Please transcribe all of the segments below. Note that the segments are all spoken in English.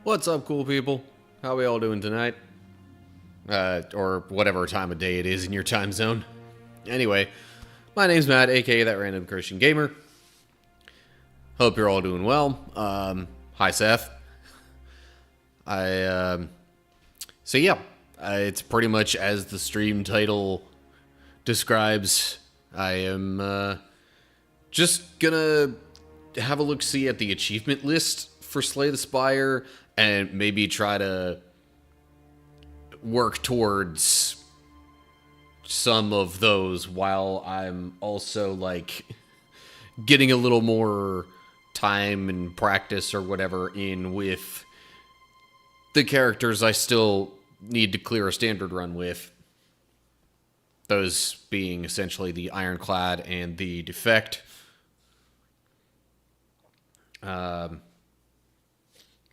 What's up, cool people? How we all doing tonight? Or whatever time of day it is in your time zone. Anyway, my name's Matt, aka That Random Christian Gamer. Hope you're all doing well. Hi, Seth. So yeah, it's pretty much as the stream title describes. I am, just gonna have a look-see at the achievement list for Slay the Spire and maybe try to work towards some of those while I'm also, like, getting a little more time and practice or whatever in with the characters I still need to clear a standard run with. Those being essentially the Ironclad and the Defect.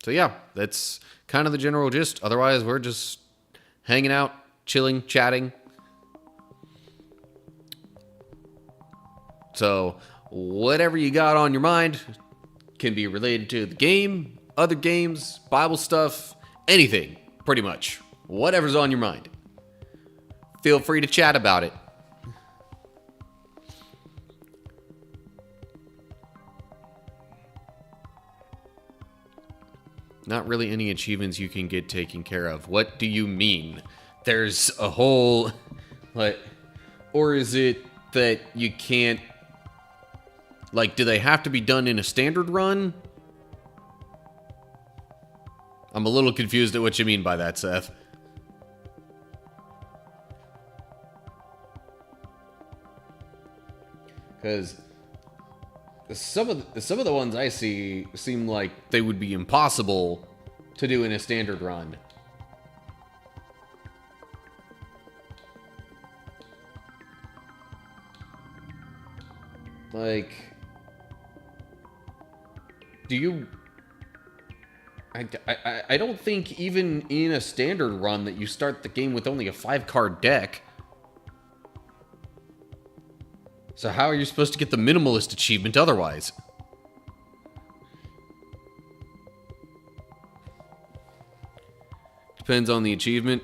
So yeah, that's kind of the general gist. Otherwise, we're just hanging out, chilling, chatting. So, whatever you got on your mind can be related to the game, other games, Bible stuff, anything, pretty much. Whatever's on your mind. Feel free to chat about it. Not really any achievements you can get taken care of. What do you mean? There's a whole... Like, or is it that you can't... Like, do they have to be done in a standard run? I'm a little confused at what you mean by that, Seth. Because some of the ones I see seem like they would be impossible to do in a standard run. Like, do you... I don't think even in a standard run that you start the game with only a 5-card deck. So how are you supposed to get the minimalist achievement otherwise? Depends on the achievement.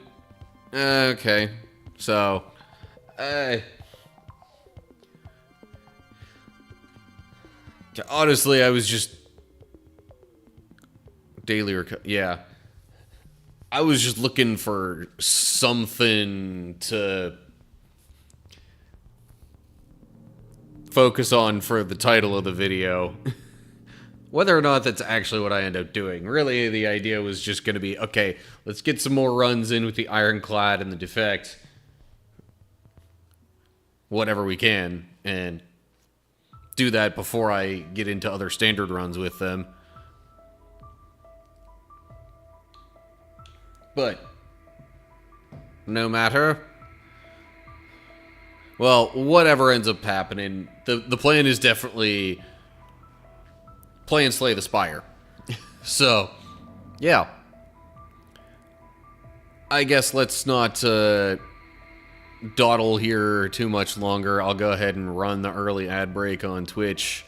Okay. So, honestly, I was just... Yeah. I was just looking for something to focus on for the title of the video. Whether or not that's actually what I end up doing. Really, the idea was just going to be, okay, let's get some more runs in with the Ironclad and the Defect. Whatever we can. And do that before I get into other standard runs with them. But no matter. Well, whatever ends up happening, the plan is definitely play and Slay the Spire. So, yeah. I guess let's not dawdle here too much longer. I'll go ahead and run the early ad break on Twitch,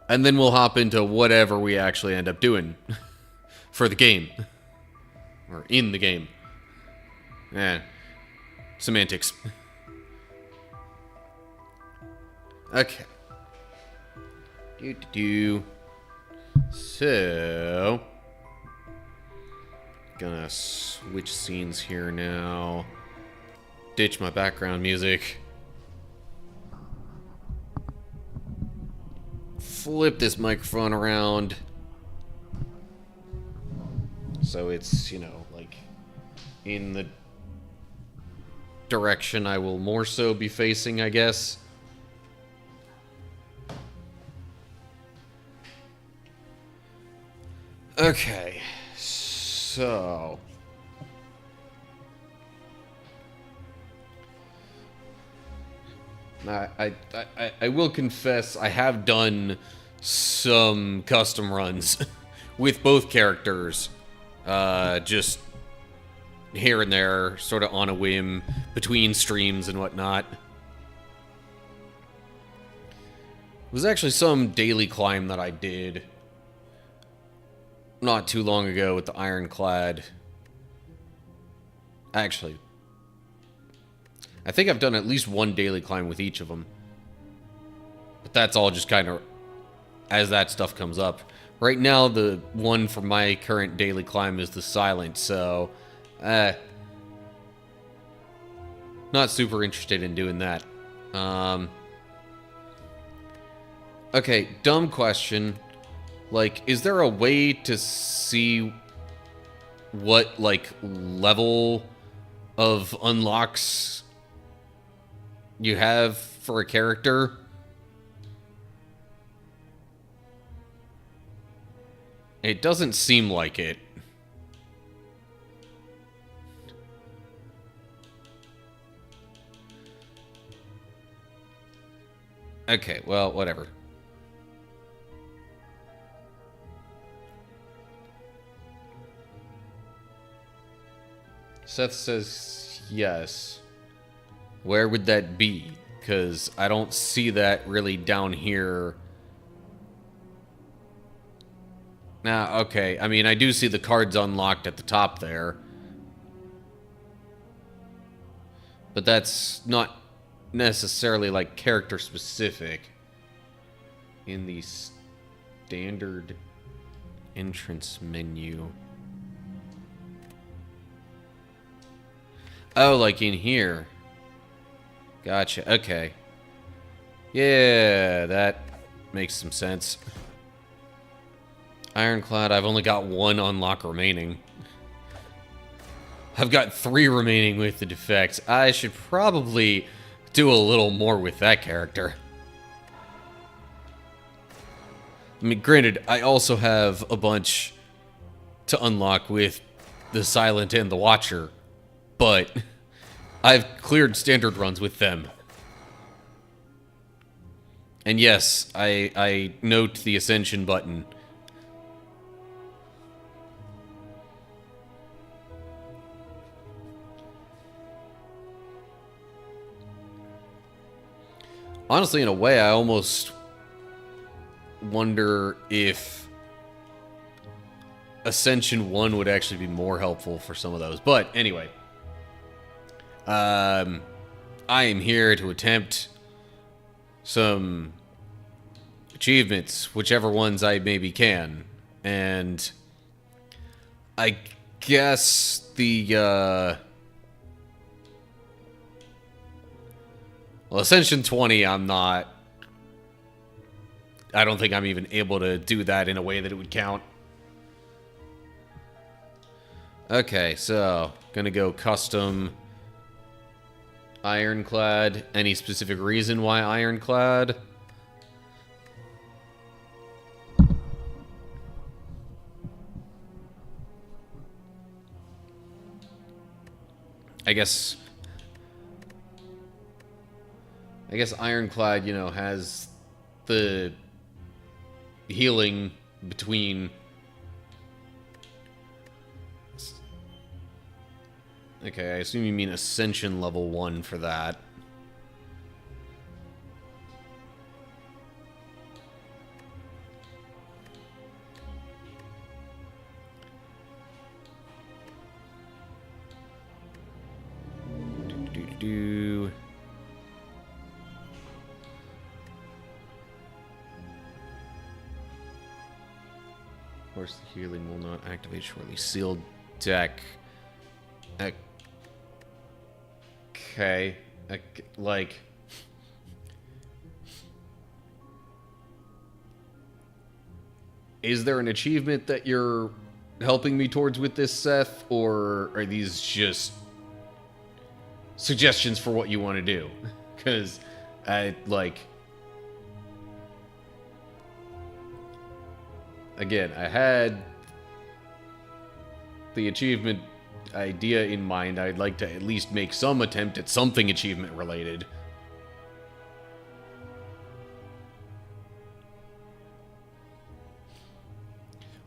and then we'll hop into whatever we actually end up doing for the game. Or in the game. Semantics. Okay. So, gonna switch scenes here now. Ditch my background music. Flip this microphone around. So it's, you know, like, in the direction I will more so be facing, I guess. Okay, so... I will confess, I have done some custom runs with both characters. Just here and there, sort of on a whim, between streams and whatnot. It was actually some daily climb that I did not too long ago with the Ironclad. Actually, I think I've done at least one daily climb with each of them. But that's all just kind of as that stuff comes up. Right now, the one for my current daily climb is the Silent, so not super interested in doing that. Okay, dumb question. Like, is there a way to see what, like, level of unlocks you have for a character? It doesn't seem like it. Okay, well, whatever. Seth says yes. Where would that be? Because I don't see that really down here. Nah, okay. I mean, I do see the cards unlocked at the top there. But that's not necessarily, like, character specific. In the standard entrance menu. Oh, like in here. Gotcha. Okay. Yeah, that makes some sense. Ironclad, I've only got one unlock remaining. I've got 3 remaining with the defects. I should probably do a little more with that character. I mean, granted, I also have a bunch to unlock with the Silent and the Watcher, but I've cleared standard runs with them. And yes, I note the Ascension button. Honestly, in a way, I almost wonder if Ascension 1 would actually be more helpful for some of those. But anyway, I am here to attempt some achievements, whichever ones I maybe can. And I guess the well, Ascension 20, I don't think I'm even able to do that in a way that it would count. Okay, so, gonna go custom Ironclad. Any specific reason why Ironclad? I guess Ironclad, you know, has the healing between... Okay, I assume you mean Ascension level 1 for that. Do. Of course, the healing will not activate shortly. Sealed deck. Okay. Like... Is there an achievement that you're helping me towards with this, Seth? Or are these just suggestions for what you want to do? Because again, I had the achievement idea in mind. I'd like to at least make some attempt at something achievement related.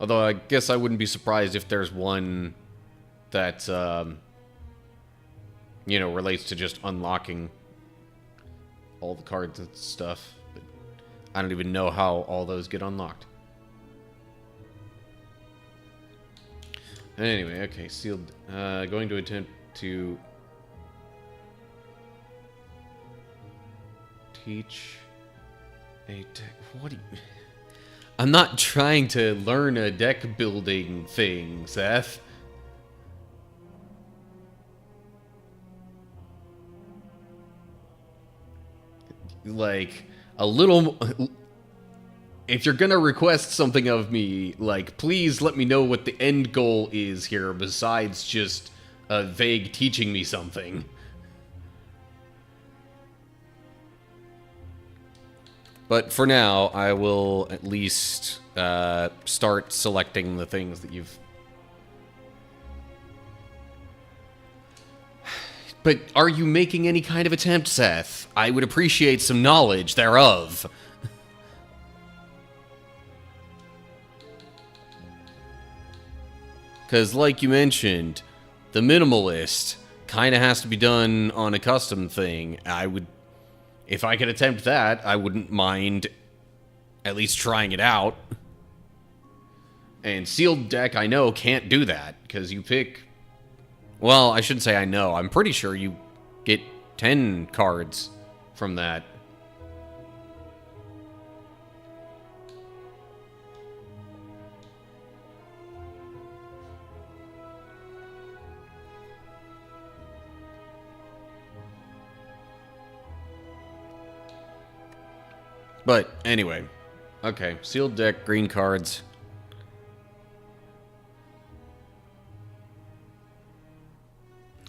Although I guess I wouldn't be surprised if there's one that you know, relates to just unlocking all the cards and stuff. But I don't even know how all those get unlocked. Anyway, okay, sealed. Going to attempt to teach a deck. What do you... I'm not trying to learn a deck building thing, Seth. Like, a little... If you're gonna request something of me, like, please let me know what the end goal is here, besides just a vague teaching me something. But for now, I will at least start selecting the things that you've... But are you making any kind of attempt, Seth? I would appreciate some knowledge thereof. Because, like you mentioned, the minimalist kind of has to be done on a custom thing. I would... If I could attempt that, I wouldn't mind at least trying it out. And sealed deck, I know, can't do that, because you pick... Well, I shouldn't say I know. I'm pretty sure you get 10 cards from that. But, anyway. Okay, sealed deck, green cards.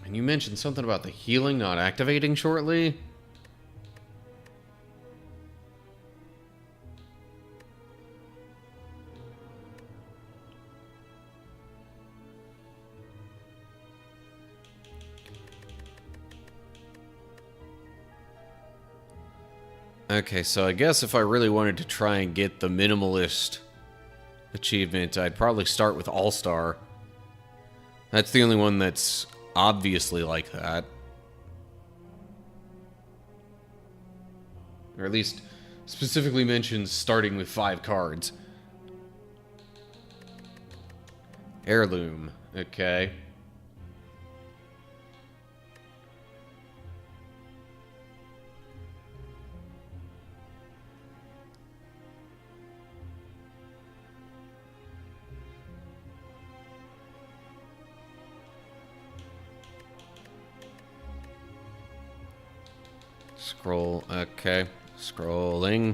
And you mentioned something about the healing not activating shortly? Okay, so I guess if I really wanted to try and get the minimalist achievement, I'd probably start with All-Star. That's the only one that's obviously like that. Or at least specifically mentions starting with 5 cards. Heirloom. Okay. Scroll, okay. Scrolling.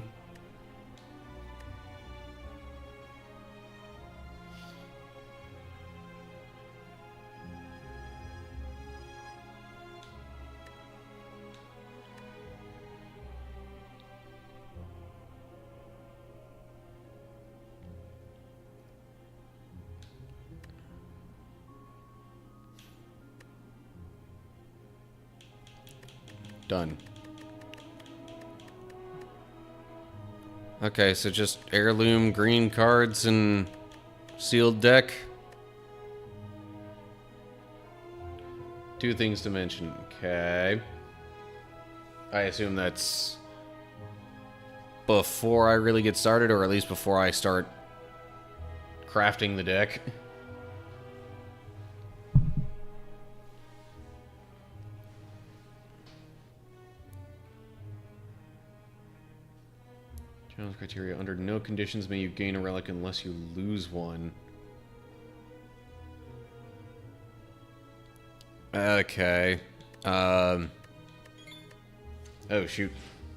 Done. Okay, so just heirloom, green cards, and sealed deck. 2 things to mention. Okay. I assume that's before I really get started, or at least before I start crafting the deck. Challenge criteria. Under no conditions may you gain a relic unless you lose one. Okay. Oh, shoot.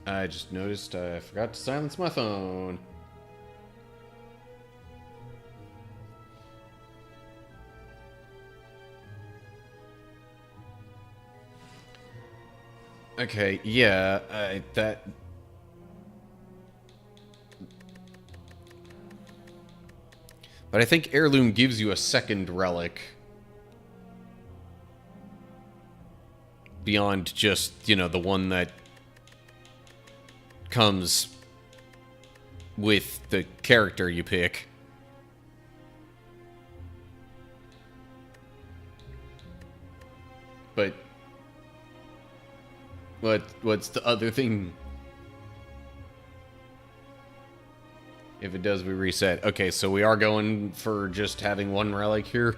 I just noticed I forgot to silence my phone. Okay, yeah, that... But I think Heirloom gives you a second relic. Beyond just, you know, the one that comes with the character you pick. But what's the other thing? If it does, we reset. Okay, so we are going for just having 1 relic here.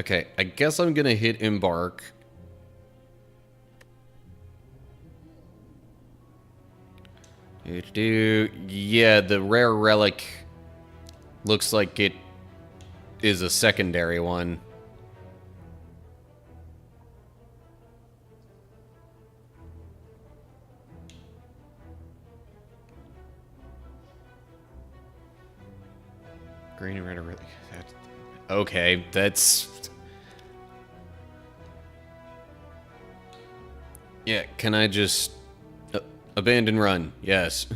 Okay, I guess I'm gonna hit embark. Yeah, the rare relic looks like it is a secondary one. Green and red are really... Okay, that's... Yeah, can I just... abandon run? Yes.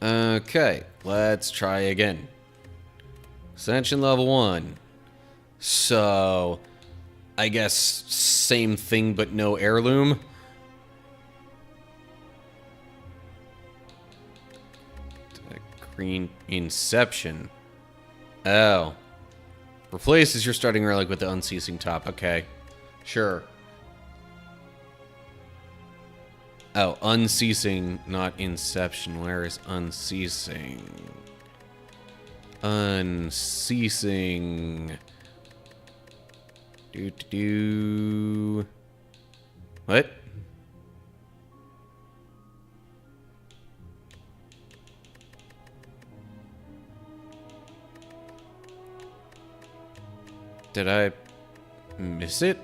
Okay, let's try again. Ascension level 1. So... I guess same thing but no heirloom. Green Inception. Oh. Replaces your starting relic with the Unceasing top. Okay. Sure. Oh, Unceasing, not Inception. Where is Unceasing? Unceasing. Do. What? Did I miss it?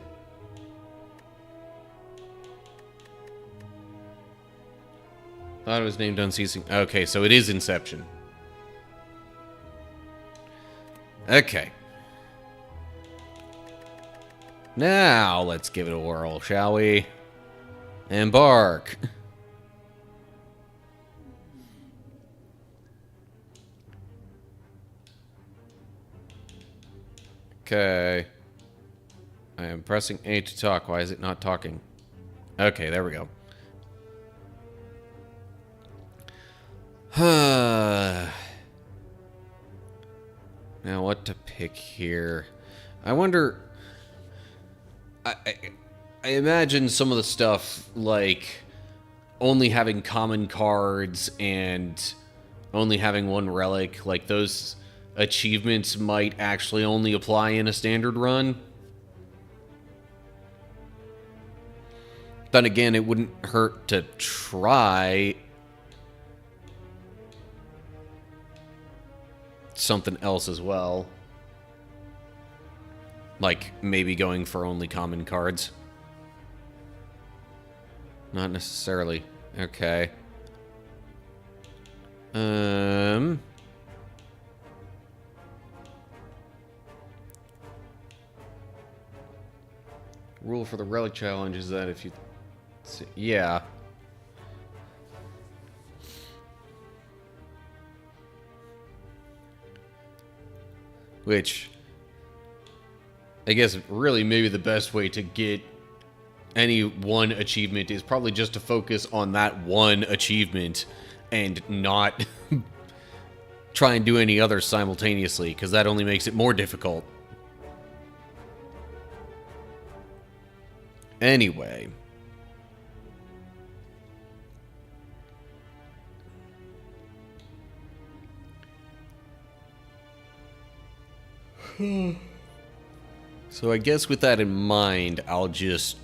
Thought it was named Unceasing. Okay, so it is Inception. Okay. Now, let's give it a whirl, shall we? Embark. Okay. I am pressing A to talk. Why is it not talking? Okay, there we go. Now, what to pick here? I wonder... I imagine some of the stuff, like only having common cards and only having one relic, like those achievements might actually only apply in a standard run. Then again, it wouldn't hurt to try something else as well. Like, maybe going for only common cards. Not necessarily. Okay. Rule for the relic challenge is that if you... Yeah. Which... I guess really maybe the best way to get any one achievement is probably just to focus on that one achievement and not try and do any others simultaneously, because that only makes it more difficult. Anyway. So I guess with that in mind, I'll just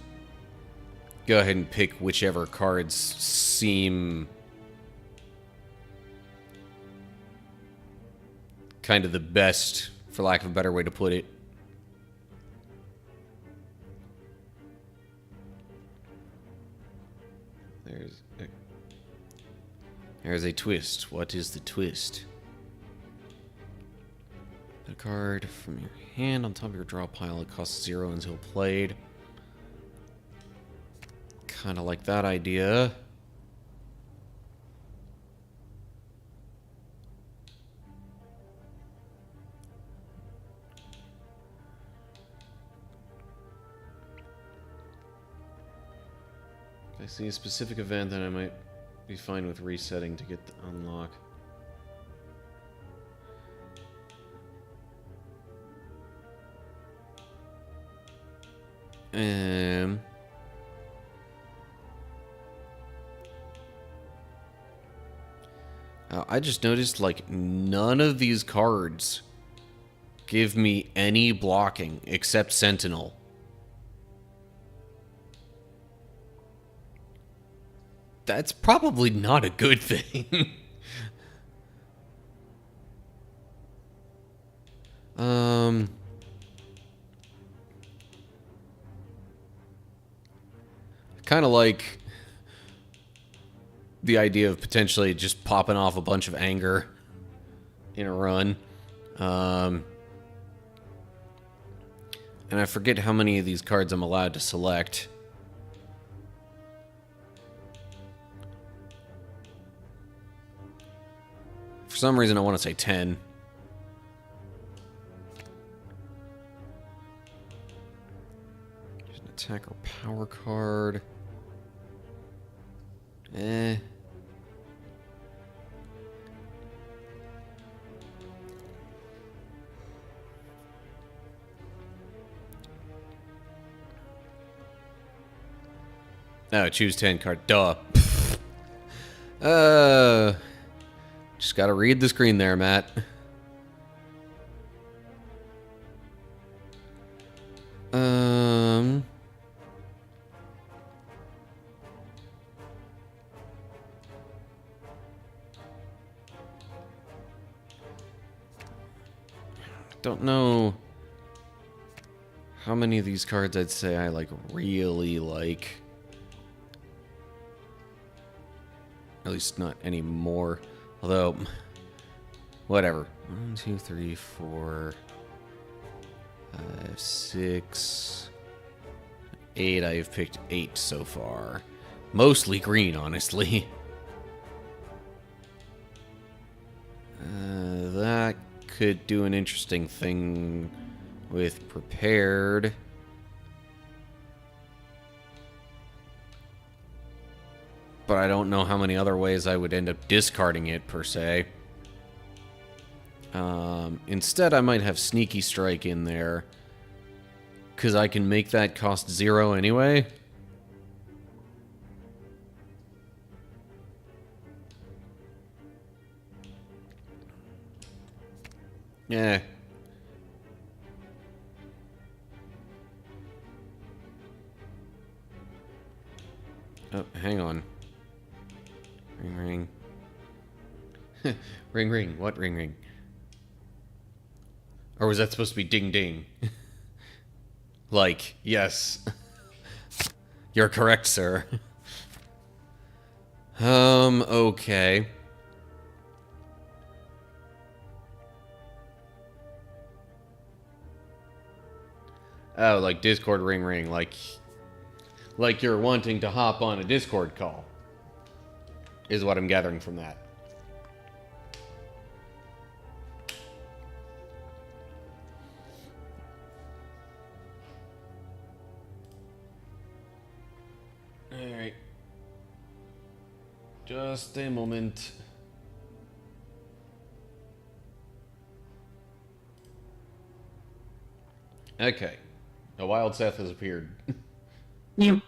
go ahead and pick whichever cards seem kind of the best, for lack of a better way to put it. There's a twist. What is the twist? A card from your hand on top of your draw pile. It costs 0 until played. Kind of like that idea. If I see a specific event, then I might be fine with resetting to get the unlock. I just noticed, like, none of these cards give me any blocking except Sentinel. That's probably not a good thing. Kind of like the idea of potentially just popping off a bunch of anger in a run. And I forget how many of these cards I'm allowed to select. For some reason, I want to say 10. There's an attack or power card. Eh. Oh, choose 10 card. Duh. Just gotta read the screen there, Matt. Don't know how many of these cards I'd say I really like. At least not anymore. Although, whatever. 1, 2, 3, 4, 5, 6, 8. I've picked 8 so far. Mostly green, honestly. That could do an interesting thing with prepared. But I don't know how many other ways I would end up discarding it, per se. Instead, I might have Sneaky Strike in there, because I can make that cost 0 anyway. Yeah. Oh, hang on. Ring, ring. Ring, ring. What ring, ring? Or was that supposed to be ding, ding? Like, yes. You're correct, sir. Okay. Oh, like Discord ring, ring. Like you're wanting to hop on a Discord call. Is what I'm gathering from that. Alright. Just a moment. Okay. A wild Seth has appeared. Yep.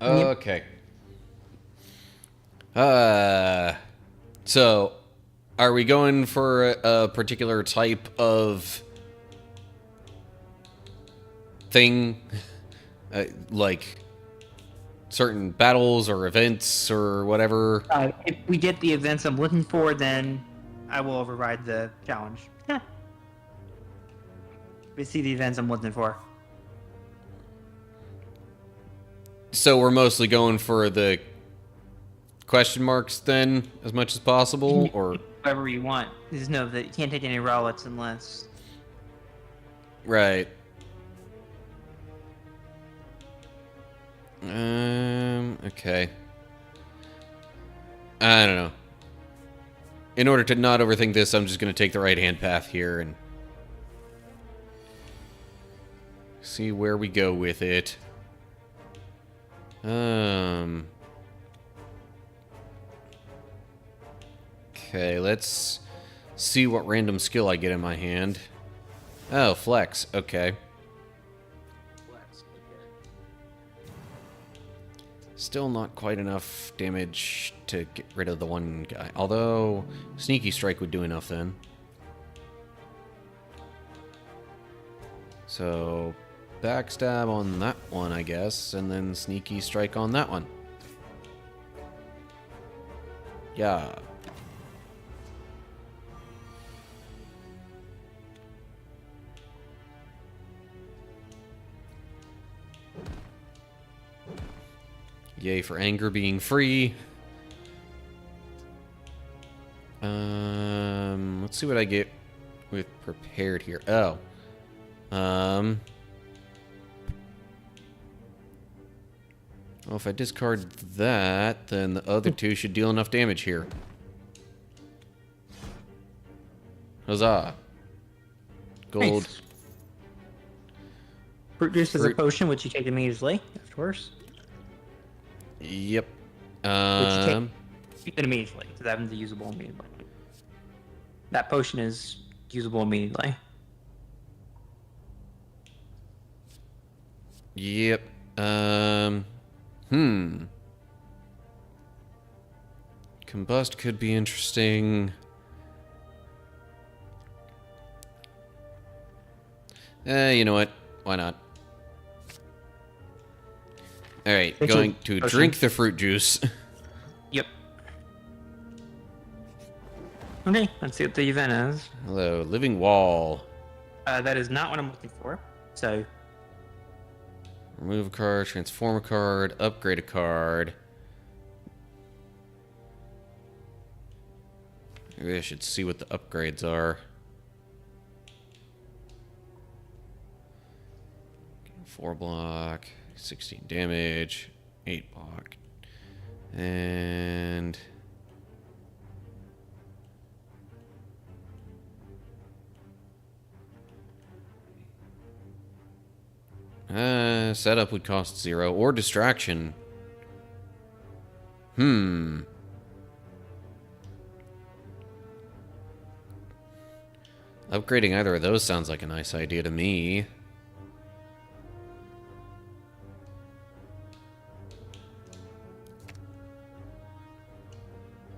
Okay. So, are we going for a particular type of thing? Like certain battles or events or whatever? If we get the events I'm looking for, then I will override the challenge. We see the events I'm looking for. So we're mostly going for the question marks then, as much as possible, or whatever you want. Just know that you can't take any relics unless. right. Okay. I don't know. In order to not overthink this, I'm just going to take the right-hand path here and see where we go with it. Okay, let's see what random skill I get in my hand. Oh, flex. Okay. still not quite enough damage to get rid of the one guy. Although, Sneaky Strike would do enough then. So, Backstab on that one, I guess, and then Sneaky Strike on that one. Yeah. Yay for anger being free. Let's see what I get with prepared here. Oh. Well, if I discard that, then the other two should deal enough damage here. Huzzah. Gold. Nice. Fruit juice is a potion, which you take immediately afterwards. Yep. Keep it immediately, because that one's usable immediately. That potion is usable immediately. Yep. Combust could be interesting. You know what? Why not? Alright, going to drink the fruit juice. Yep. Okay, let's see what the event is. Hello, living wall. That is not what I'm looking for. So, remove a card, transform a card, upgrade a card. Maybe I should see what the upgrades are. 4 block, 16 damage, 8 block, and setup would cost 0 or distraction. Upgrading either of those sounds like a nice idea to me.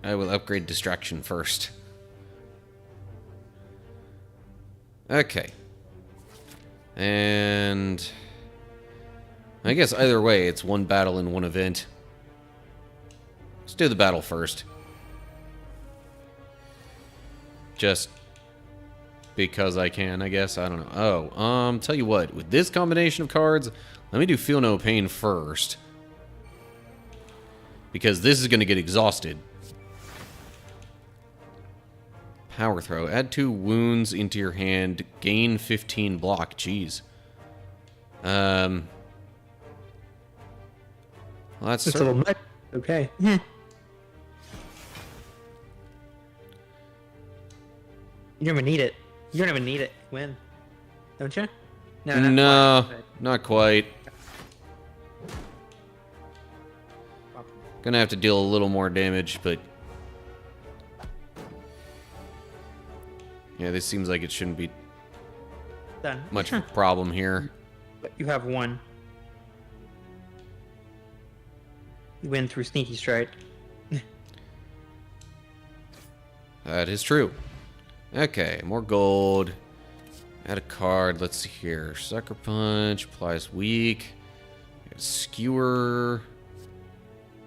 I will upgrade distraction first. Okay. And I guess either way, it's one battle and one event. Let's do the battle first. Just because I can, I guess. I don't know. Oh, tell you what. With this combination of cards, let me do Feel No Pain first. Because this is going to get exhausted. Power Throw. Add 2 wounds into your hand. Gain 15 block. Jeez. Well, that's it's a little much. Okay. You're gonna need it. You're gonna need it. Win. Don't you? No, not quite. Gonna have to deal a little more damage, but yeah, this seems like it shouldn't be done. Much of a problem here. But you have 1. You win through Sneaky Strike. That is true. Okay, more gold. Add a card. Let's see here. Sucker Punch. Applies weak. Skewer.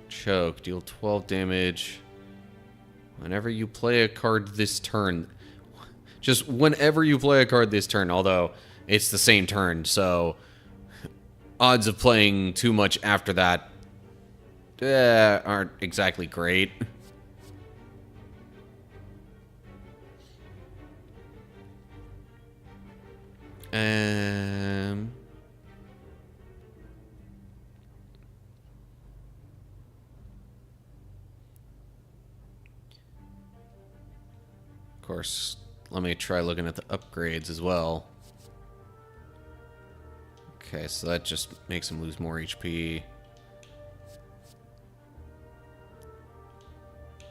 Choke. Deal 12 damage. Whenever you play a card this turn. Just whenever you play a card this turn. Although, it's the same turn. So, odds of playing too much after that aren't exactly great. Of course, let me try looking at the upgrades as well. Okay, so that just makes him lose more HP.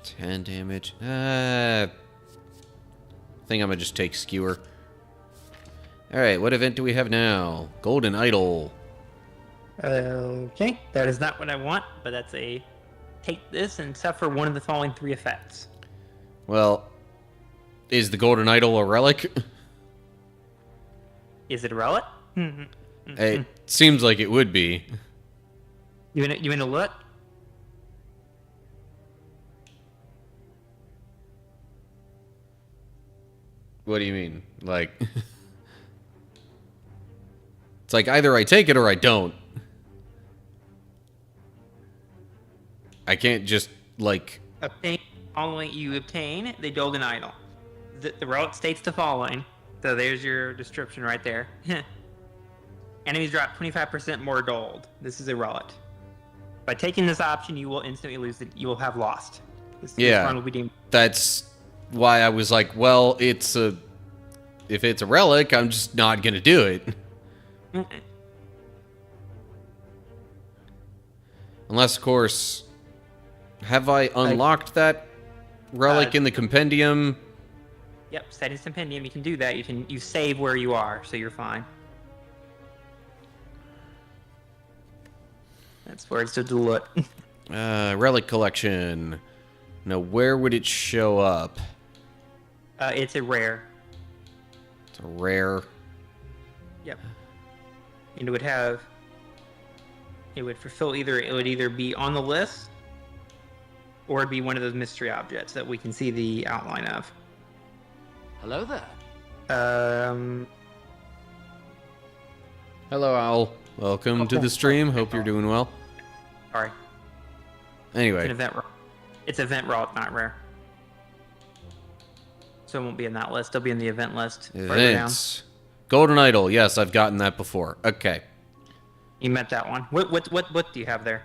10 damage. I think I'm gonna just take Skewer. Alright, what event do we have now? Golden Idol. Okay, that is not what I want, but that's a take this and suffer one of the following 3 effects. Well, is the golden idol a relic? Is it a relic? It seems like it would be. You in a look? What do you mean? Like, it's like either I take it or I don't. I can't just, like... You obtain the golden idol. The relic states the following. So there's your description right there. Enemies drop 25% more gold. This is a relic. By taking this option, you will instantly lose it. You will have lost. This run will be deemed. That's why I was like, well, if it's a relic, I'm just not gonna do it. Unless, of course, have I unlocked that relic in the compendium? Yep, settings compendium. You can do that. You save where you are, so you're fine. That's where it's to look. Relic collection. Now, where would it show up? It's a rare. It's a rare. Yep. And it would fulfill it would either be on the list or it'd be one of those mystery objects that we can see the outline of. Hello there. Hello, Owl. Welcome to the stream. Hope you're doing well. Sorry. Anyway. It's event raw, not rare. So it won't be in that list. It'll be in the event list. Events. Golden Idol. Yes, I've gotten that before. Okay. You met that one. What do you have there?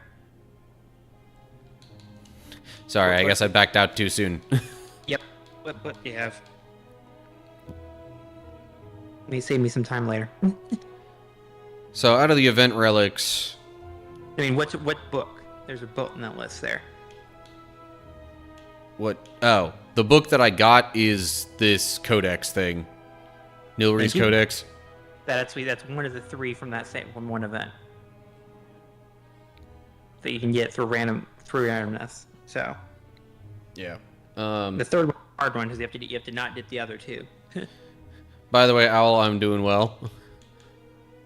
Sorry, I guess I backed out too soon. Yep. What do you have? May save me some time later. So, out of the event relics... I mean, what book? There's a book in that list there. What? Oh, the book that I got is this codex thing. Nilri's Codex. That's one of the 3 from one event that you can get through randomness. So yeah. The third one, hard one, because you have to not get the other 2. By the way, Owl, I'm doing well.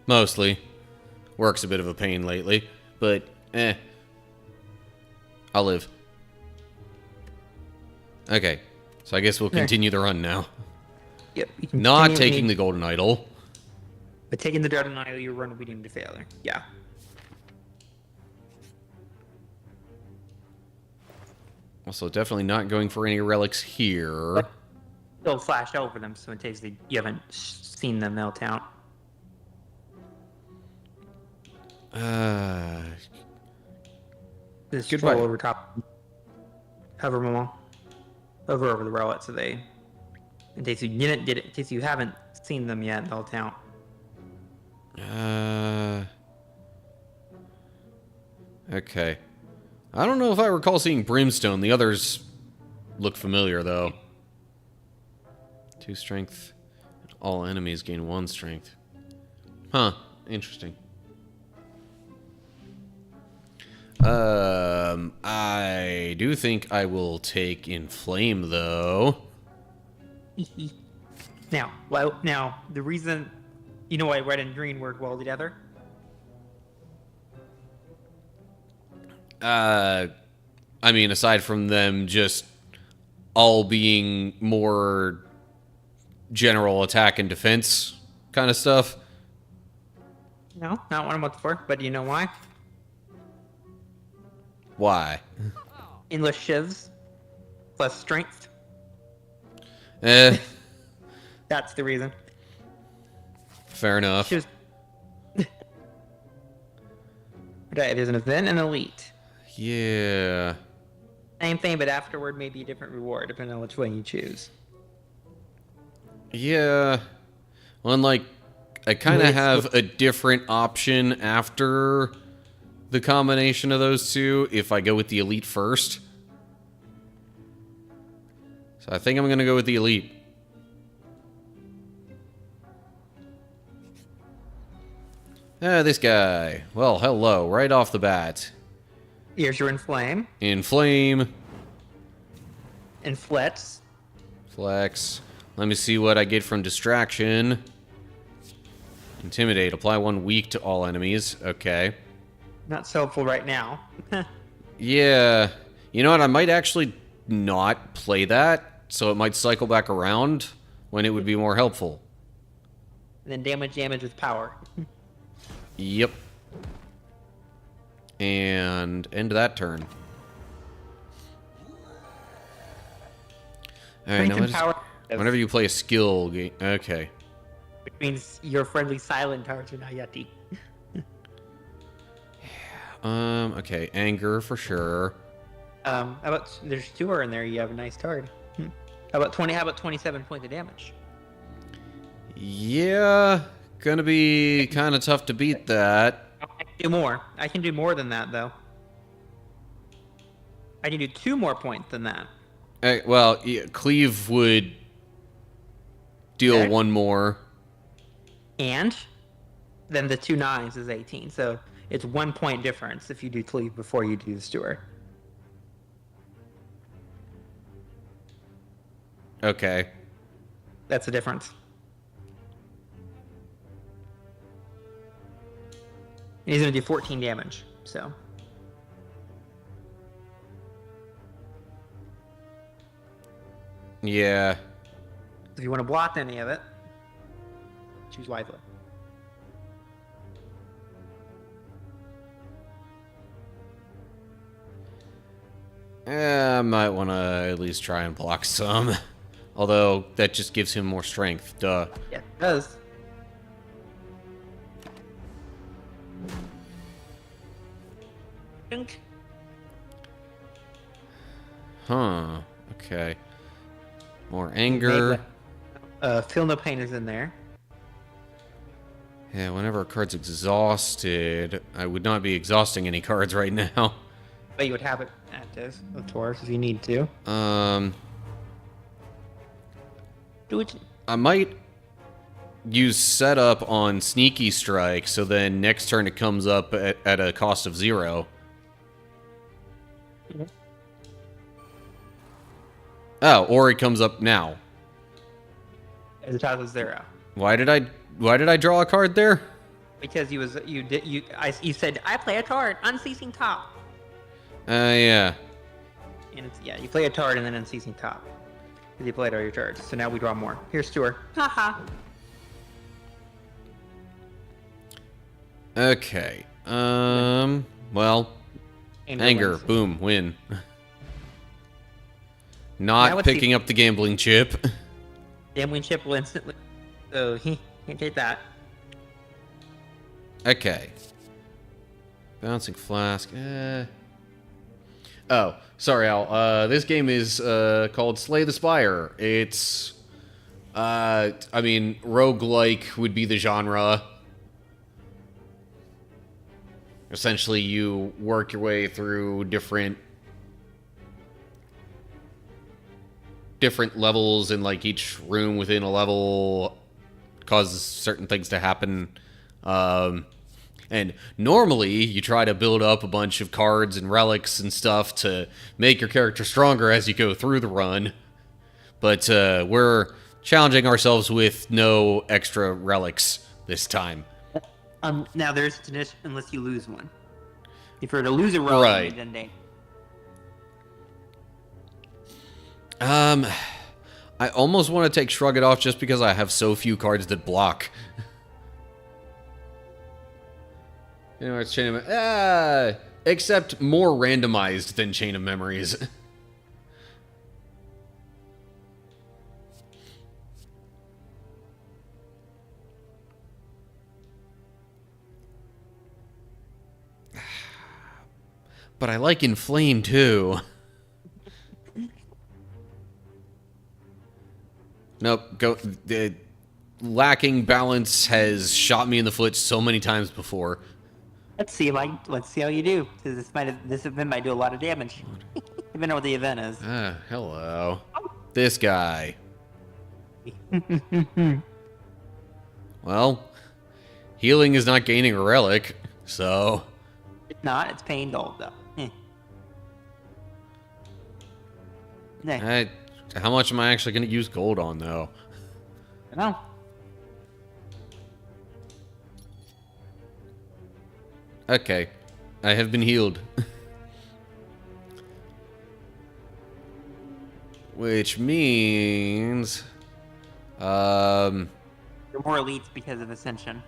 Mostly. Work's a bit of a pain lately, but I'll live. Okay, so I guess we'll continue the run now. Yep. Not taking the golden idol. But taking the golden idol, your run will be deemed to failure. Yeah. Also, definitely not going for any relics here. They'll flash over them, so in case you haven't seen them, they'll count. Just Goodbye. scroll over top. Hover them all. Hover over the relic, so they... In case you didn't get it, in case you haven't seen them yet, they'll count. Okay. I don't know if I recall seeing Brimstone. The others look familiar, though. 2 strength. All enemies gain 1 strength. Huh. Interesting. I do think I will take Inflame, though. Now, the reason... You know why red and green work well together? I mean, aside from them just all being more general attack and defense kind of stuff. No, not what I'm looking for, but do you know why? Why? Endless shivs, plus strength. That's the reason. Fair enough. Right, there's an event and elite. Yeah. Same thing, but afterward may be a different reward, depending on which one you choose. Yeah. Well, like, I kind of have a different option after the combination of those 2 if I go with the elite first. So I think I'm going to go with the elite. This guy. Well, hello, right off the bat. Here's your inflame. Inflame. Inflex. Flex. Let me see what I get from distraction. Intimidate. Apply 1 weak to all enemies. Okay. Not so helpful right now. Yeah. You know what? I might actually not play that, so it might cycle back around when it would be more helpful. And then damage with power. Yep. And end that turn. Alright, Strength and now power. whenever you play a skill game. Okay. Which means your friendly silent targets are now Yeti. Okay, anger for sure. How about there's 2 in there, you have a nice target. How about 27 points of damage? Yeah, gonna be kind of tough to beat that. I can do more. I can do more than that, though. I can do 2 more points than that. Well, yeah, Cleave would deal Okay. 1 more. And then the 2 9s is 18. So it's 1 point difference if you do cleave before you do the steward. Okay. That's the difference. And he's going to do 14 damage. So Yeah. if you want to block any of it, choose wisely. I might want to at least try and block some. Although, that just gives him more strength. Duh. Yeah, it does. Dunk. Huh. Okay. More anger. Feel no pain is in there. Yeah, whenever a card's exhausted, I would not be exhausting any cards right now. But you would have it active, of course, if you need to. Do it. I might use setup on Sneaky Strike, so then next turn it comes up at a cost of 0. Mhm. Oh, or it comes up now. At the top of 0. Why did I draw a card there? Because you said I play a card, unceasing top. Yeah. And it's, yeah, you play a card and then unceasing top. Because you played all your cards. So now we draw more. Here's Stuart. Haha. Okay. Well, anger. wins. Boom. Win. Now Not let's see. picking up the gambling chip. Gambling chip will instantly. So he can't take that. Okay. Bouncing flask. Oh, sorry, Al. This game is called Slay the Spire. It's, I mean, roguelike would be the genre. Essentially, you work your way through different levels, and like each room within a level causes certain things to happen. And normally you try to build up a bunch of cards and relics and stuff to make your character stronger as you go through the run. But we're challenging ourselves with no extra relics this time. Now there's a condition unless you lose one. If you're to lose a relic, Right. then they. I almost want to take Shrug It Off just because I have so few cards that block. You know, it's Chain of... except more randomized than Chain of Memories. But I like Inflame, too. Nope. Lacking balance has shot me in the foot so many times before. Let's see how you do. Because this event might do a lot of damage. Depending on what the event is. Hello. This guy. Well, Healing is not gaining a relic, so... It's not. It's paying gold, though. I How much am I actually going to use gold on, though? don't know. Okay. I have been healed. Which means... You're more elites because of Ascension.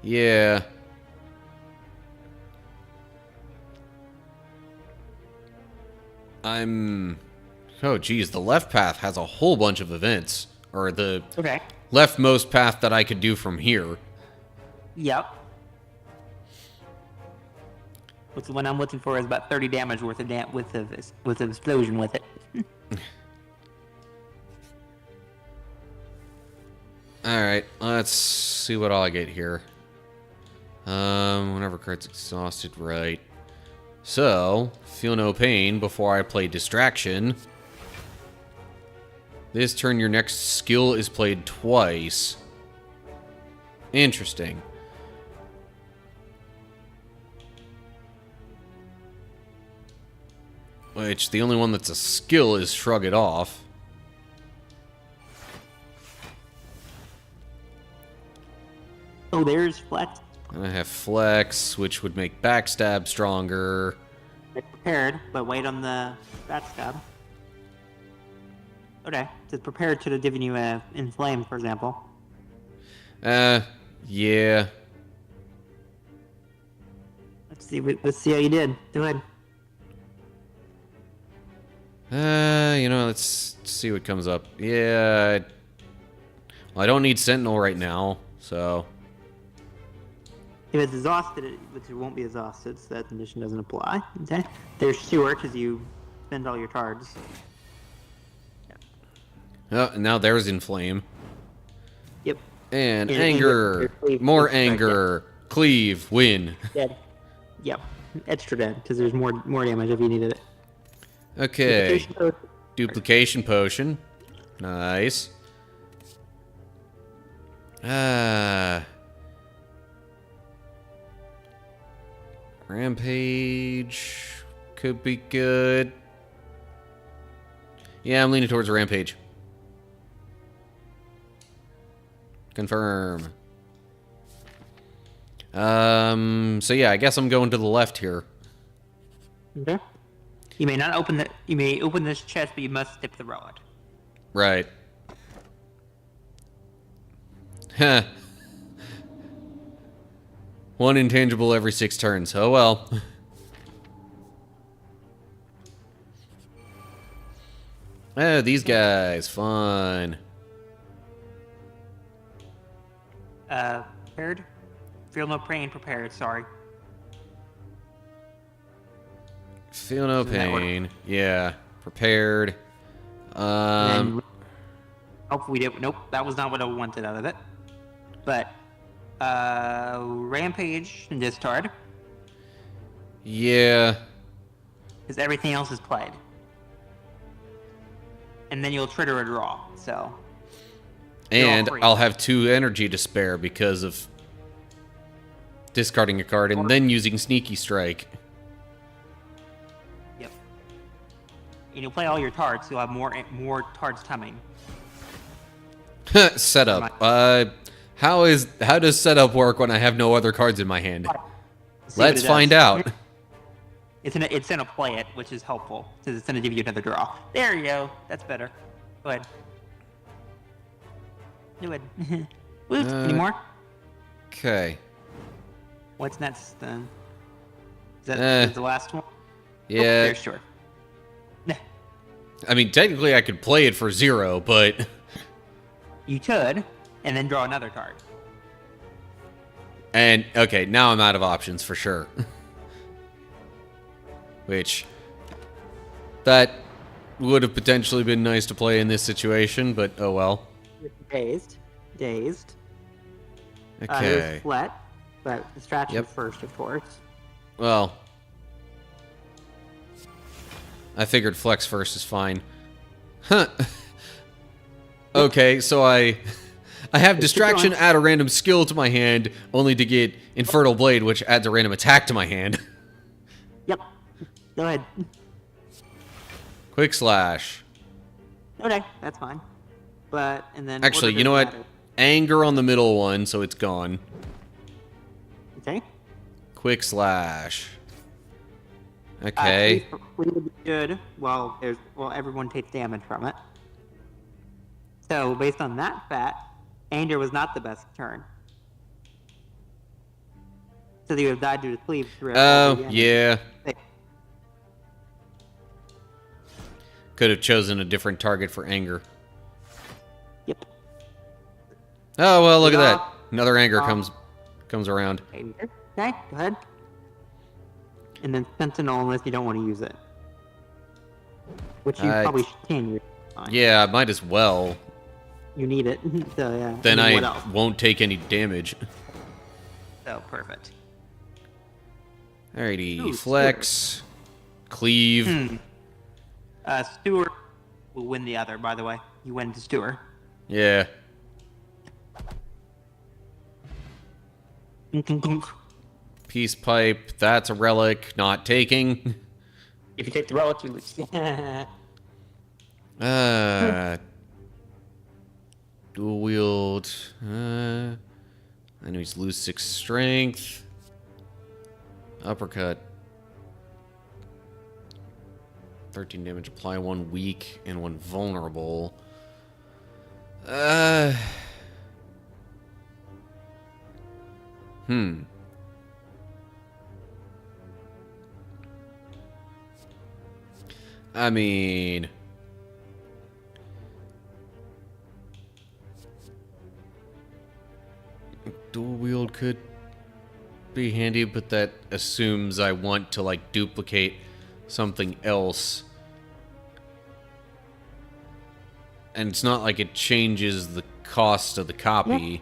Yeah. Oh, geez. The left path has a whole bunch of events. Or the Okay. leftmost path that I could do from here. Yep. What's the one I'm looking for is about 30 damage worth of with explosion with it. Alright, let's see what all I get here. Whenever card's exhausted, right. So, feel no pain before I play Distraction. This turn, your next skill is played twice. Interesting. Which, the only one that's a skill is Shrug It Off. Oh, there's Flex. And I have Flex, which would make Backstab stronger. Get prepared, but wait on the backstab. Okay, it's prepared to give you Inflame, for example. Yeah. Let's see how you did. Go ahead. Let's see what comes up. Yeah. Well, I don't need Sentinel right now, so... If it's exhausted, it won't be exhausted, so that condition doesn't apply. Okay. There's Sewer, because you spend all your cards. Oh, and now there's Inflame. Yep. And And Anger. Cleave. More Strike, Anger. Cleave. Win. Dead. Yep. Extra dead, because there's more damage if you needed it. Okay. Duplication potion. Duplication Potion. Nice. Rampage could be good. Yeah, I'm leaning towards Rampage. Confirm. So yeah, I guess I'm going to the left here. Okay. You may not open you may open this chest, but you must skip the relic. Right. Huh. One intangible every 6 turns. Oh well. Oh, these guys. Fun. Prepared? Feel no pain, prepared, sorry. Feel no Doesn't that work? pain. Yeah. Prepared. Then, hopefully we did. Nope, that was not what I wanted out of it. But, Rampage and discard, Yeah. because everything else is played. And then you'll trigger a draw, so. And free. I'll have 2 energy to spare because of discarding a card and then using Sneaky Strike. Yep. And you'll play all your cards, so you'll have more cards coming. Setup. How does setup work when I have no other cards in my hand? See what Let's it find does. out. It's gonna play it, which is helpful, because it's gonna give you another draw. There you go. That's better. Go ahead. Do it. Woot. Any more? Okay. What's next then? Is that is the last one? Oh, Yeah. there's short. I mean, technically I could play it for 0, but... You could, and then draw another card. And, okay, now I'm out of options for sure. Which... That would have potentially been nice to play in this situation, but oh well. Dazed. Dazed. Okay. There's Flet, but distraction Yep. first, of course. Well... I figured Flex first is fine. Huh. Okay, so I I have distraction, add a random skill to my hand, only to get Infernal Blade, which adds a random attack to my hand. Yep. Go ahead. Quick Slash. Okay, that's fine. But, and then... Actually, you know what? Anger on the middle one, so it's gone. Okay. Quick Slash. Okay. Sleep would be good. Well, everyone takes damage from it. So, based on that fact, anger was not the best turn. So they would have died due to sleep throughout. Oh, yeah. Could have chosen a different target for anger. Yep. Oh, well, look at that. Another anger comes around. Okay, go ahead. And then Sentinel, unless you don't want to use it. Which you probably can use. Yeah, I might as well. You need it. So, yeah. Then what I else? won't take any damage. So, perfect. Alrighty, Ooh, flex, cleave. Stewart will win the other, by the way. You win to Stewart. Yeah. Peace pipe, that's a relic, not taking. If you take the relic, you lose. Dual wield. Enemies lose 6 strength. Uppercut. 13 damage, apply 1 weak and 1 vulnerable. I mean, dual wield could be handy, but that assumes I want to like duplicate something else. And it's not like it changes the cost of the copy.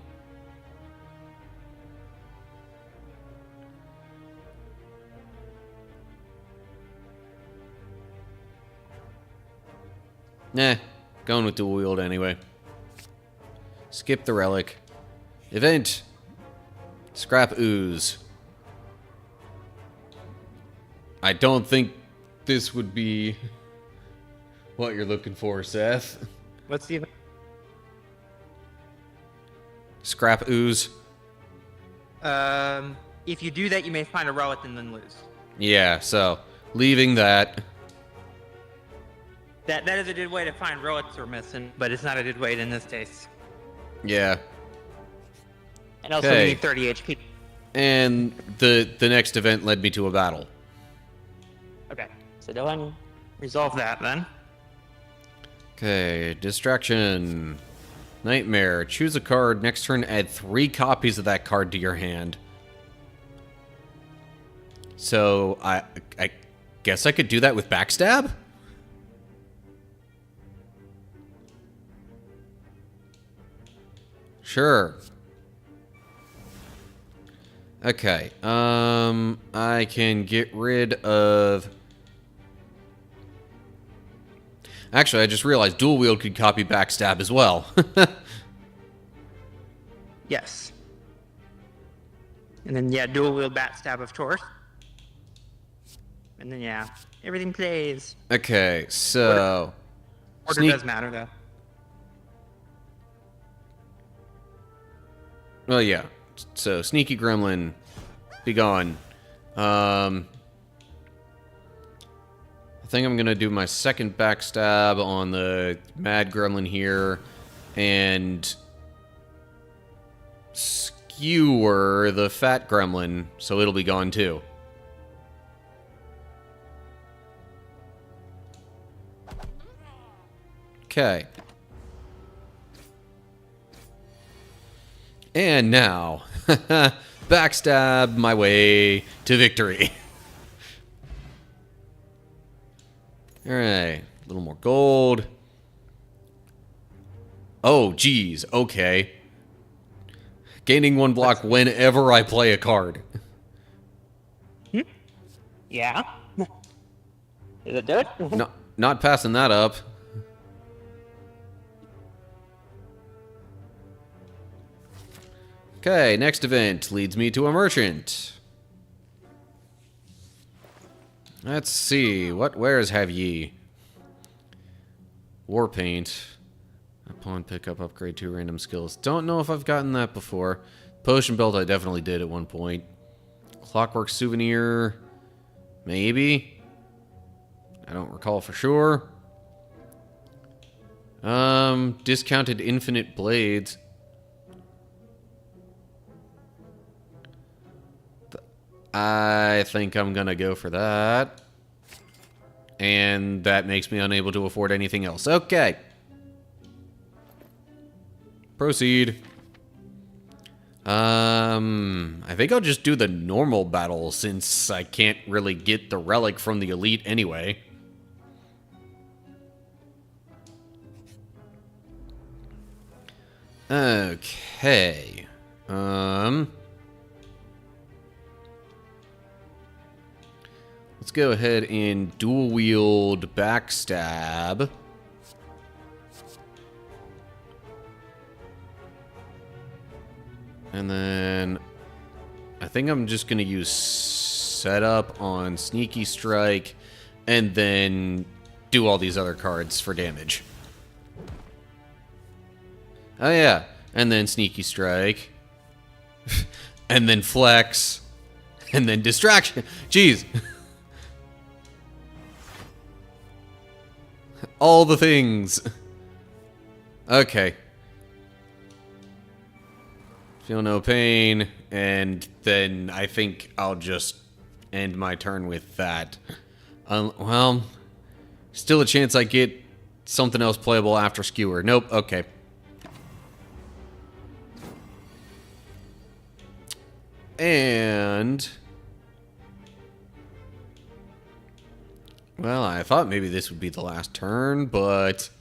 Nah, going with dual wield anyway. Skip the relic. Event. Scrap ooze. I don't think this would be what you're looking for, Seth. What's the event? Scrap ooze. If you do that, you may find a relic and then lose. Yeah, so leaving that. That is a good way to find relics we're missing, but it's not a good way in this case. Yeah. And also Okay. we need 30 HP. And the next event led me to a battle. Okay, so go ahead and resolve that then. Okay, distraction. Nightmare. Choose a card. Next turn, add 3 copies of that card to your hand. So, I guess I could do that with Backstab? Sure. Okay, I can get rid of... Actually, I just realized dual wield could copy Backstab as well. Yes. And then, yeah, dual wield bat stab, of course. And then, yeah, everything plays. Okay, so... Order Sneak- does matter, though. Well, yeah. So, Sneaky Gremlin, be gone. I think I'm gonna do my second backstab on the Mad Gremlin here, and skewer the Fat Gremlin, so it'll be gone too. Okay. And now, backstab my way to victory. Alright, a little more gold. Oh, geez, okay. Gaining 1 block whenever I play a card. Yeah. Is it good? Not passing that up. Okay, next event leads me to a merchant. Let's see, what wares have ye? War paint. Upon pickup, upgrade 2 random skills. Don't know if I've gotten that before. Potion belt I definitely did at one point. Clockwork souvenir. Maybe. I don't recall for sure. Discounted infinite blades. I think I'm gonna go for that. And that makes me unable to afford anything else. Okay. Proceed. I think I'll just do the normal battle since I can't really get the relic from the elite anyway. Okay. Let's go ahead and dual wield backstab. And then I think I'm just going to use setup on sneaky strike and then do all these other cards for damage. Oh yeah, and then sneaky strike. And then flex. And then distraction. Jeez. All the things. Okay. Feel no pain, and then I think I'll just end my turn with that. Well, still a chance I get something else playable after Skewer. Nope, okay. And... well, I thought maybe this would be the last turn, but...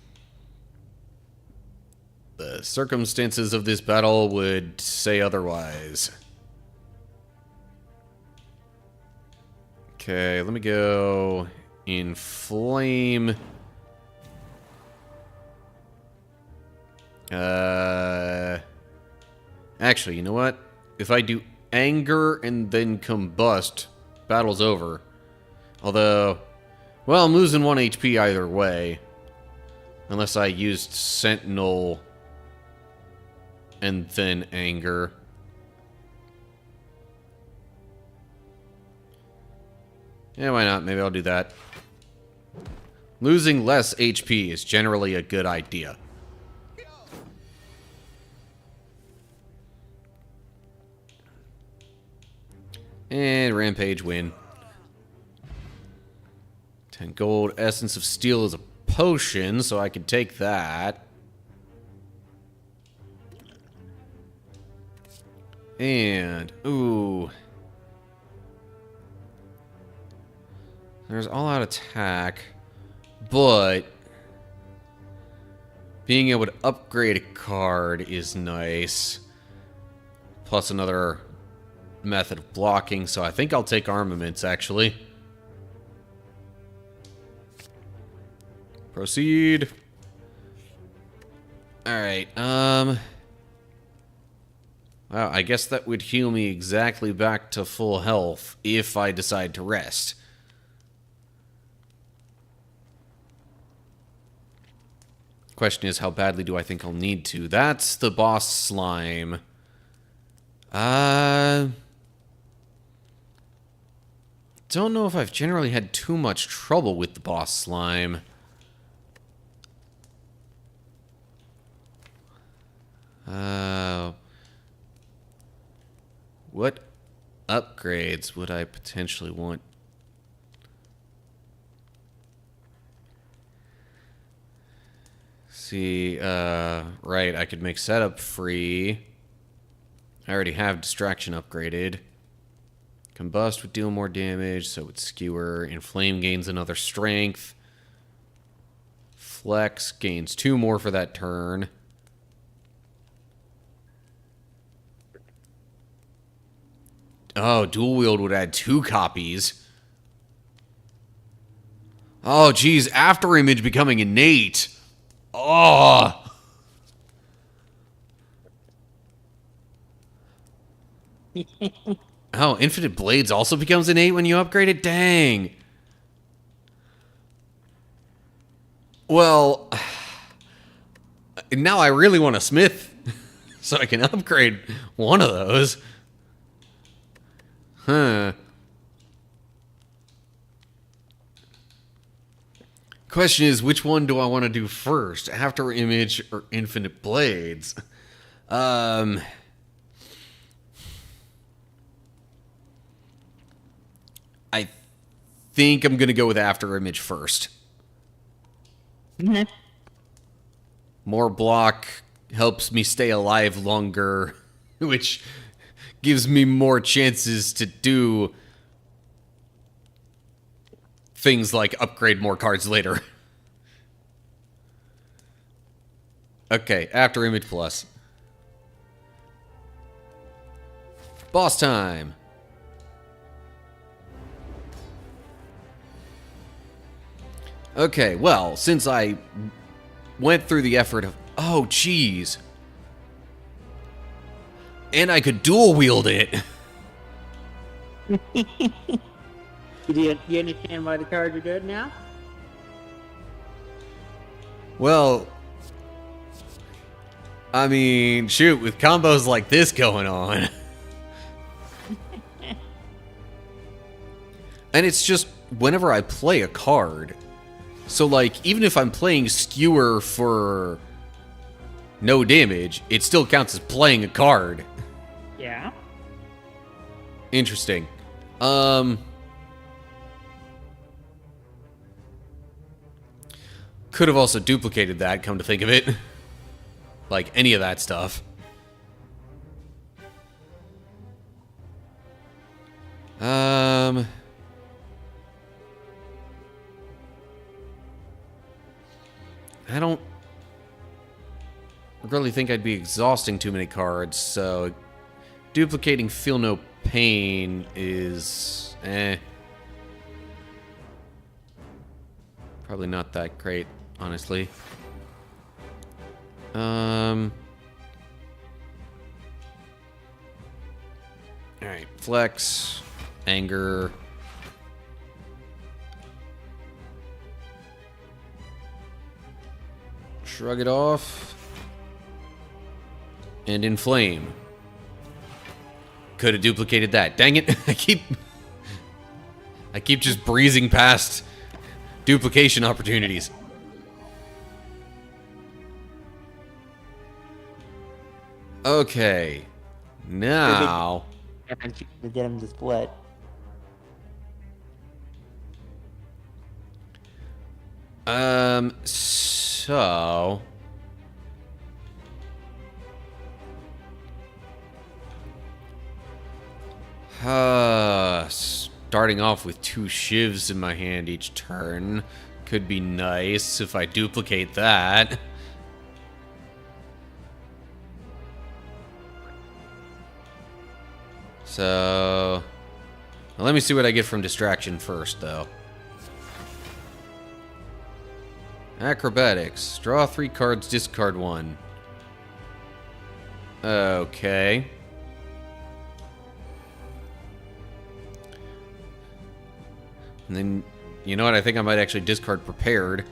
the circumstances of this battle would say otherwise. Okay, let me go inflame. Actually, you know what? If I do anger and then combust, battle's over. Although, well, I'm losing 1 HP either way. Unless I used Sentinel and then anger. Yeah, why not? Maybe I'll do that. Losing less HP is generally a good idea. And Rampage win. 10 gold. Essence of Steel is a potion, so I can take that. And, ooh. There's all-out attack, but being able to upgrade a card is nice. Plus another method of blocking, so I think I'll take armaments, actually. Proceed. Alright, Well, I guess that would heal me exactly back to full health if I decide to rest. Question is, how badly do I think I'll need to? That's the boss slime. Don't know if I've generally had too much trouble with the boss slime. What upgrades would I potentially want? See, right, I could make setup free. I already have distraction upgraded. Combust would deal more damage, so would Skewer. Inflame gains another strength. Flex gains 2 more for that turn. Oh, dual wield would add 2 copies. Oh, geez, after image becoming innate. Oh. Oh, Infinite Blades also becomes an 8 when you upgrade it? Dang. Well, now I really want a smith so I can upgrade one of those. Huh. Question is, which one do I want to do first? After Image or Infinite Blades? I think I'm going to go with After Image first. More block helps me stay alive longer, which gives me more chances to do things like upgrade more cards later. Okay, After Image Plus. Boss time. Okay, well, since I went through the effort of... Oh, jeez. And I could dual wield it. You understand why the cards are good now? Well, I mean, shoot, with combos like this going on. And it's just whenever I play a card. So, like, even if I'm playing Skewer for no damage, it still counts as playing a card. Yeah. Interesting. Could have also duplicated that, come to think of it. Like, any of that stuff. I don't really think I'd be exhausting too many cards, so duplicating Feel No Pain is probably not that great, honestly. Alright, flex, anger. Shrug it off. And inflame. Could have duplicated that. Dang it. I keep just breezing past duplication opportunities. Okay. Now. To get him to split. So. Starting off with 2 shivs in my hand each turn could be nice if I duplicate that. So, well, let me see what I get from distraction first, though. Acrobatics. Draw 3 cards, discard 1. Okay. And then, you know what? I think I might actually discard Prepared.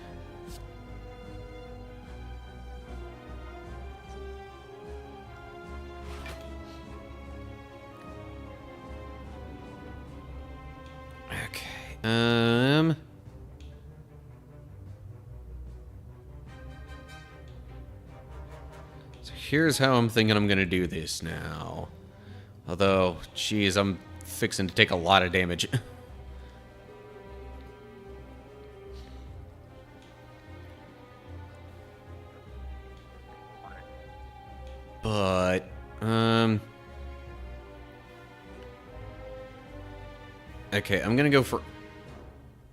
Okay. So here's how I'm thinking I'm gonna do this now. Although, geez, I'm fixing to take a lot of damage. But, okay, I'm gonna go for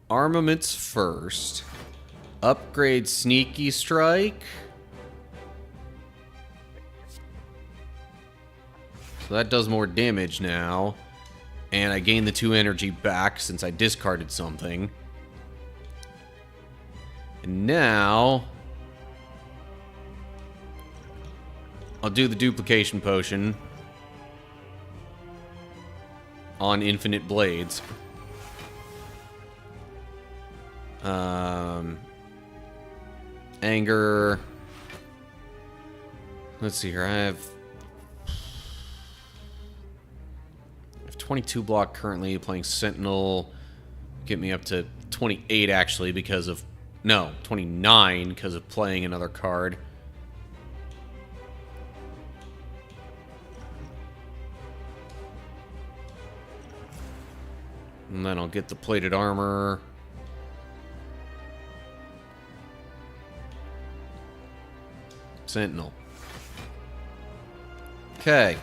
armaments first. Upgrade Sneaky Strike. So that does more damage now. And I gain the 2 energy back since I discarded something. And now I'll do the duplication potion. on infinite blades. Anger. Let's see here. I have 22 block currently. Playing Sentinel. Get me up to 28 actually because of... No, 29 because of playing another card. And then I'll get the plated armor. Sentinel. Okay.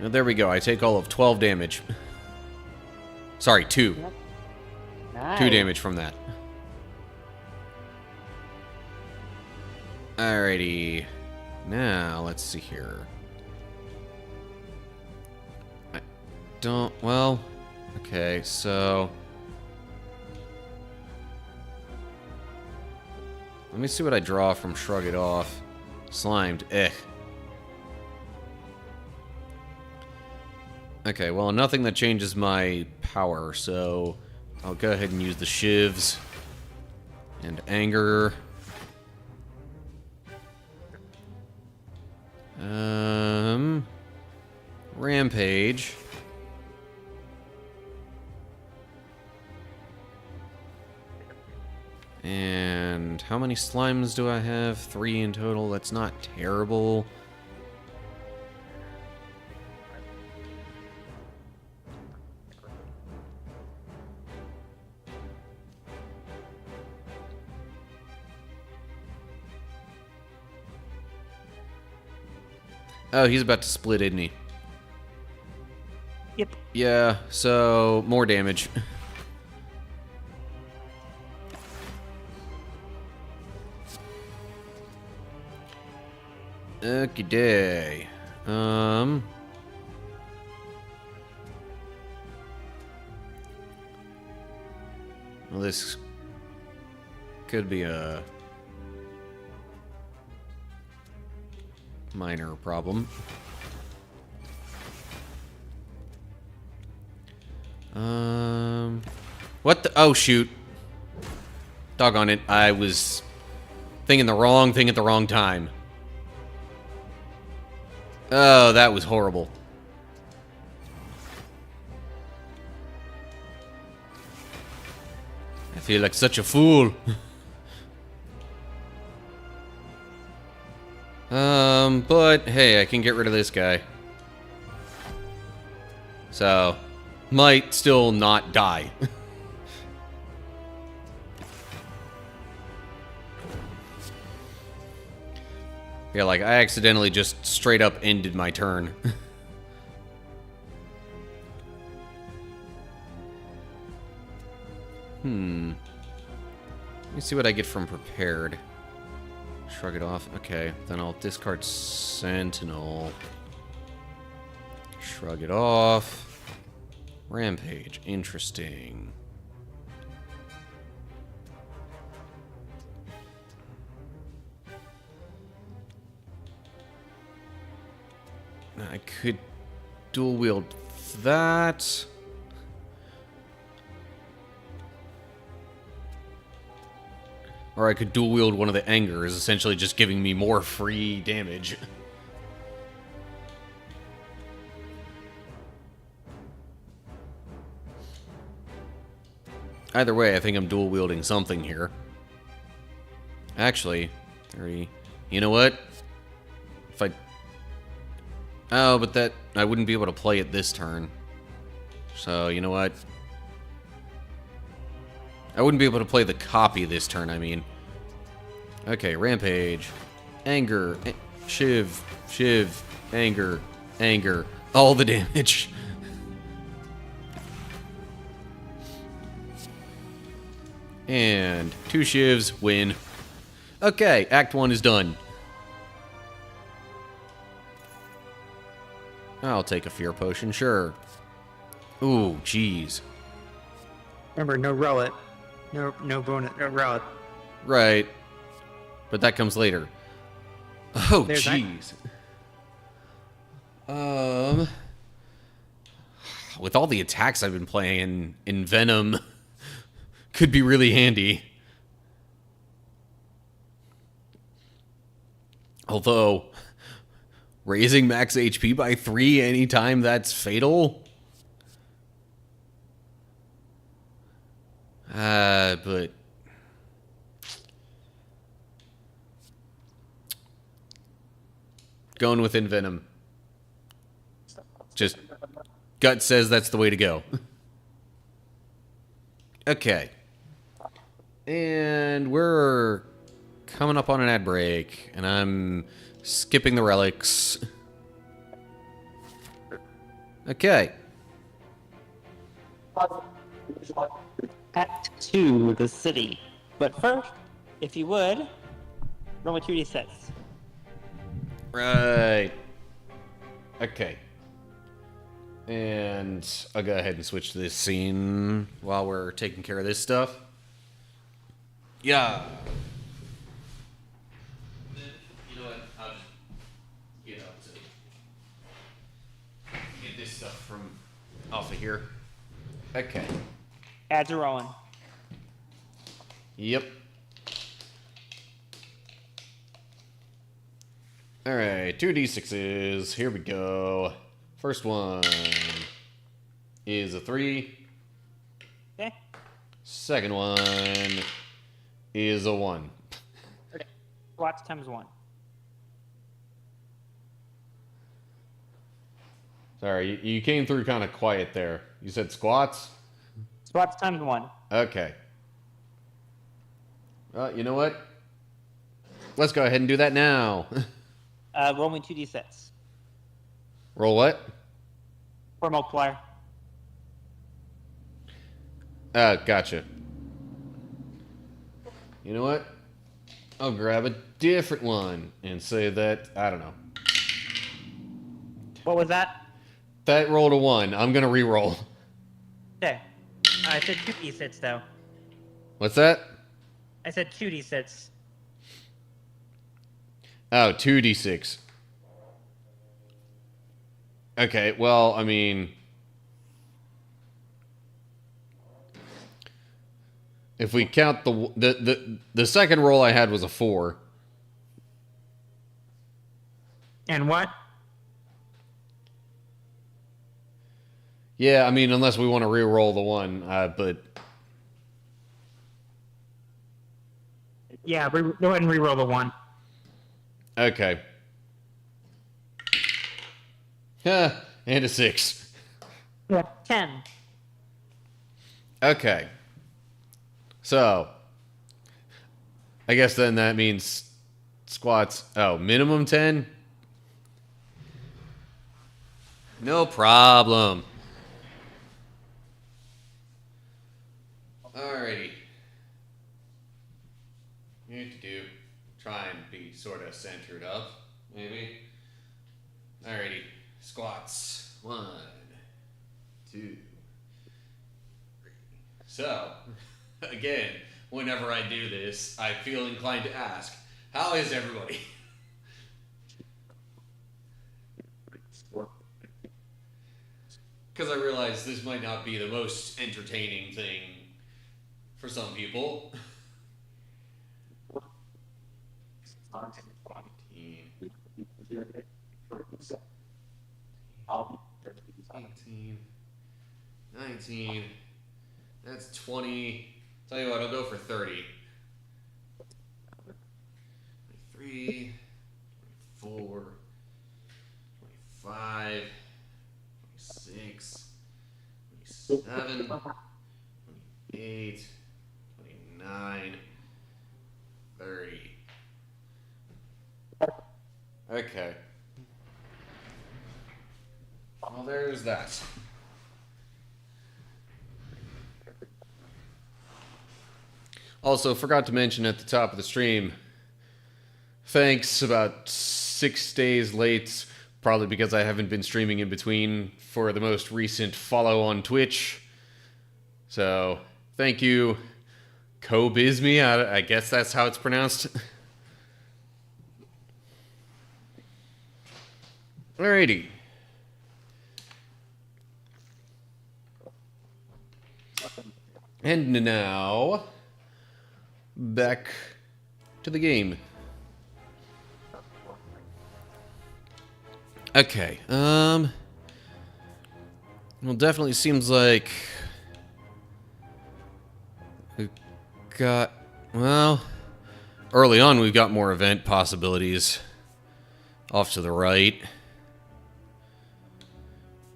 Now there we go. I take all of 12 damage. Sorry, 2. Nice. 2 damage from that. Alrighty. Now, let's see here. I don't... Well... Okay, so... Let me see what I draw from Shrug It Off. Slimed. Okay, well, nothing that changes my power, so I'll go ahead and use the shivs and anger. Rampage. And how many slimes do I have? 3 in total. That's not terrible. Oh, he's about to split, isn't he? Yep. Yeah, so more damage. Okie day. Well, this could be a minor problem. What the? Oh, shoot. Doggone it. I was thinking the wrong thing at the wrong time. Oh, that was horrible. I feel like such a fool. But hey, I can get rid of this guy. So, might still not die. Yeah, like, I accidentally just straight up ended my turn. Let me see what I get from prepared. Shrug it off. Okay, then I'll discard Sentinel. Shrug it off. Rampage. Interesting. I could dual wield that. Or I could dual wield one of the angers, essentially just giving me more free damage. Either way, I think I'm dual wielding something here. Actually, 30. You know what? If I... Oh, but that... I wouldn't be able to play it this turn. So, you know what? I wouldn't be able to play the copy this turn, I mean. Okay, Rampage. Anger. Shiv. Shiv. Anger. Anger. All the damage. And 2 shivs, win. Okay, Act 1 is done. I'll take a fear potion, sure. Ooh, jeez. Remember, no relic. No bonus, no relic. Right. But that comes later. Oh, There's jeez. Um, with all the attacks I've been playing in Venom, could be really handy. Although, raising max HP by 3 anytime that's fatal? But... going with Envenom. Just, gut says that's the way to go. Okay. And we're coming up on an ad break, and I'm skipping the relics. Okay. Act 2, the city. But first, if you would, roll a 2d6. Right. Okay. And I'll go ahead and switch to this scene while we're taking care of this stuff. Yeah. You know what? I'll just get up to get this stuff from off of here. Okay. Ads are rolling. Yep. Alright, 2d6s. Here we go. First one is a 3. Okay. Second one is a 1. Okay. Squats times 1. Sorry, you came through kind of quiet there. You said squats? Squats times 1. Okay. Well, you know what? Let's go ahead and do that now. Roll me 2d6. Roll what? For multiplier. Gotcha. You know what? I'll grab a different one and say that, I don't know. What was that? That rolled a 1. I'm going to re-roll. Okay. I said 2d6 though. What's that? I said 2d6. Oh, 2d6. Okay, well, I mean... if we count the second roll I had was a 4. And what? Yeah, I mean, unless we want to re-roll the 1, but... Yeah, go ahead and re-roll the 1. okay. And a 6. Yeah. 10. Okay. So, I guess then that means squats. Oh, minimum 10? No problem. Alrighty. You need to do. Try and be sort of centered up, maybe. Alrighty. Squats. 1, 2, 3. So, again, whenever I do this, I feel inclined to ask, how is everybody? Because I realize this might not be the most entertaining thing for some people. 18, 19, that's 20. Tell you what, I'll go for 30. 23, 24, 25, 26, 27, 28, 29, 30. Okay. Well, there's that. Also, forgot to mention at the top of the stream, thanks about 6 days late, probably because I haven't been streaming in between, for the most recent follow on Twitch. So, thank you, Kobizme, I guess that's how it's pronounced. Alrighty. And now, back to the game. Okay, well, definitely seems like we've got, well, early on we've got more event possibilities off to the right.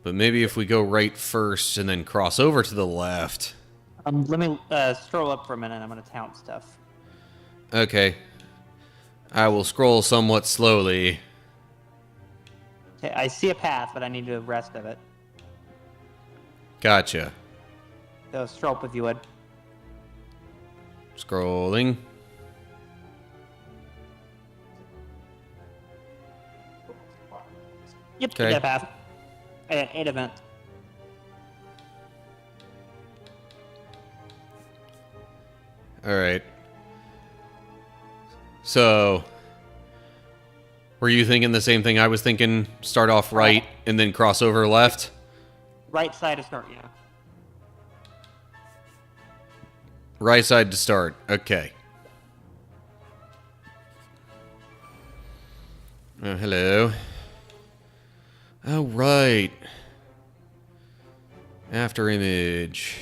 But maybe if we go right first and then cross over to the left. Let me stroll up for a minute. I'm gonna count stuff. Okay. I will scroll somewhat slowly. Okay, I see a path, but I need the rest of it. Gotcha. So stroll up if you would. Scrolling. Yep, Okay. that path. 8 events. Alright. So, were you thinking the same thing I was thinking? Start off right and then cross over left? Right side to start, yeah. Right side to start. Okay. Oh, hello. Oh, right. After image.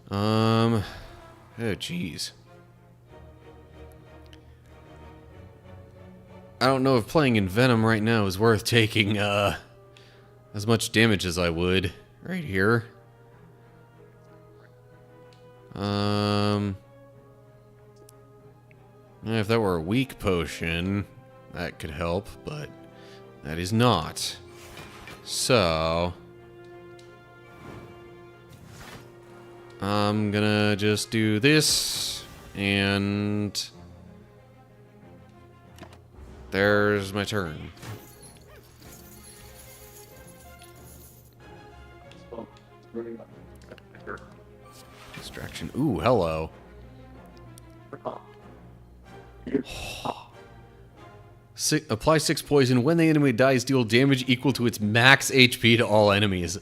Oh, jeez. I don't know if playing in Venom right now is worth taking, as much damage as I would. Right here. If that were a weak potion, that could help, but that is not. So, I'm gonna just do this, and there's my turn. Distraction. Ooh, hello. Apply 6 poison. When the enemy dies, deal damage equal to its max HP to all enemies.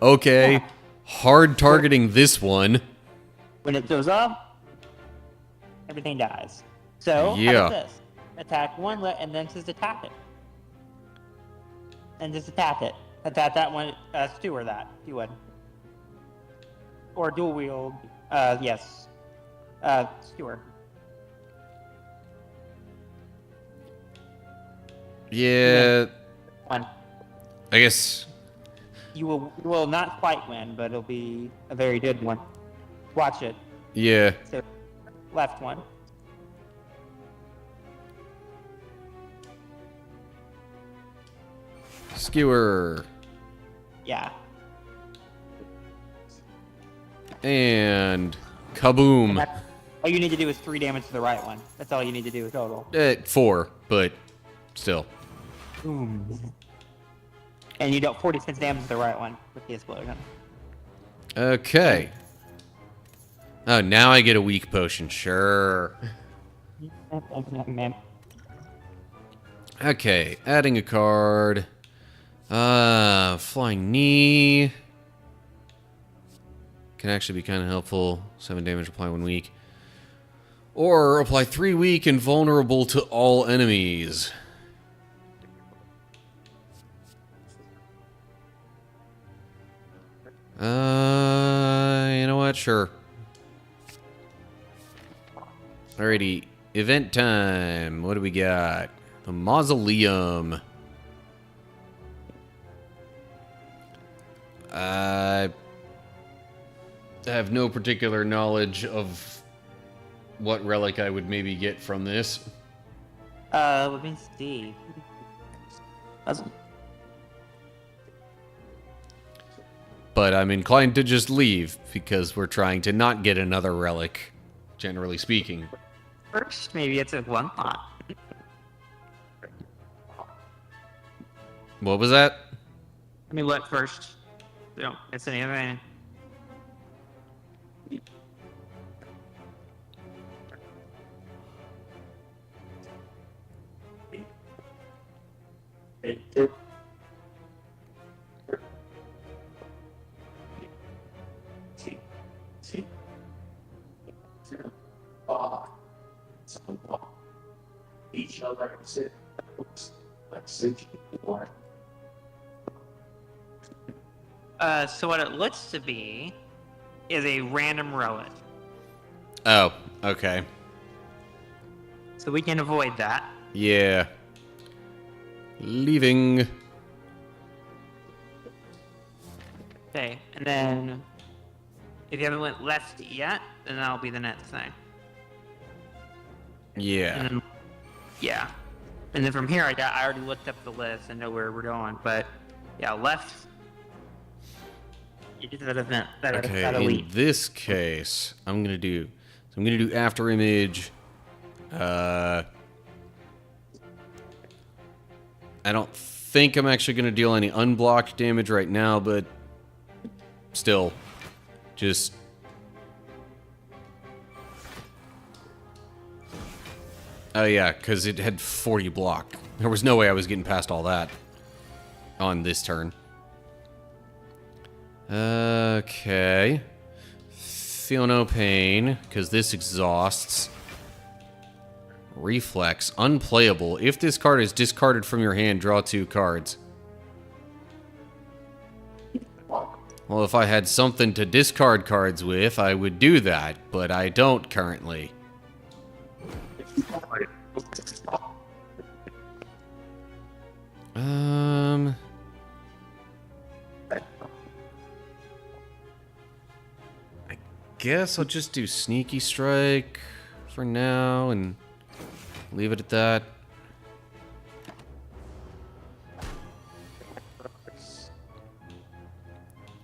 Okay. Hard targeting this one. When it goes up, everything dies. So, Yeah. how about this? Attack one, and then just attack it. And just attack it. Attack that one, skewer that, if you would. Or dual wield, yes. Skewer. Yeah. One. I guess. You will not quite win, but it'll be a very good one. Watch it. Yeah. So, left one. Skewer. Yeah. And kaboom. All you need to do is 3 damage to the right one. That's all you need to do total. 4, but still. Boom. And you dealt 46 damage to the right one with the explosion. Okay. Oh, now I get a weak potion. Sure. Man. Okay, adding a card. Flying knee. Can actually be kind of helpful. 7 damage, apply 1 weak. Or apply 3 weak and vulnerable to all enemies. You know what? Sure. Alrighty. Event time. What do we got? A mausoleum. I have no particular knowledge of what relic I would maybe get from this. Let me see. But I'm inclined to just leave because we're trying to not get another relic, generally speaking. First, maybe it's a one pot. What was that? Let me look first. Don't miss anything. So what it looks to be is a random relic. Oh, okay. So we can avoid that. Yeah. Leaving. Okay, and then if you haven't went left yet, then that'll be the next thing. Yeah. And then, yeah. And then from here, I already looked up the list and know where we're going. But yeah, left. You get to that event. That Okay, elite. in this case, I'm gonna do after image. I don't think I'm actually gonna deal any unblocked damage right now, but still, just. Oh yeah, because it had 40 block. There was no way I was getting past all that on this turn. Okay. Feel no pain, because this exhausts. Reflex, unplayable. If this card is discarded from your hand, draw 2 cards. Well, if I had something to discard cards with, I would do that, but I don't currently. I guess I'll just do Sneaky Strike for now and leave it at that.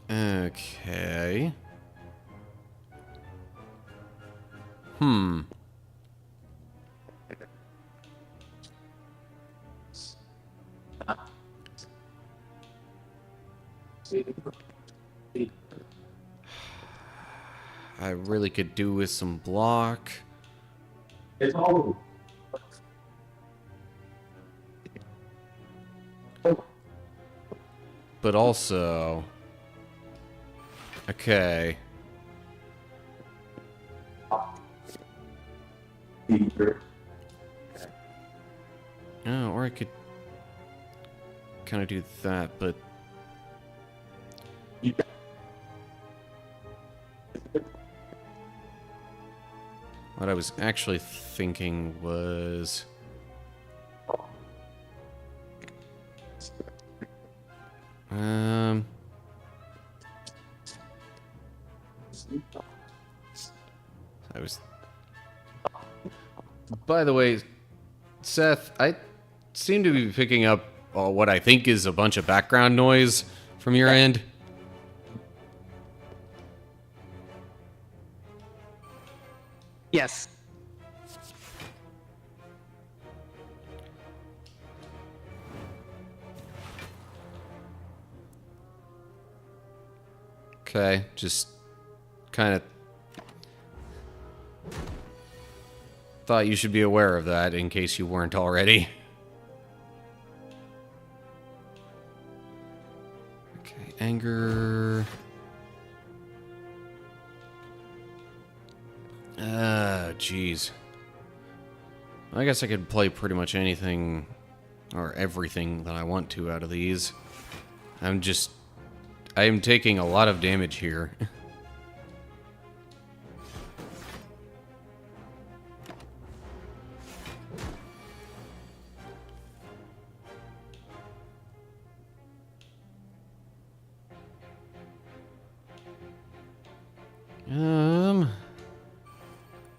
Okay. I really could do with some block. But also... Okay. Oh, or I could kind of do that, but... What I was actually thinking was... I was... By the way, Seth, I seem to be picking up what I think is a bunch of background noise from your end. Yes. Okay, just kind of thought you should be aware of that in case you weren't already. Okay, anger. Jeez. I guess I could play pretty much anything or everything that I want to out of these. I am taking a lot of damage here.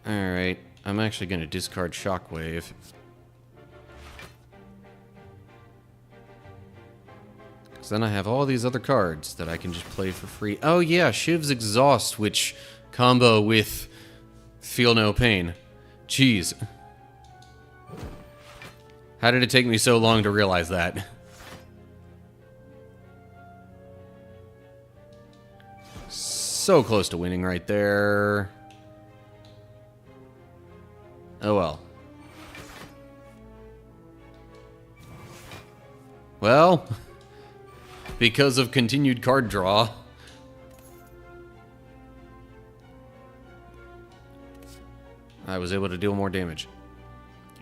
Alright. I'm actually going to discard Shockwave. Because then I have all these other cards that I can just play for free. Oh yeah, Shiv's Exhaust, which combo with Feel No Pain. Jeez. How did it take me so long to realize that? So close to winning right there. Oh well. Well, because of continued card draw, I was able to deal more damage.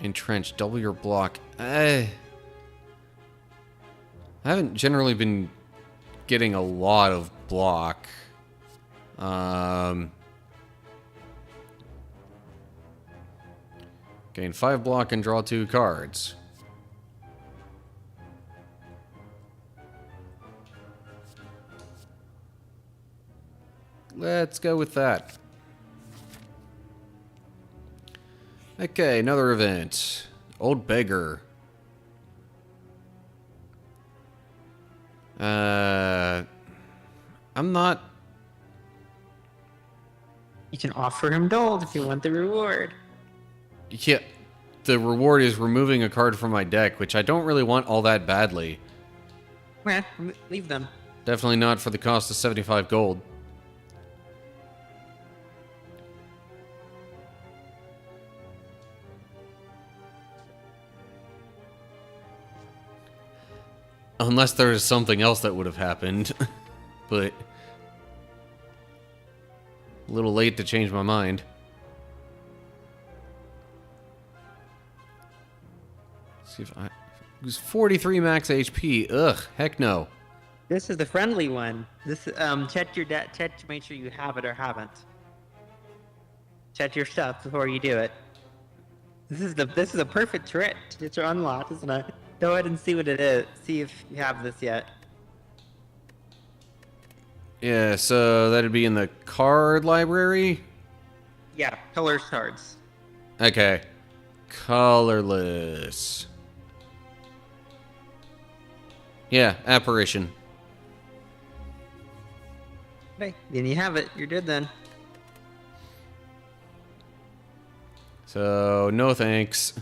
Entrench, double your block. I haven't generally been getting a lot of block. Gain 5 block and draw 2 cards. Let's go with that. Okay, another event. Old Beggar. I'm not... You can offer him Dold if you want the reward. Yeah, the reward is removing a card from my deck, which I don't really want all that badly. Yeah, leave them. Definitely not for the cost of 75 gold. Unless there is something else that would have happened. But... a little late to change my mind. See if I... It was 43 max HP. Ugh, heck no. This is the friendly one. This check your deck. Check to make sure you have it or haven't. Check your stuff before you do it. This is a perfect trick to get your unlocked, isn't it? Go ahead and see what it is. See if you have this yet. Yeah, so that'd be in the card library? Yeah, colors cards. Okay. Colorless. Yeah, apparition. Okay, then you have it. You're good then. So, no thanks.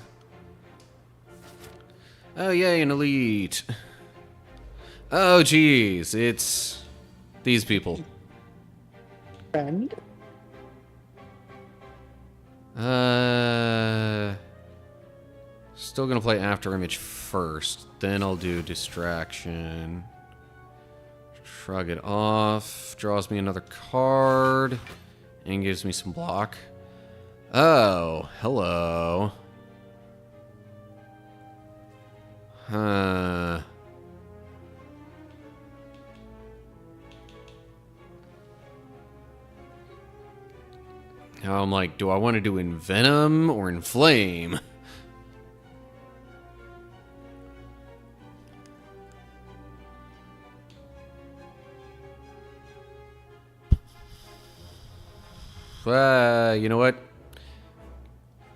Oh, yay, an elite. Oh, geez, it's these people. Friend? Still gonna play After Image first. Then I'll do Distraction. Shrug it off. Draws me another card. And gives me some block. Oh, hello. Huh. Now I'm like, do I want to do Envenom or Inflame? You know what?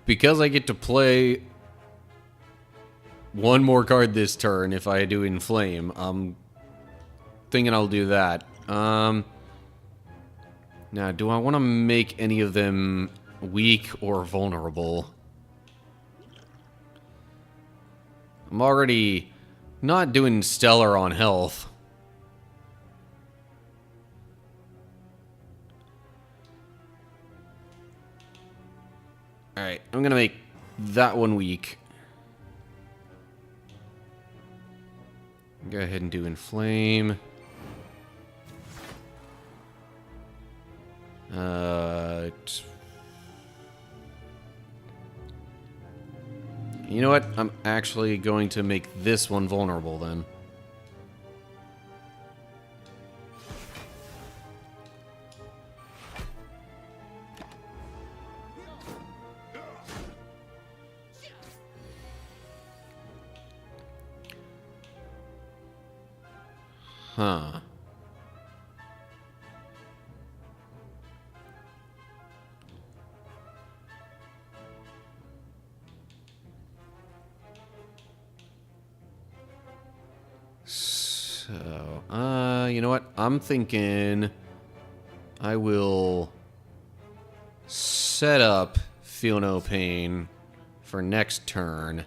Because I get to play one more card this turn if I do Inflame, I'm thinking I'll do that. Now, do I want to make any of them weak or vulnerable? I'm already not doing stellar on health. Alright, I'm gonna make that one weak. Go ahead and do Inflame. You know what? I'm actually going to make this one vulnerable then. Huh. So, you know what? I'm thinking I will set up Feel No Pain for next turn.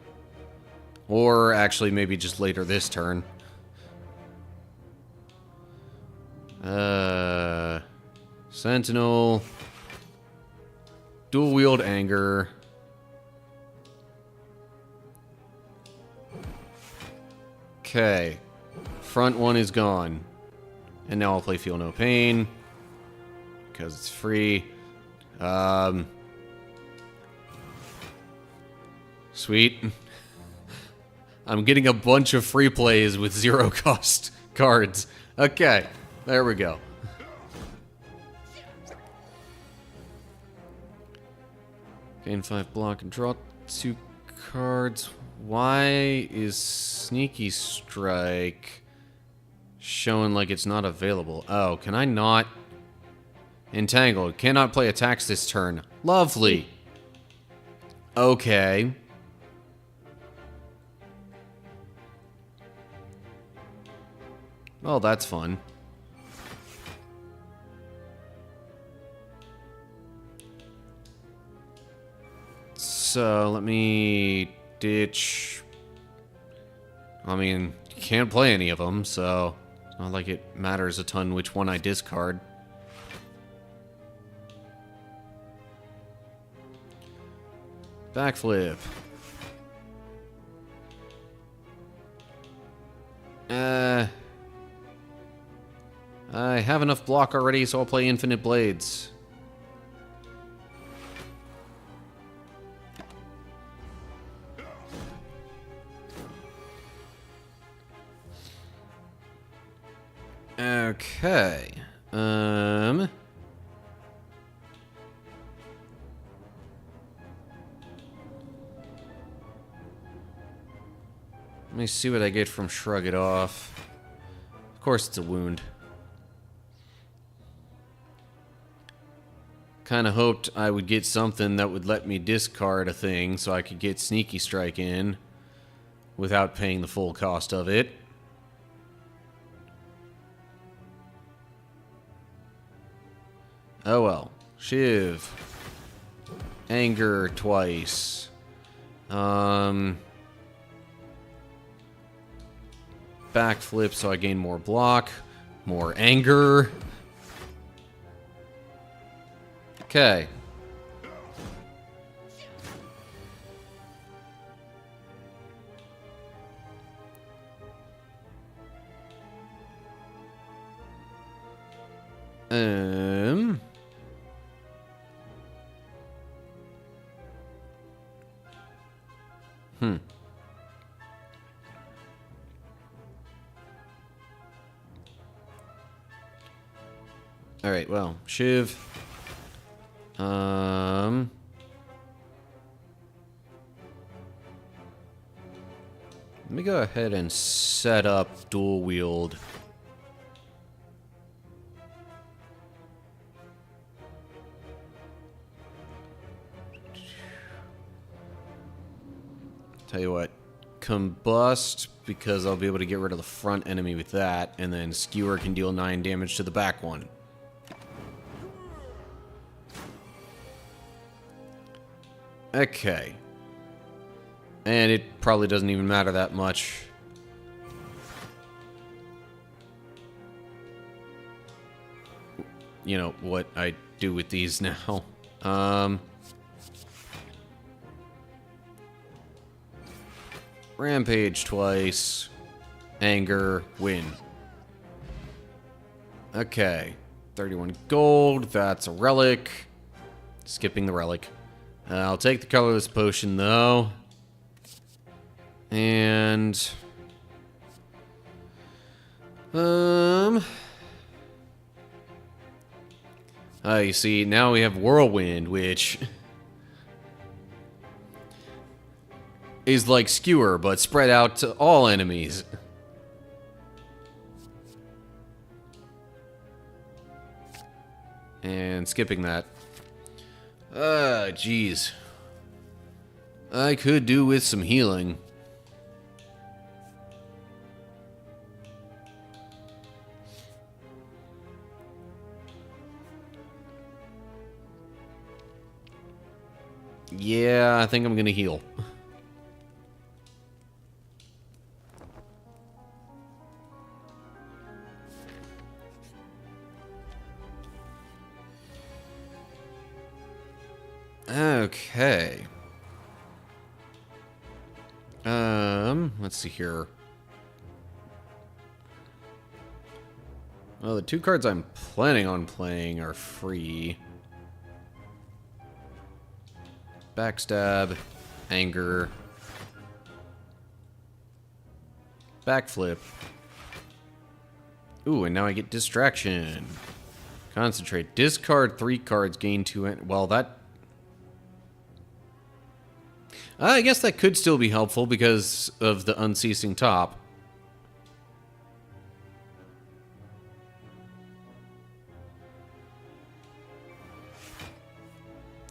Or actually maybe just later this turn. Sentinel. Dual wield Anger. Okay. Front one is gone. And now I'll play Feel No Pain. Because it's free. Sweet. I'm getting a bunch of free plays with 0 cost cards. Okay, there we go. Gain 5 block and draw 2 cards. Why is Sneaky Strike showing like it's not available? Oh, can I not? Entangled. Cannot play attacks this turn. Lovely. Okay. Oh, that's fun. So, let me ditch... I mean, you can't play any of them, so... Not like it matters a ton which one I discard. Backflip. I have enough block already, so I'll play Infinite Blades. Okay. Let me see what I get from Shrug It Off. Of course it's a wound. Kinda hoped I would get something that would let me discard a thing so I could get Sneaky Strike in without paying the full cost of it. Oh well. Shiv. Anger twice. Backflip so I gain more block. More anger. Okay. Alright, well, Shiv. Let me go ahead and set up dual wield. Tell you what, combust, because I'll be able to get rid of the front enemy with that, and then Skewer can deal 9 damage to the back one. Okay. And it probably doesn't even matter that much. You know, what I do with these now. Rampage twice. Anger, win. Okay. 31 gold, that's a relic. Skipping the relic. I'll take the colorless potion, though. And... you see, now we have Whirlwind, which... is like Skewer, but spread out to all enemies. And skipping that. Jeez. I could do with some healing. Yeah, I think I'm gonna heal. Okay. Let's see here. Well, the 2 cards I'm planning on playing are free. Backstab, Anger, Backflip. Ooh, and now I get distraction. Concentrate. Discard 3 cards, gain 2... Well, that... I guess that could still be helpful because of the unceasing top.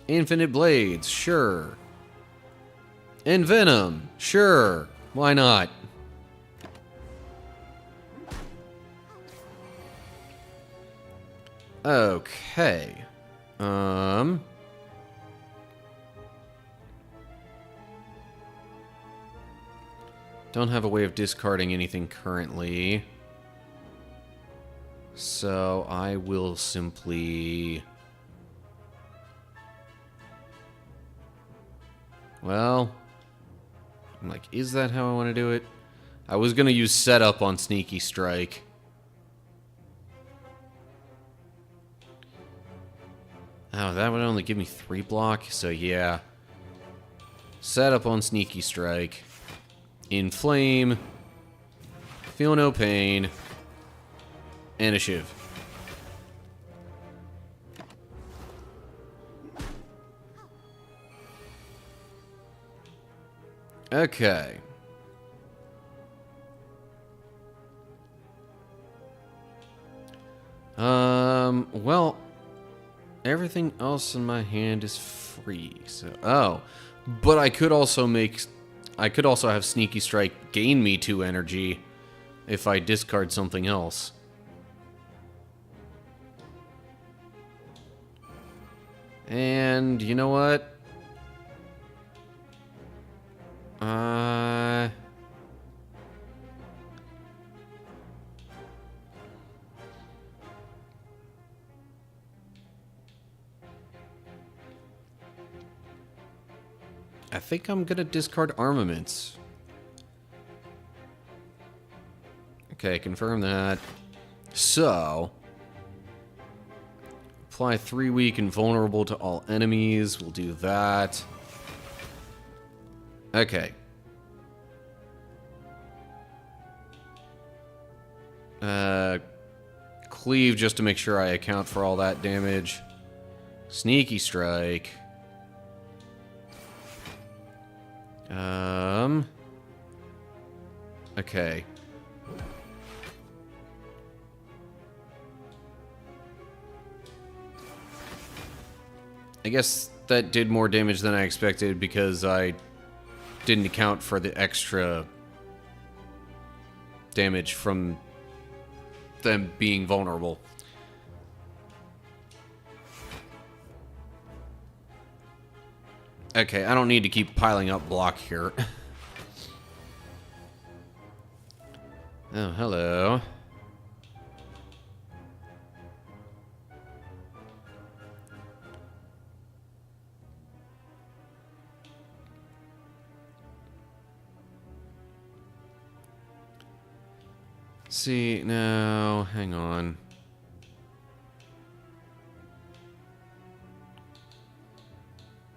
Infinite Blades, sure. Envenom, sure. Why not? Okay. Don't have a way of discarding anything currently. So I will simply... Well, I'm like, is that how I want to do it? I was going to use setup on Sneaky Strike. Oh, that would only give me 3 block, so yeah. Setup on Sneaky Strike. Inflame. Feel no pain. And a Shiv. Okay. Well, everything else in my hand is free, so... Oh, but I could also have Sneaky Strike gain me 2 energy if I discard something else. And, you know what? I think I'm gonna discard armaments. Okay, confirm that. So, apply 3 weak and vulnerable to all enemies. We'll do that. Okay. Cleave just to make sure I account for all that damage. Sneaky Strike. Okay. I guess that did more damage than I expected because I didn't account for the extra damage from them being vulnerable. Okay, I don't need to keep piling up block here. Oh, hello. See, now, hang on.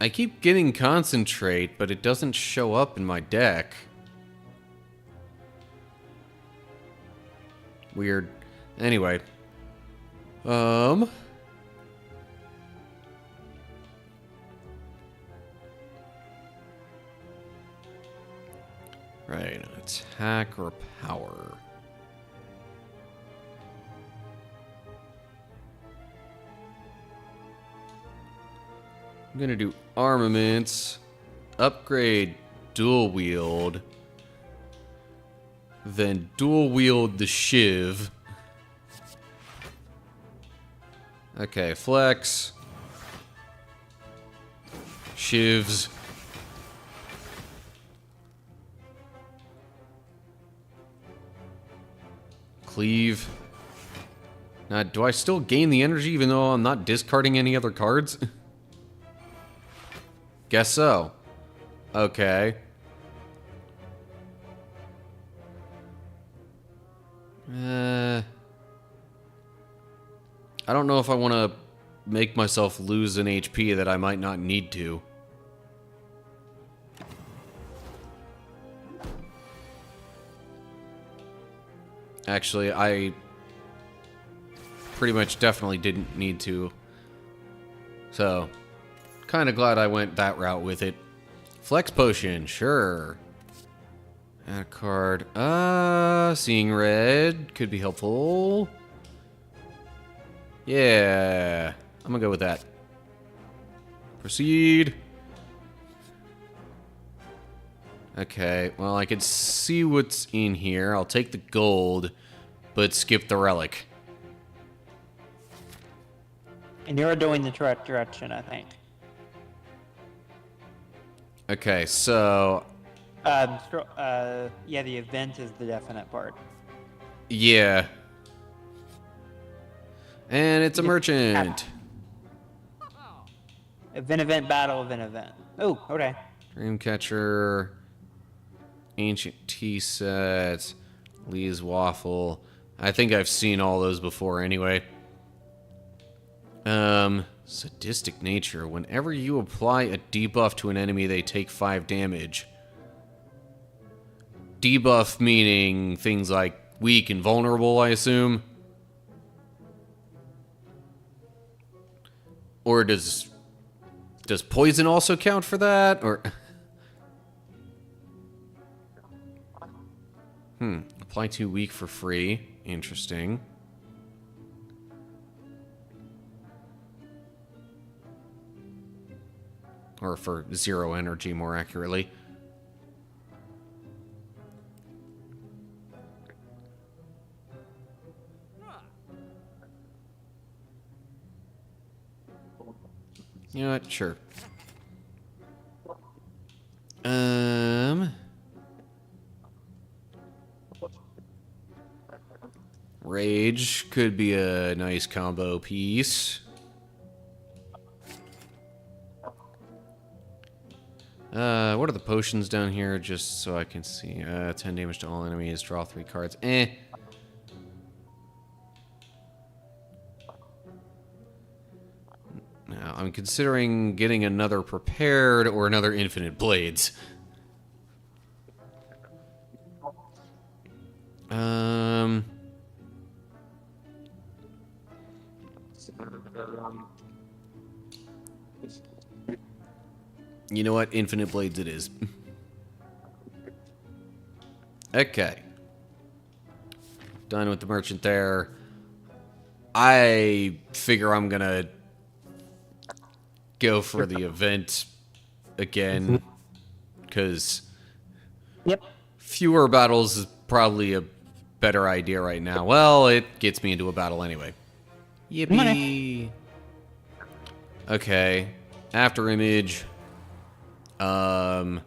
I keep getting concentrate, but it doesn't show up in my deck. Weird. Anyway. Right, attack or power? I'm gonna do armaments, upgrade dual wield, then dual wield the Shiv. Okay, flex, Shivs, cleave. Now, do I still gain the energy even though I'm not discarding any other cards? Guess so. Okay. I don't know if I want to make myself lose an HP that I might not need to. Actually, I pretty much definitely didn't need to. So, kind of glad I went that route with it. Flex potion, sure. Add a card. Seeing red could be helpful. Yeah, I'm gonna go with that. Proceed. Okay, well, I could see what's in here. I'll take the gold, but skip the relic. And you're doing the correct direction, I think. Okay, so... Yeah, the event is the definite part. yeah. And it's a merchant. Event, battle, event. Oh, okay. Dreamcatcher. Ancient tea set. Lee's waffle. I think I've seen all those before anyway. Sadistic nature. Whenever you apply a debuff to an enemy, they take 5 damage. Debuff meaning things like weak and vulnerable, I assume. Or does poison also count for that? Or apply to weak for free. Interesting. Or for 0 energy, more accurately. You know what? Sure. Rage could be a nice combo piece. What are the potions down here? Just so I can see. 10 damage to all enemies. Draw 3 cards. Now, I'm considering getting another prepared or another infinite blades. You know what? Infinite blades it is. Okay. Done with the merchant there. I figure I'm gonna go for the event again, because fewer battles is probably a better idea right now. Well, it gets me into a battle anyway. Yippee. Okay. After image. I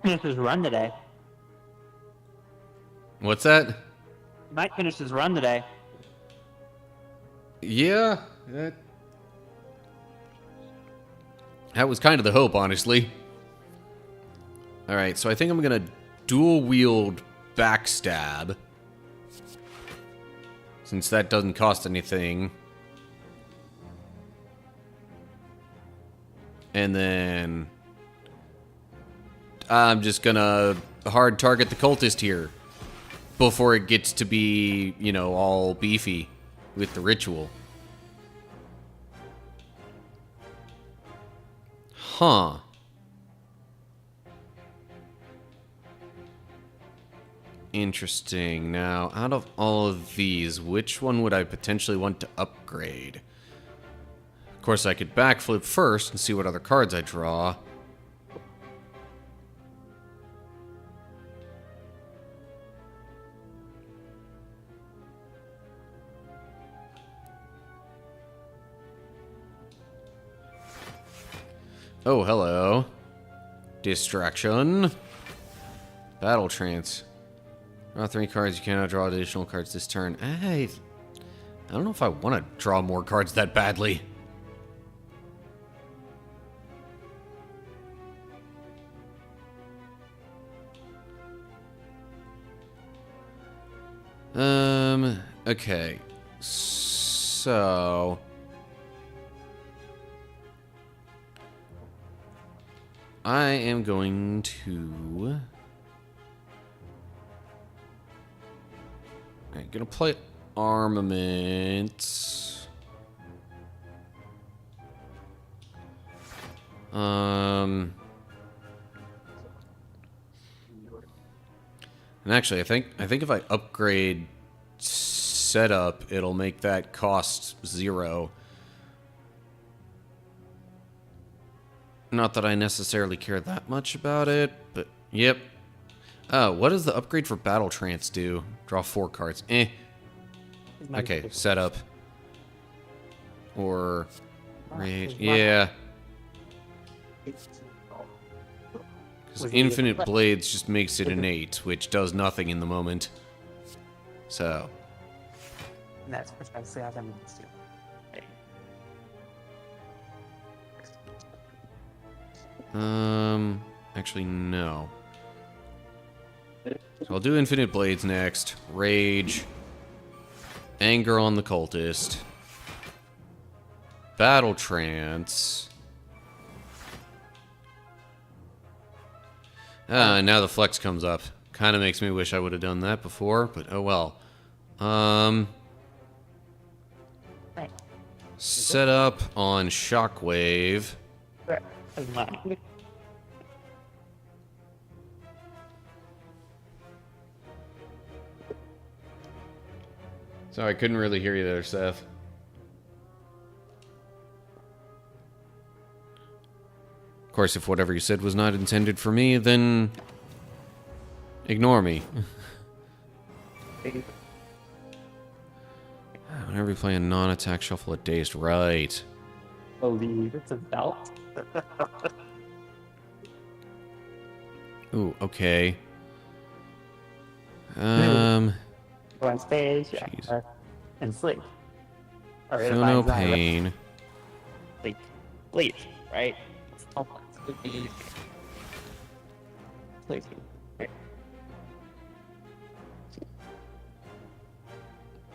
finished his run today. What's that? Might finish his run today. Yeah. That was kind of the hope, honestly. Alright, so I think I'm going to dual wield backstab. Since that doesn't cost anything. And then I'm just going to hard target the cultist here. Before it gets to be, you know, all beefy with the ritual. Huh. Interesting. Now, out of all of these, which one would I potentially want to upgrade? Of course, I could backflip first and see what other cards I draw. Oh, hello. Distraction. Battle trance. Draw 3 cards. You cannot draw additional cards this turn. I don't know if I want to draw more cards that badly. Okay. So I am going to Alright, gonna play armaments. And actually, I think if I upgrade setup, it'll make that cost 0. Not that I necessarily care that much about it, but yep. Oh, what does the upgrade for Battle Trance do? Draw 4 cards. Okay, setup. Or rage. Yeah. Because Infinite Blades just makes it an 8, which does nothing in the moment. So. And that's precisely how that means to. Actually, no. So I'll do Infinite Blades next. Rage. Anger on the Cultist. Battle Trance. Now the flex comes up. Kind of makes me wish I would have done that before, but oh well. Set up on Shockwave. Sorry, I couldn't really hear you there, Seth. Of course, if whatever you said was not intended for me, then ignore me. Whenever you play a non-attack, shuffle a dazed. Right. Believe it's a belt. Ooh, okay. Go on stage and sleep. Or Feel no pain. Sleep. Sleep, right? Sleep.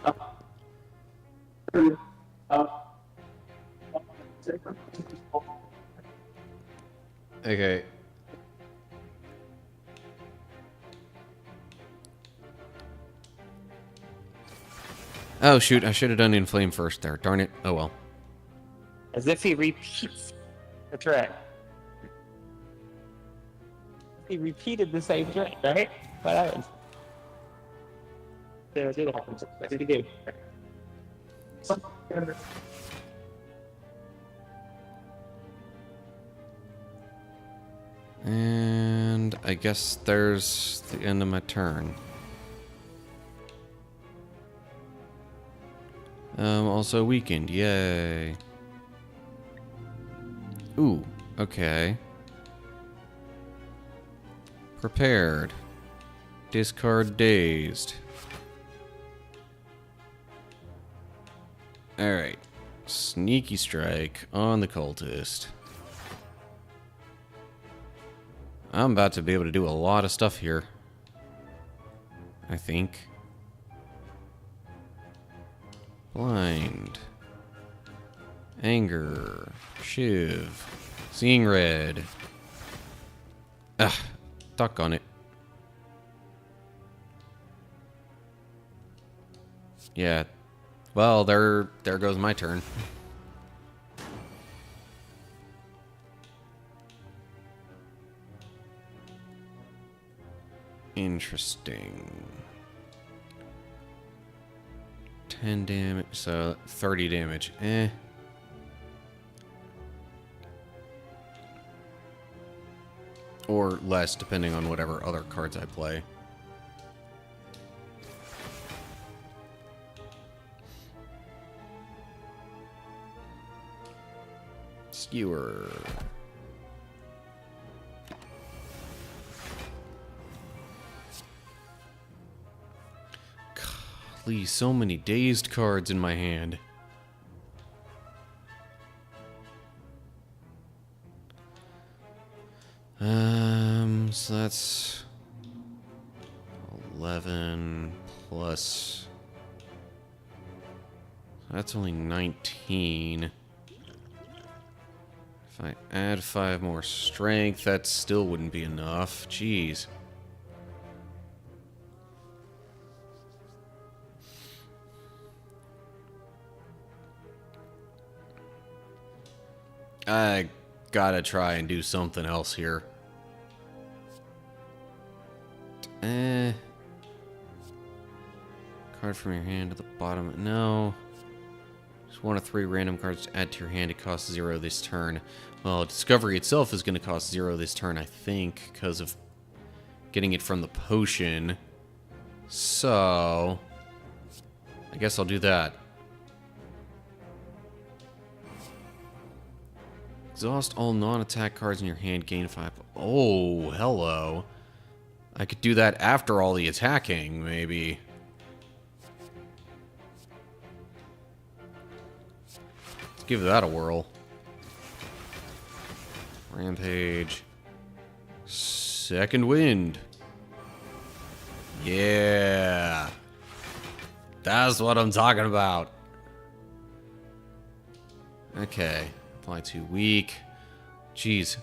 Up. Up. Okay. Oh, shoot. I should have done Inflame first there. Darn it. Oh, well. As if he repeats the trick. He repeated the same trick, right? What happens? What did he do? And I guess there's the end of my turn. Also weakened. Yay. Ooh, okay. Prepared. Discard dazed. Alright. Sneaky strike on the cultist. I'm about to be able to do a lot of stuff here. I think. Blind. Anger. Shiv. Seeing red. Duck on it. Yeah. Well, there goes my turn. Interesting. 10 damage, so 30 damage. Or less, depending on whatever other cards I play. Skewer. Golly, so many dazed cards in my hand. So that's 11 plus. That's only 19. If I add 5 more strength, that still wouldn't be enough. Jeez. I gotta try and do something else here. Card from your hand at the bottom. No. Just one of 3 random cards to add to your hand. It costs 0 this turn. Well, Discovery itself is going to cost 0 this turn, I think, because of getting it from the potion. So, I guess I'll do that. Exhaust all non-attack cards in your hand. Gain 5. Oh, hello. I could do that after all the attacking, maybe. Let's give that a whirl. Rampage. Second wind. Yeah. That's what I'm talking about. Okay. Apply to weak. Jeez.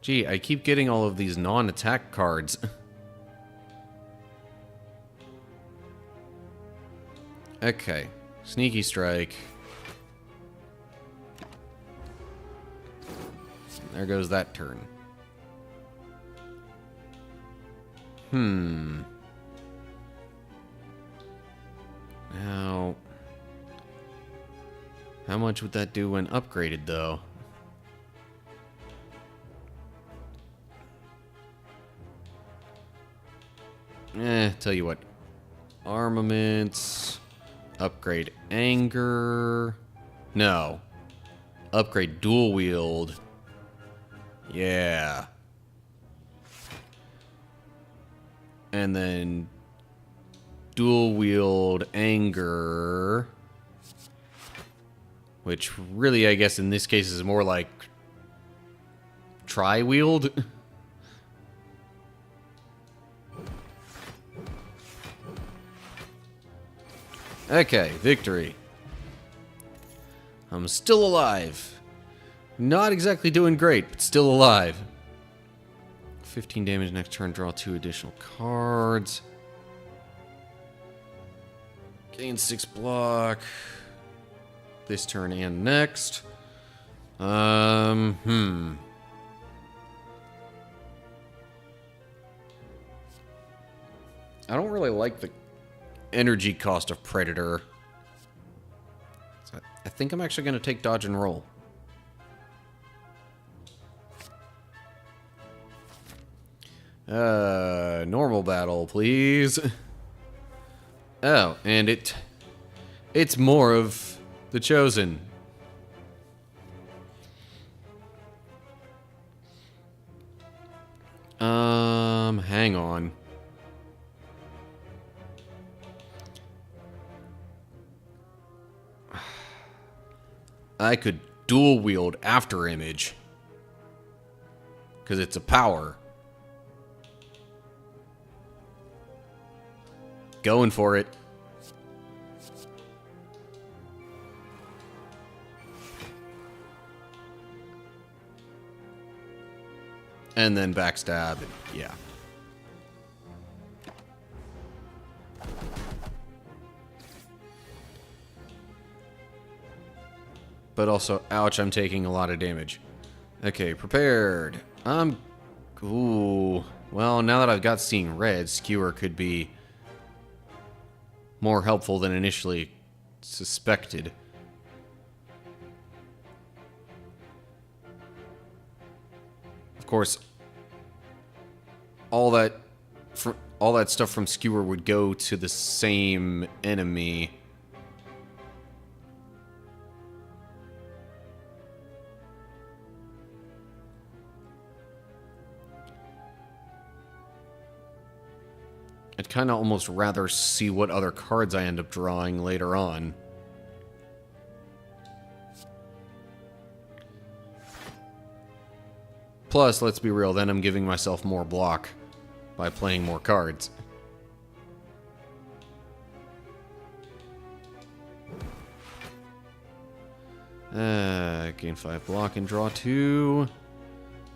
Gee, I keep getting all of these non-attack cards. Okay. Sneaky strike. There goes that turn. Now, how much would that do when upgraded, though? Tell you what. Armaments. Upgrade anger. No. Upgrade dual wield. Yeah. And then dual wield anger. Which really, I guess, in this case is more like tri-wield. Okay, victory. I'm still alive. Not exactly doing great, but still alive. 15 damage next turn, draw 2 additional cards. Gain 6 block. This turn and next. I don't really like the energy cost of Predator. So I think I'm actually going to take dodge and roll. Normal battle, please. Oh, and it's more of the Chosen. Hang on. I could dual wield after image. Because it's a power. Going for it. And then backstab. Yeah. But also, ouch, I'm taking a lot of damage. Okay, prepared. Ooh. Well, now that I've got Seeing Red, Skewer could be more helpful than initially suspected. Of course, all that stuff from Skewer would go to the same enemy. I'd kind of almost rather see what other cards I end up drawing later on. Plus, let's be real, then I'm giving myself more block by playing more cards. Gain 5 block and draw 2.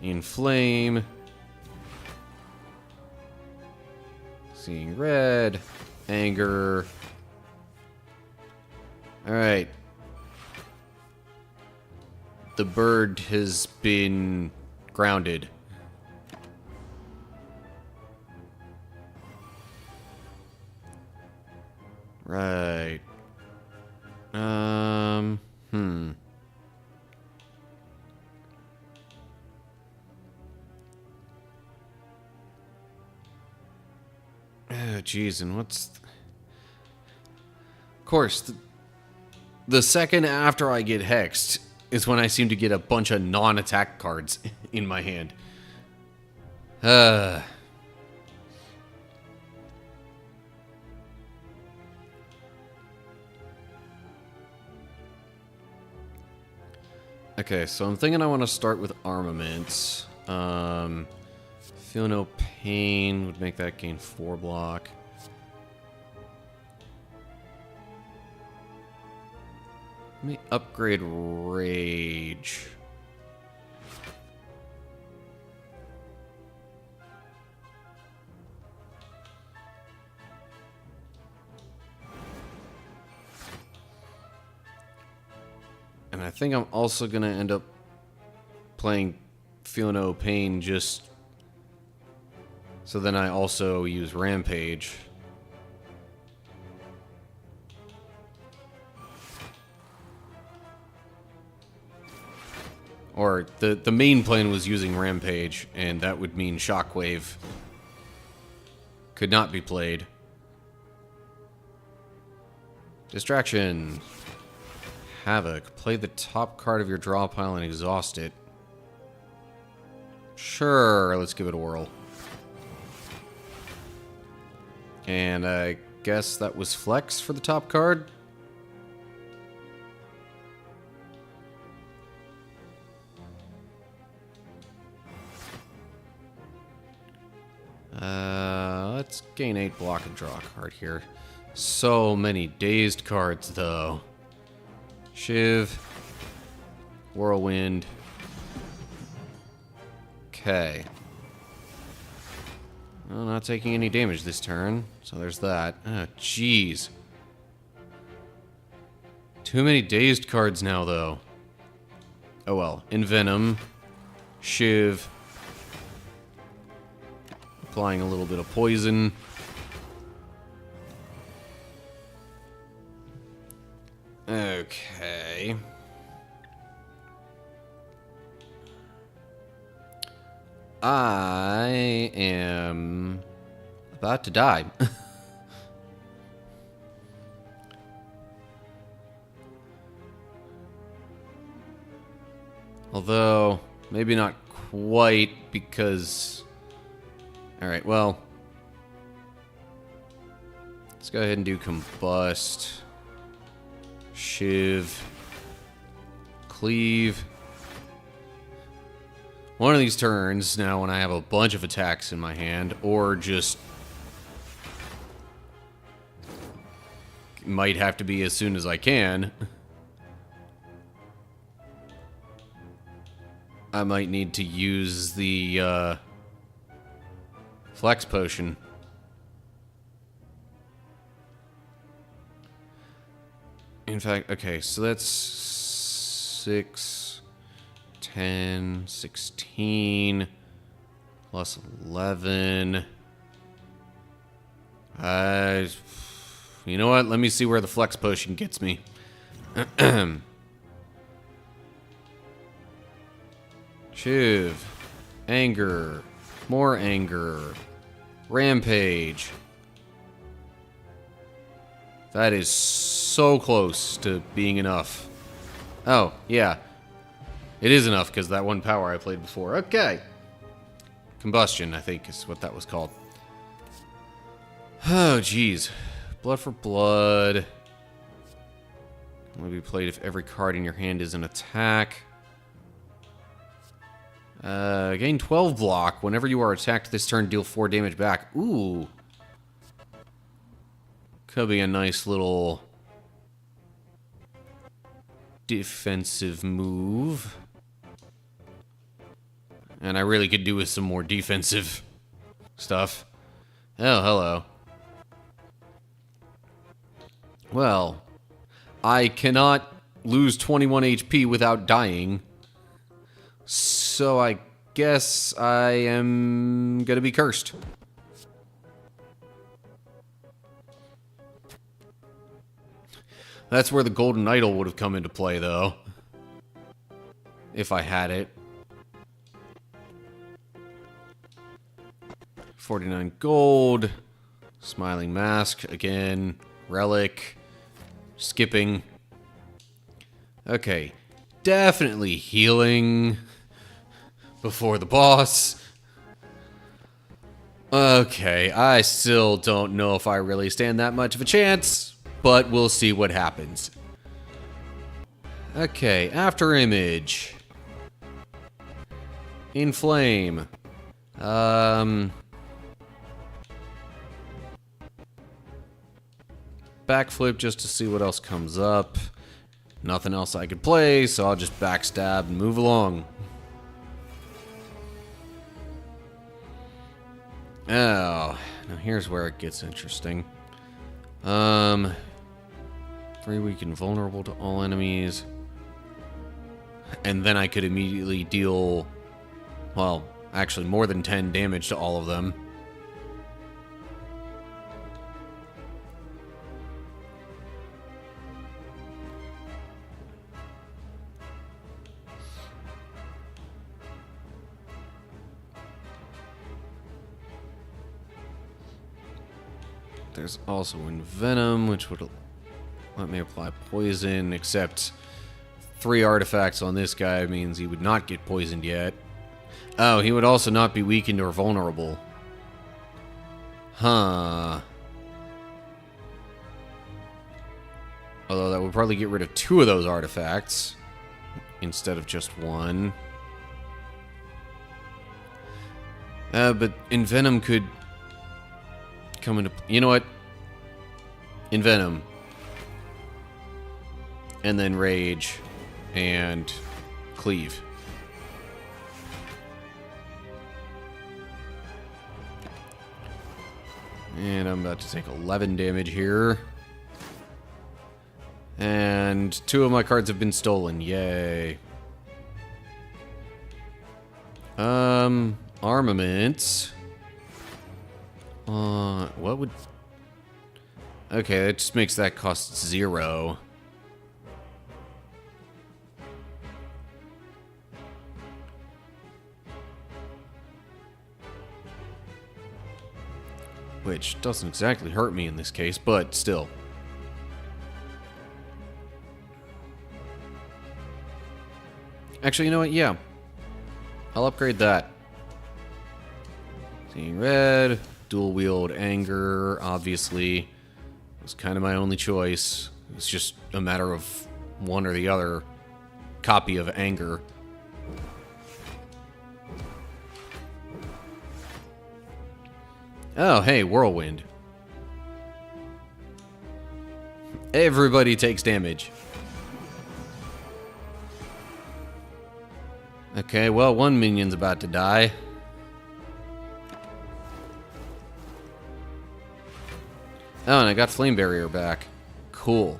Inflame. Seeing Red. Anger. Alright. The bird has been grounded. Right. Oh, jeez, and what's... Of course, the second after I get hexed is when I seem to get a bunch of non-attack cards in my hand. Okay, so I'm thinking I want to start with armaments. Feel no pain would make that gain 4 block. Let me upgrade rage. And I think I'm also going to end up playing Feel No Pain just so then I also use Rampage. Or the main plan was using Rampage, and that would mean Shockwave could not be played. Distraction. Havoc. Play the top card of your draw pile and exhaust it. Sure, let's give it a whirl. And I guess that was Flex for the top card. Let's gain 8 block and draw a card here. So many dazed cards, though. Shiv. Whirlwind. Okay. Well, not taking any damage this turn, so there's that. Oh, jeez. Too many dazed cards now, though. Oh well. Envenom. Shiv. Applying a little bit of poison. Okay. I am about to die. Although, maybe not quite, because... Alright, well... Let's go ahead and do Combust. Shiv. Cleave. One of these turns, now when I have a bunch of attacks in my hand, or just... Might have to be as soon as I can. I might need to use the, Flex Potion. In fact, okay, so that's 6, 10, 16, plus 11. You know what? Let me see where the Flex Potion gets me. Shiv. Anger. More anger. Rampage. That is so close to being enough. Oh, yeah. It is enough because that one power I played before. Okay. Combustion, I think, is what that was called. Oh, jeez. Blood for blood. Only be played if every card in your hand is an attack. Gain 12 block. Whenever you are attacked this turn, deal 4 damage back. Ooh. Could be a nice little defensive move. And I really could do with some more defensive stuff. Oh, hello. Well, I cannot lose 21 HP without dying. So I guess I am gonna be cursed. That's where the golden idol would have come into play, though. If I had it. 49 gold. Smiling mask again. Relic. Skipping. Okay. Definitely healing before the boss. Okay, I still don't know if I really stand that much of a chance, but we'll see what happens. Okay, after image. Inflame. Backflip just to see what else comes up. Nothing else I could play, so I'll just backstab and move along. Oh, now here's where it gets interesting. 3 weak and vulnerable to all enemies. And then I could immediately deal, well, actually more than 10 damage to all of them. There's also Envenom, which would let me apply poison, except 3 artifacts on this guy means he would not get poisoned yet. Oh, he would also not be weakened or vulnerable. Huh. Although that would probably get rid of 2 of those artifacts instead of just 1. But Envenom could come into... You know what? Envenom. And then Rage. And Cleave. And I'm about to take 11 damage here. And 2 of my cards have been stolen. Yay. Armaments. What would... Okay, that just makes that cost 0. Which doesn't exactly hurt me in this case, but still. Actually, you know what? Yeah. I'll upgrade that. Seeing red. Dual wield anger, obviously. Was kind of my only choice. It's just a matter of one or the other copy of anger. Oh, hey, whirlwind. Everybody takes damage. Okay, well, one minion's about to die. Oh, and I got Flame Barrier back. Cool.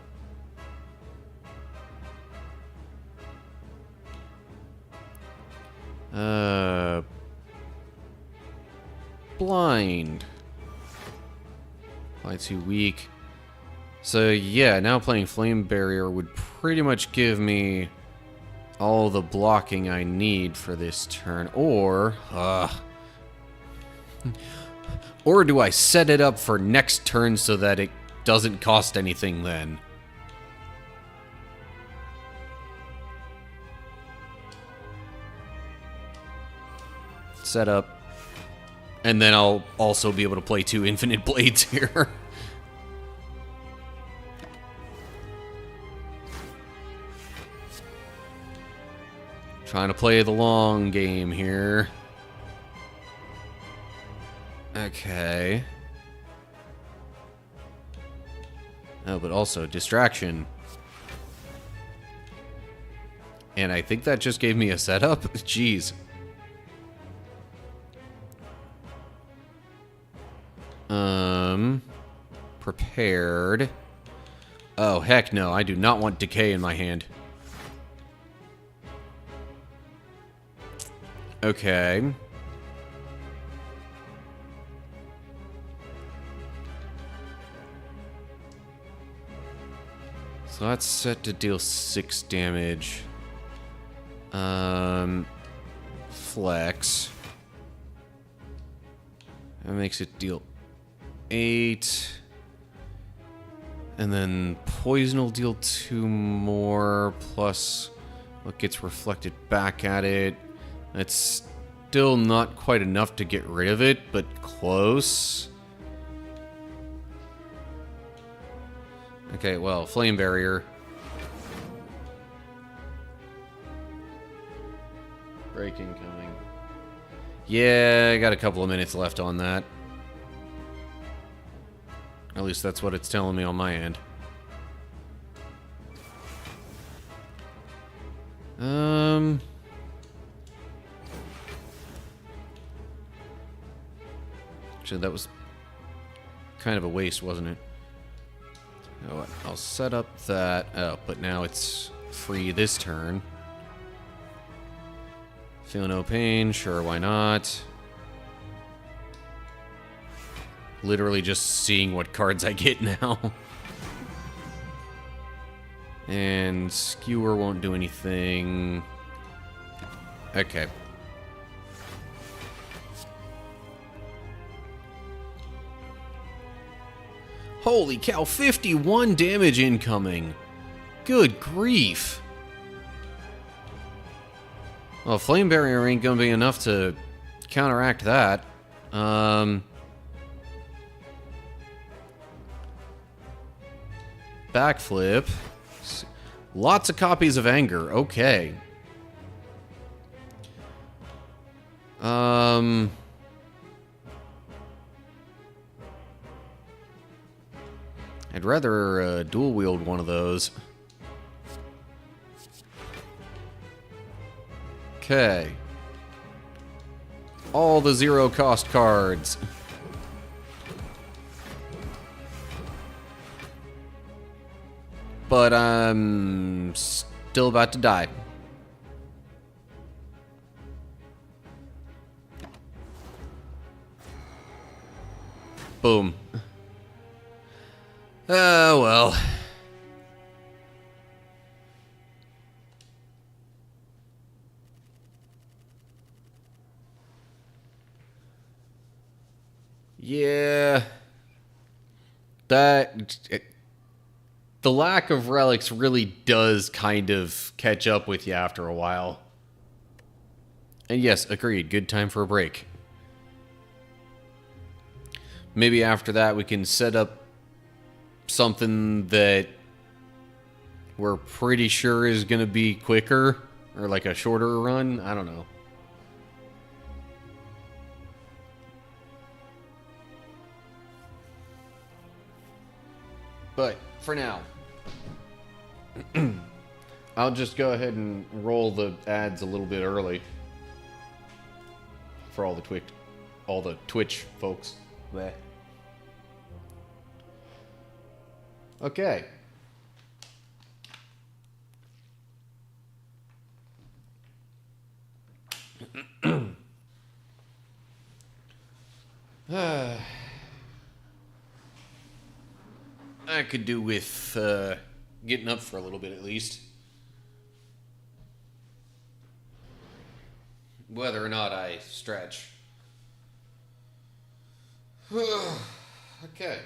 Blind. Apply too weak. So, yeah, now playing Flame Barrier would pretty much give me all the blocking I need for this turn. Or do I set it up for next turn so that it doesn't cost anything then? Set up. And then I'll also be able to play 2 Infinite Blades here. Trying to play the long game here. Okay. Oh, but also distraction. And I think that just gave me a setup. Jeez. Prepared. Oh, heck no. I do not want decay in my hand. Okay. So that's set to deal 6 damage. Flex. That makes it deal 8. And then poison will deal 2 more, plus what gets reflected back at it. That's still not quite enough to get rid of it, but close. Okay, well, flame barrier. Break incoming. Yeah, I got a couple of minutes left on that. At least that's what it's telling me on my end. Actually, that was kind of a waste, wasn't it? Oh, I'll set up that. Oh, but now it's free this turn. Feel no pain. Sure, why not? Literally just seeing what cards I get now. And Skewer won't do anything. Okay. Holy cow, 51 damage incoming. Good grief. Well, Flame Barrier ain't gonna be enough to counteract that. Backflip. Lots of copies of Anger. Okay. I'd rather dual wield one of those. Okay. All the 0 cost cards. But I'm still about to die. Boom. Oh, well. Yeah. The lack of relics really does kind of catch up with you after a while. And yes, agreed. Good time for a break. Maybe after that we can set up something that we're pretty sure is going to be quicker. Or like a shorter run. I don't know. But for now, I'll just go ahead and roll the ads a little bit early for all the Twitch folks. Bleh. Okay. I could do with getting up for a little bit at least. Whether or not I stretch. Okay.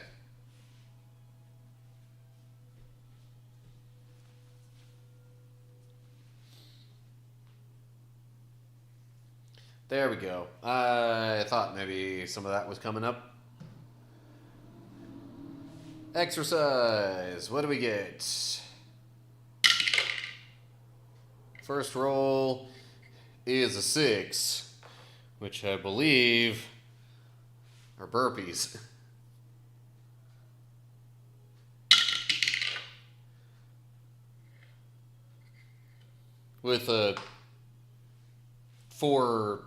There we go. I thought maybe some of that was coming up. Exercise. What do we get? First roll is a 6, which I believe are burpees. With a 4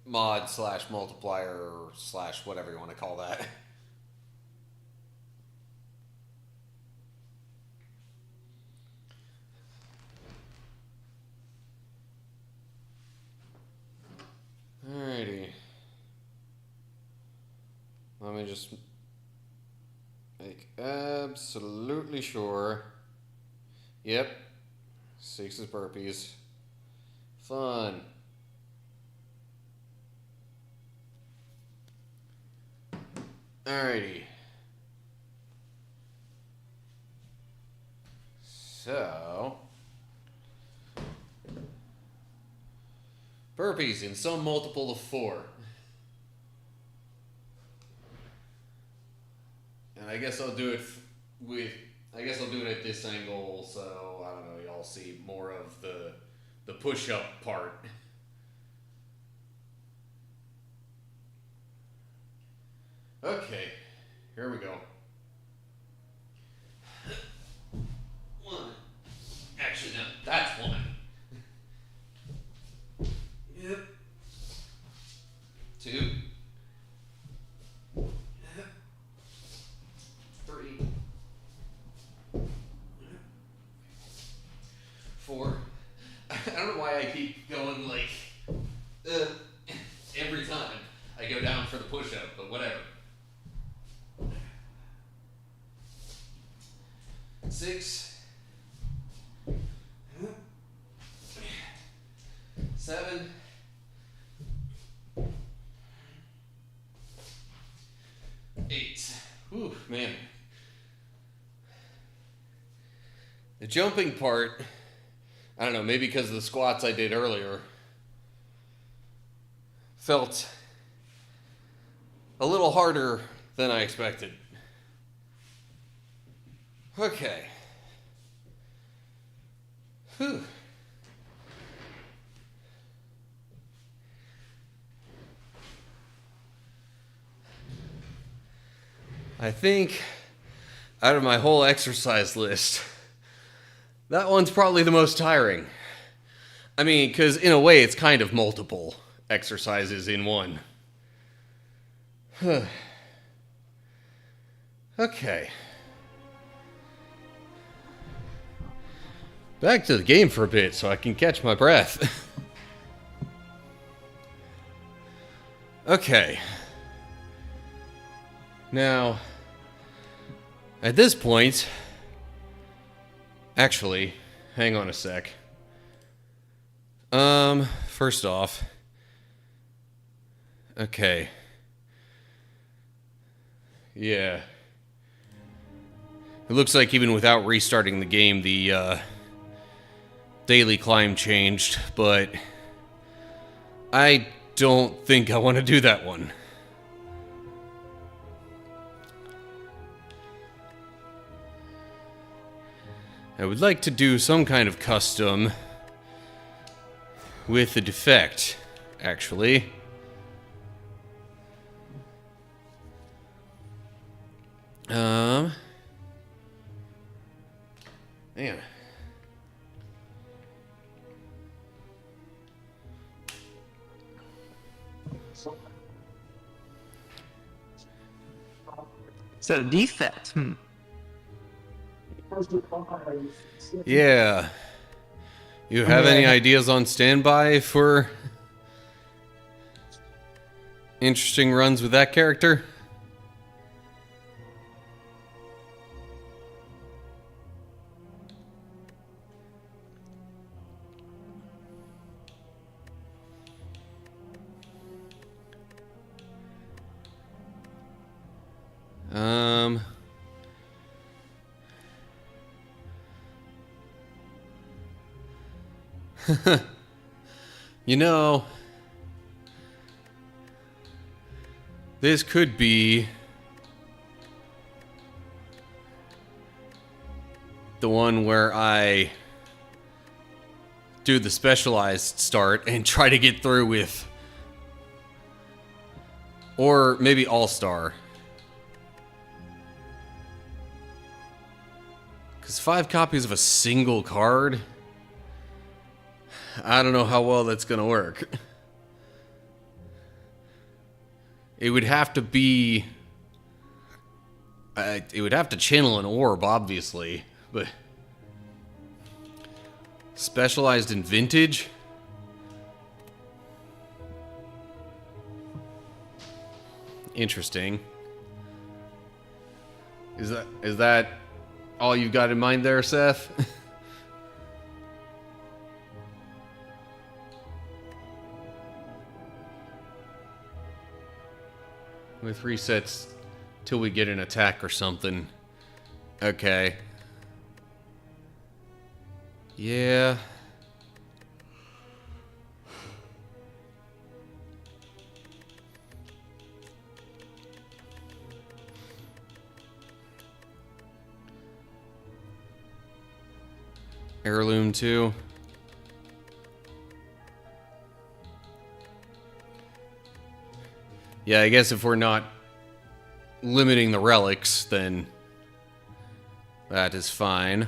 mod / multiplier / whatever you want to call that. Let me just make absolutely sure. Yep. 6 is burpees. Fun. Alrighty. So, burpees in some multiple of 4. And I guess I'll do it at this angle, so I don't know, y'all see more of the push-up part. Okay, here we go. 1. Actually, no, that's 1. Yep. 2. Yep. 3. 4. I don't know why I keep going like every time I go down for the push-up, but whatever. 6. 7. 8. Whew, man. The jumping part, I don't know, maybe because of the squats I did earlier, felt a little harder than I expected. Okay. Whew. I think out of my whole exercise list, that one's probably the most tiring. I mean, because in a way it's kind of multiple exercises in one. Okay. Back to the game for a bit so I can catch my breath. Okay. Now, at this point, actually, hang on a sec. First off, okay. Yeah. It looks like even without restarting the game, the, daily climb changed, but I don't think I want to do that one. I would like to do some kind of custom with the defect, actually. Man. So defect. Yeah. You have any ideas on standby for interesting runs with that character? You know, this could be the one where I do the specialized start and try to get through with, or maybe all-star. Because 5 copies of a single card, I don't know how well that's going to work. It would have to be... it would have to channel an orb, obviously, but... Specialized in vintage? Interesting. Is that all you've got in mind there, Seth? With resets till we get an attack or something. Okay. Yeah. Heirloom too. Yeah, I guess if we're not limiting the relics, then that is fine.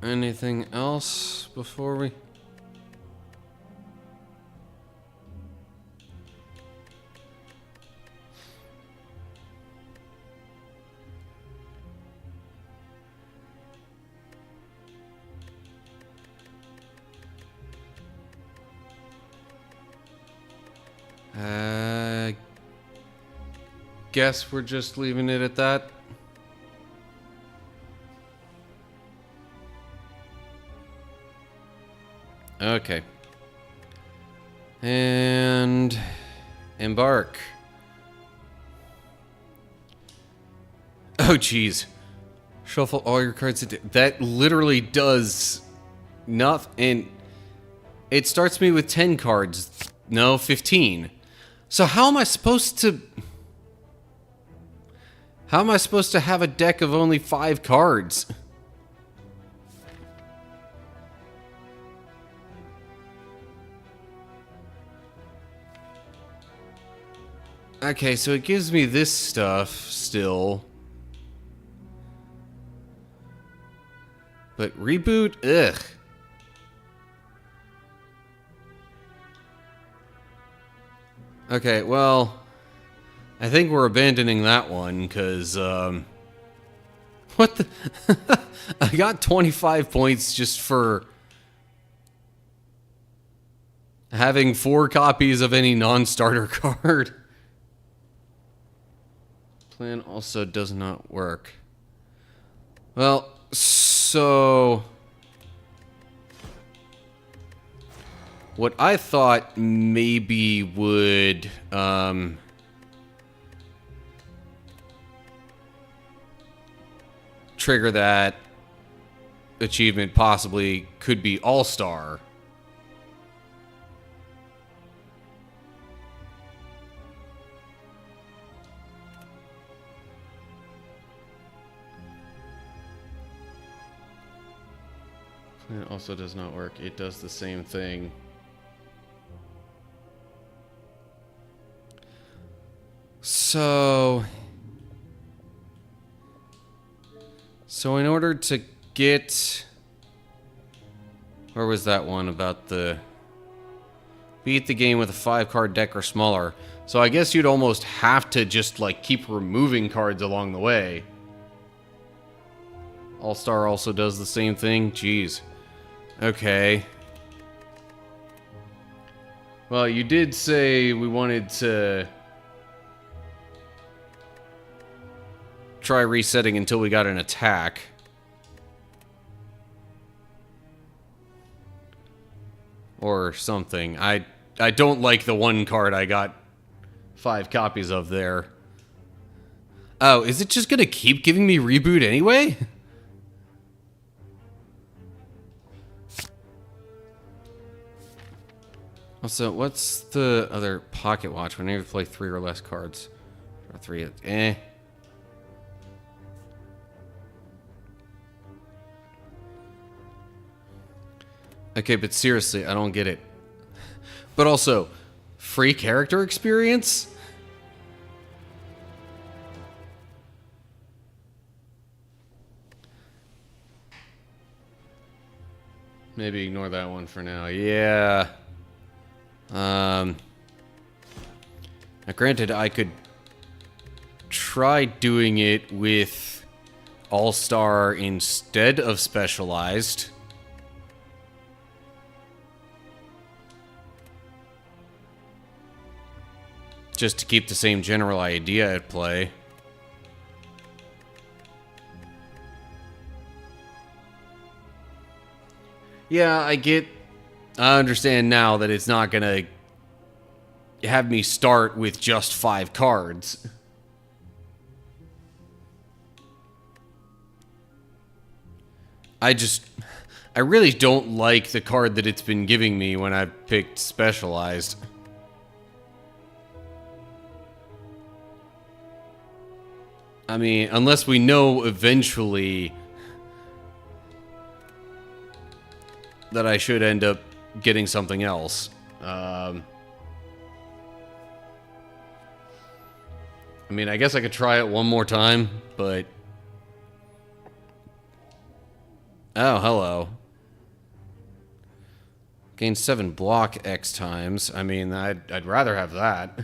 Anything else before we... Guess we're just leaving it at that. Okay. And embark. Oh, jeez. Shuffle all your cards. That literally does nothing. And it starts me with 10 cards. No, 15. So how am I supposed to... How am I supposed to have a deck of only 5 cards? Okay, so it gives me this stuff still. But reboot? Ugh. Okay, well... I think we're abandoning that one, because, what the... I got 25 points just for... having 4 copies of any non-starter card. Plan also does not work. Well, so... What I thought maybe would, trigger that achievement possibly could be All-Star. It also does not work. It does the same thing. So in order to get... Where was that one about the... Beat the game with a 5-card deck or smaller. So I guess you'd almost have to just, like, keep removing cards along the way. All-Star also does the same thing? Jeez. Okay. Well, you did say we wanted to... try resetting until we got an attack. Or something. I don't like the one card I got 5 copies of there. Oh, is it just gonna keep giving me reboot anyway? Also, what's the other pocket watch? Whenever you play 3 or less cards. Or 3, Okay, but seriously, I don't get it. But also, free character experience? Maybe ignore that one for now. Yeah. Now granted, I could try doing it with All-Star instead of Specialized. Just to keep the same general idea at play. Yeah, I understand now that it's not gonna have me start with just 5 cards. I really don't like the card that it's been giving me when I've picked Specialized. I mean, unless we know eventually that I should end up getting something else. I mean, I guess I could try it one more time, but... Oh, hello. Gain 7 block X times. I mean, I'd rather have that.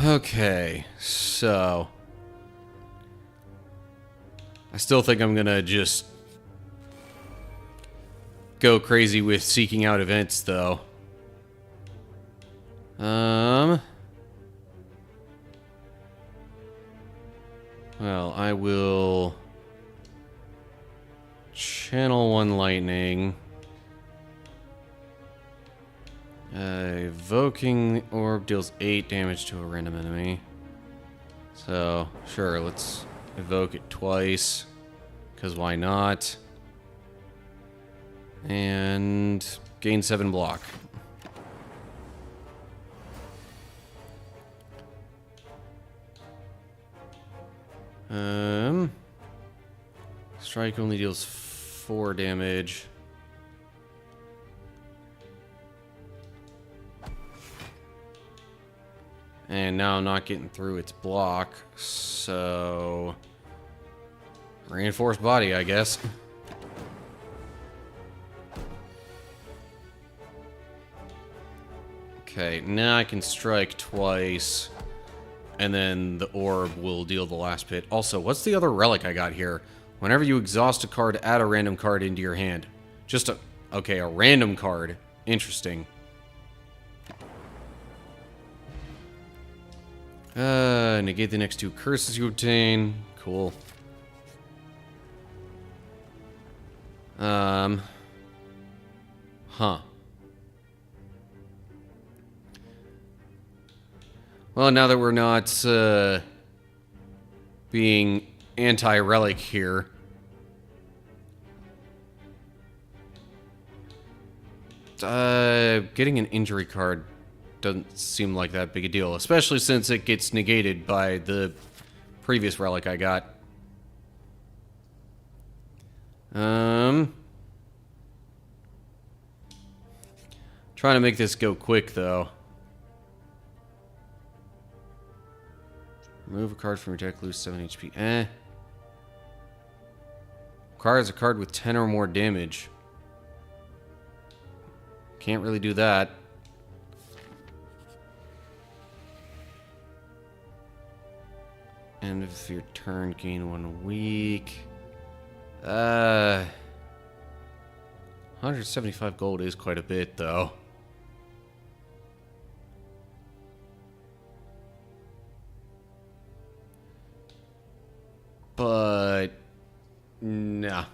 Okay, so... I still think I'm gonna just go crazy with seeking out events, though. Well, I will channel 1 lightning. Evoking orb deals 8 damage to a random enemy. So, sure, let's evoke it twice. Because why not? And gain 7 block. Strike only deals 4 damage. And now I'm not getting through its block, so... Reinforced body, I guess. Okay, now I can strike twice, and then the orb will deal the last hit. Also, what's the other relic I got here? Whenever you exhaust a card, add a random card into your hand. Just a... Okay, a random card. Interesting. Negate the next 2 curses you obtain. Cool. Huh. Well, now that we're not, being anti-relic here. Getting an injury card doesn't seem like that big a deal, especially since it gets negated by the previous relic I got. Trying to make this go quick, though. Remove a card from your deck, lose 7 HP. Requires a card with 10 or more damage. Can't really do that. End of your turn, gain 1 week. 175 gold is quite a bit, though. But... nah.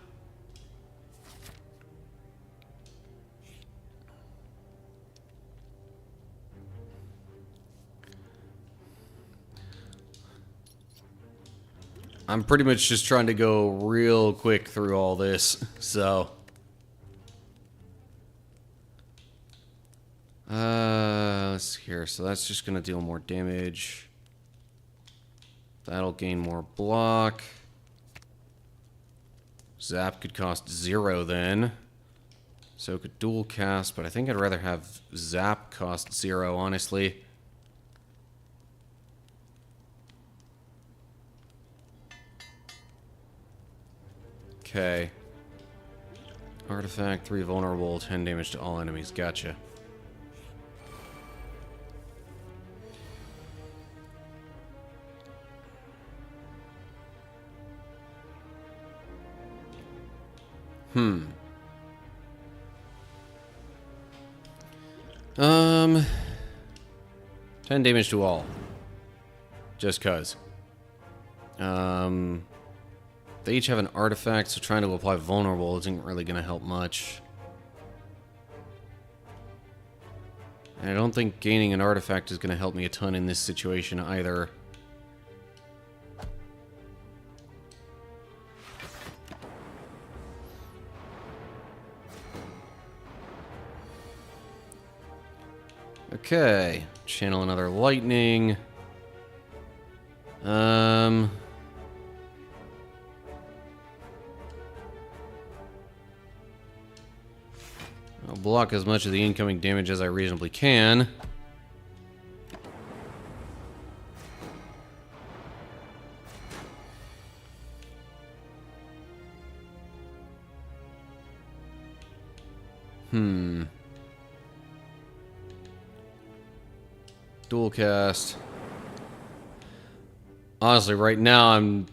I'm pretty much just trying to go real quick through all this, so... let's see here. So that's just gonna deal more damage. That'll gain more block. Zap could cost 0 then. So it could dual cast, but I think I'd rather have Zap cost 0, honestly. Okay. Artifact, 3 vulnerable, 10 damage to all enemies. Gotcha. 10 damage to all. Just cuz. They each have an artifact, so trying to apply vulnerable isn't really going to help much. And I don't think gaining an artifact is going to help me a ton in this situation either. Okay, channel another lightning. I'll block as much of the incoming damage as I reasonably can. Dual cast. Honestly, right now I'm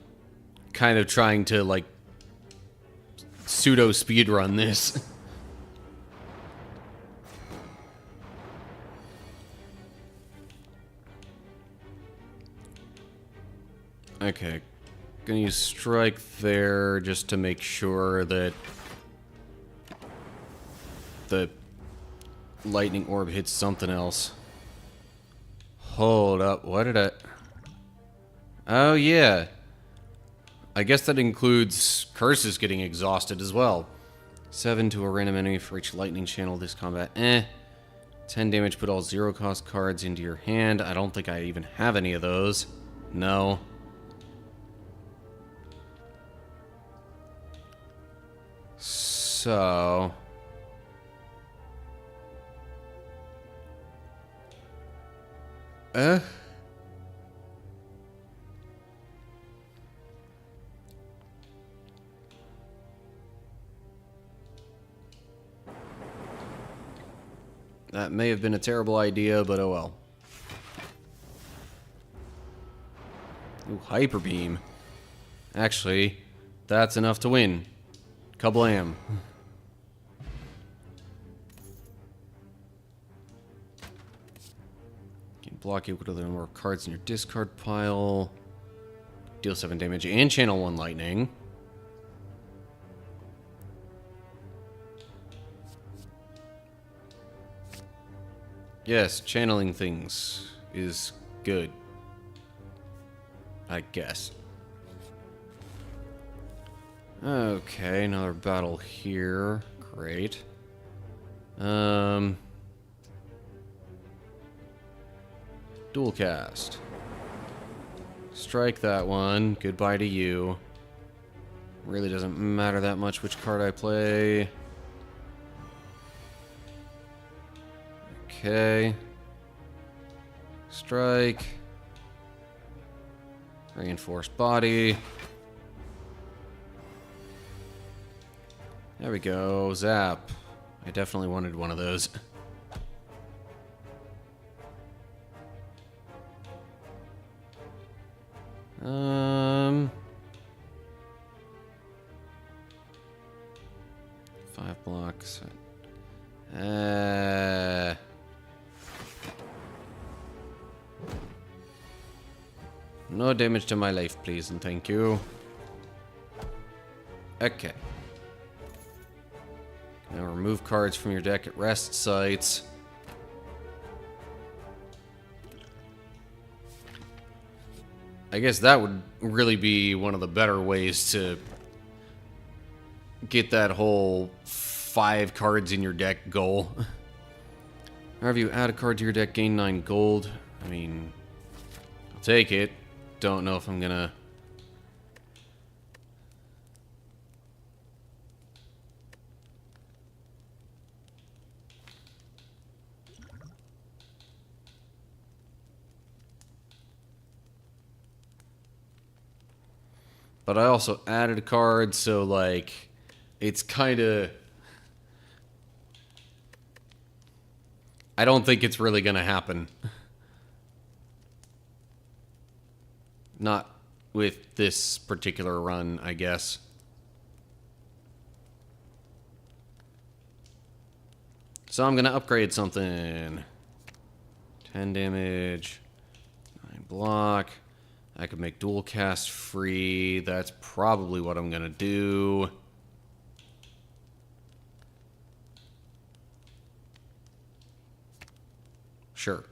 kind of trying to, like, pseudo speedrun this. Okay. Gonna use strike there just to make sure that the lightning orb hits something else. Hold up, what did I... Oh, yeah. I guess that includes curses getting exhausted as well. 7 to a random enemy for each lightning channel this combat. 10 damage, put all 0-cost cards into your hand. I don't think I even have any of those. No. So... That may have been a terrible idea, but oh well. Ooh, Hyper Beam. Actually, that's enough to win. Kablam. Can block equal to the number of cards in your discard pile. Deal 7 damage and channel 1 lightning. Yes, channeling things is good. I guess. Okay, another battle here. Great. Dual cast. Strike that one. Goodbye to you. Really doesn't matter that much which card I play. Okay. Strike. Reinforced body. There we go. Zap. I definitely wanted one of those. Five blocks. No damage to my life, please, and thank you. Okay. Now remove cards from your deck at rest sites. I guess that would really be one of the better ways to get that whole 5 cards in your deck goal. Whenever you add a card to your deck, gain 9 gold. I mean, I'll take it. Don't know if I'm gonna... But I also added a card, so, like, it's kind of... I don't think it's really gonna happen. Not with this particular run, I guess. So I'm going to upgrade something. 10 damage. 9 block. I could make dual cast free. That's probably what I'm going to do. Sure.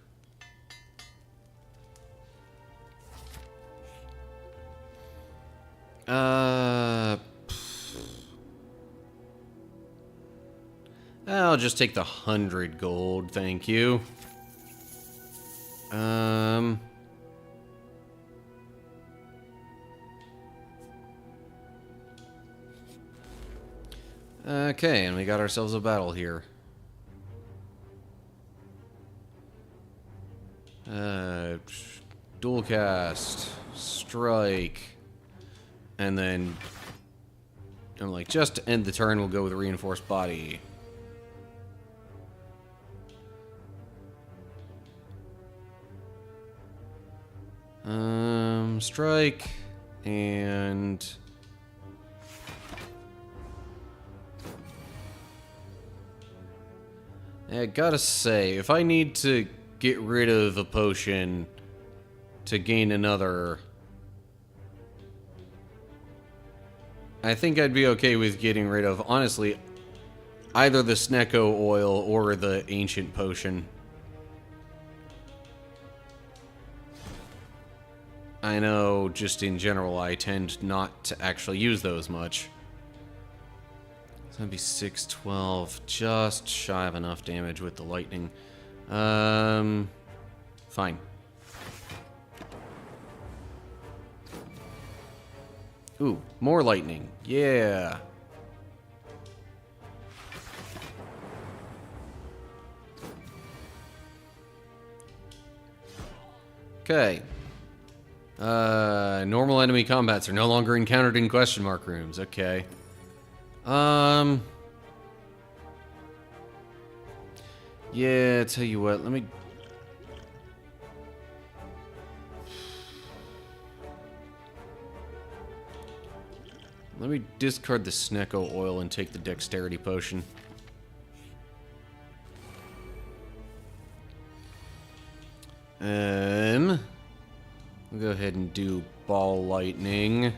I'll just take the 100 gold, thank you. Okay, and we got ourselves a battle here. Dual cast, strike, and then I'm like, just to end the turn, we'll go with reinforced body. Strike, and I gotta say, if I need to get rid of a potion to gain another, I think I'd be okay with getting rid of, honestly, either the Snecko oil or the ancient potion. I know, just in general, I tend not to actually use those much. So that'd be 6, 12, just shy of enough damage with the lightning. Fine. Ooh, more lightning. Yeah. Okay. Normal enemy combats are no longer encountered in question mark rooms. Okay. Yeah, tell you what, let me discard the Snecko oil and take the dexterity potion. We'll go ahead and do ball lightning.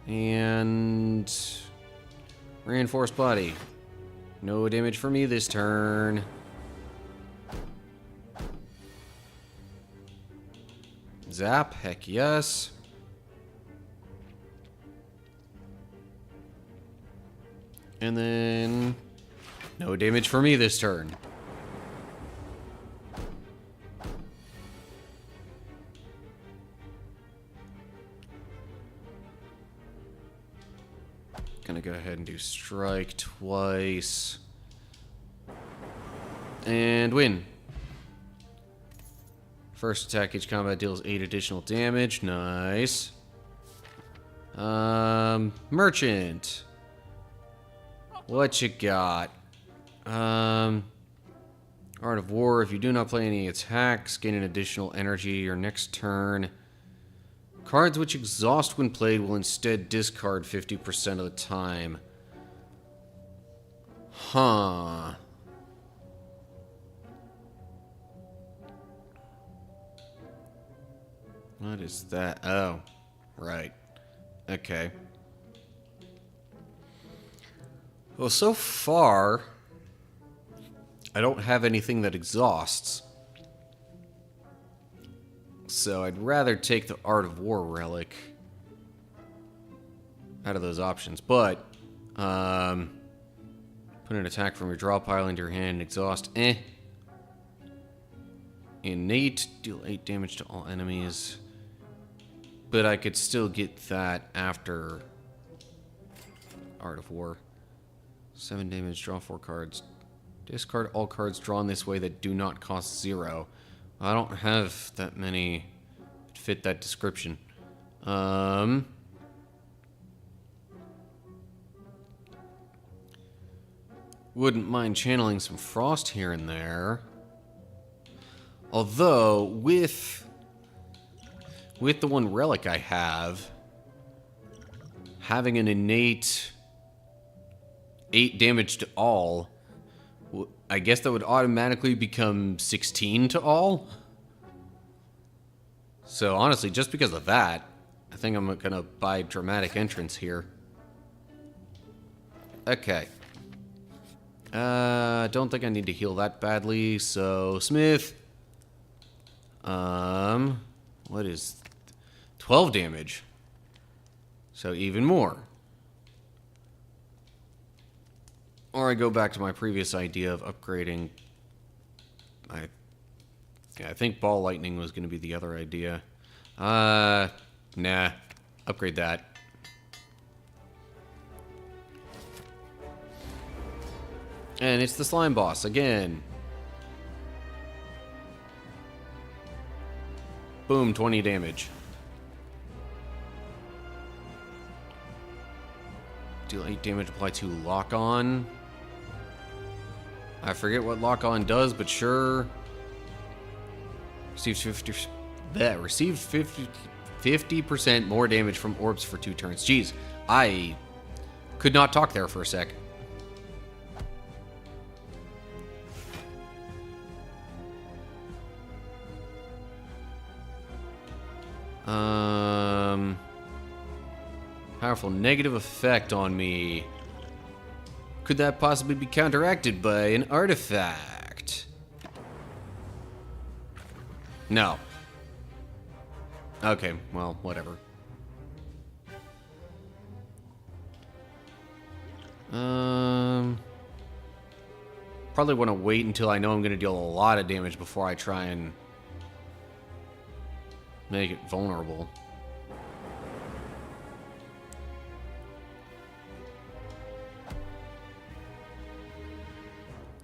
And reinforced body. No damage for me this turn. Zap, heck yes. And then no damage for me this turn. Gonna go ahead and do strike twice. And win. First attack each combat deals 8 additional damage. Nice. Merchant. What you got? Art of War. If you do not play any attacks, gain an additional energy your next turn. Cards which exhaust when played will instead discard 50% of the time. Huh. What is that? Oh, right. Okay. Well, so far, I don't have anything that exhausts. So I'd rather take the Art of War relic out of those options. But, put an attack from your draw pile into your hand and exhaust. Innate, deal 8 damage to all enemies. But I could still get that after Art of War. 7 damage, draw 4 cards. Discard all cards drawn this way that do not cost 0. I don't have that many that fit that description. Wouldn't mind channeling some frost here and there. Although, with the one relic I have, having an innate 8 damage to all I guess that would automatically become 16 to all. So honestly, just because of that, I think I'm gonna buy Dramatic Entrance here. Okay. Don't think I need to heal that badly, so Smith. What is 12 damage? So even more. Or I go back to my previous idea of upgrading. I think Ball Lightning was going to be the other idea. Nah. Upgrade that. And it's the slime boss again. Boom, 20 damage. Deal 8 damage, apply to lock on. I forget what lock on does, but sure. Received 50% more damage from orbs for 2 turns. Jeez, I could not talk there for a sec. Powerful negative effect on me. Could that possibly be counteracted by an artifact? No. Okay, well, whatever. Probably want to wait until I know I'm going to deal a lot of damage before I try and make it vulnerable.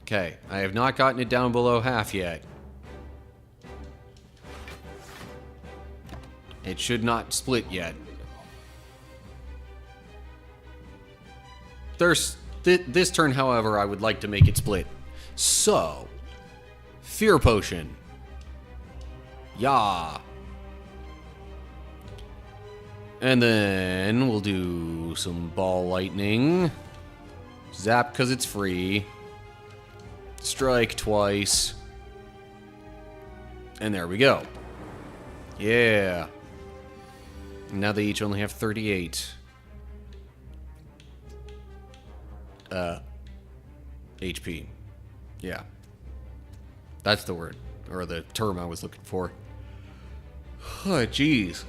Okay, I have not gotten it down below half yet. It should not split yet. This turn, however, I would like to make it split. So, Fear Potion. Yeah. And then we'll do some Ball Lightning. Zap because it's free. Strike twice. And there we go. Yeah. Now they each only have 38. HP. Yeah. That's the word. Or the term I was looking for. Oh, jeez.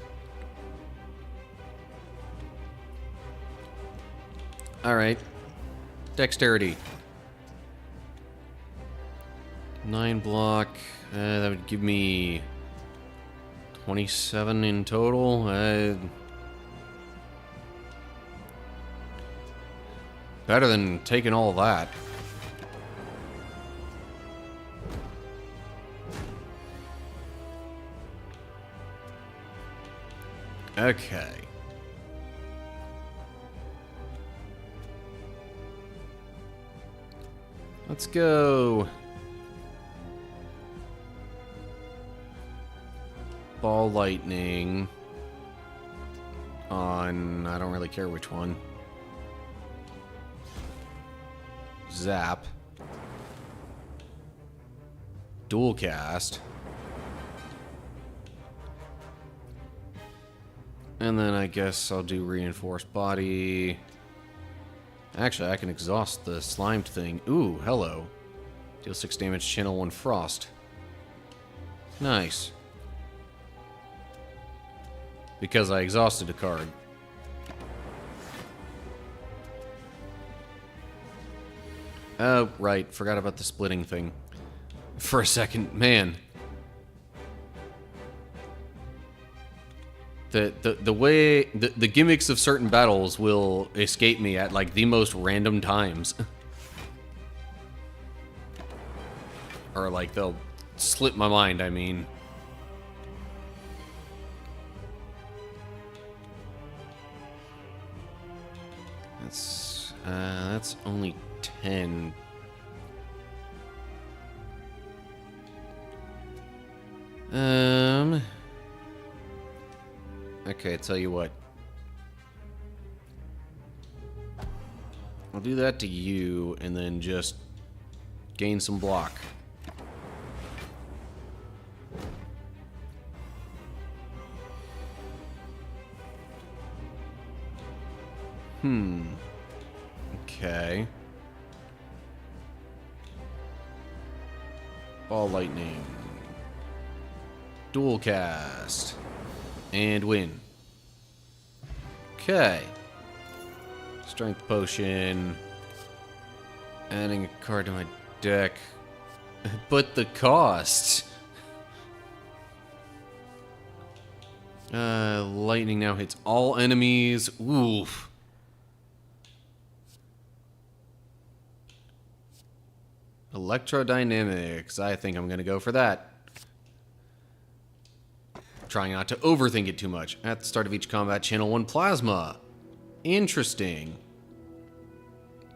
Alright. Dexterity. 9 block. That would give me 27 in total. Better than taking all that. Okay. Let's go. Ball Lightning on, I don't really care which one. Zap. Dual cast. And then I guess I'll do Reinforced Body. Actually, I can exhaust the slimed thing. Ooh, hello. Deal 6 damage, channel 1 frost. Nice. Because I exhausted a card. Oh, right. Forgot about the splitting thing. For a second. Man. The way... The gimmicks of certain battles will escape me at, like, the most random times. Or, like, they'll slip my mind, I mean. That's only 10. Okay, tell you what. I'll do that to you, and then just gain some block. Okay. Ball lightning. Dual cast. And win. Okay. Strength potion. Adding a card to my deck. But the cost. Lightning now hits all enemies. Oof. Electrodynamics. I think I'm going to go for that. Trying not to overthink it too much. At the start of each combat, channel 1 plasma. Interesting.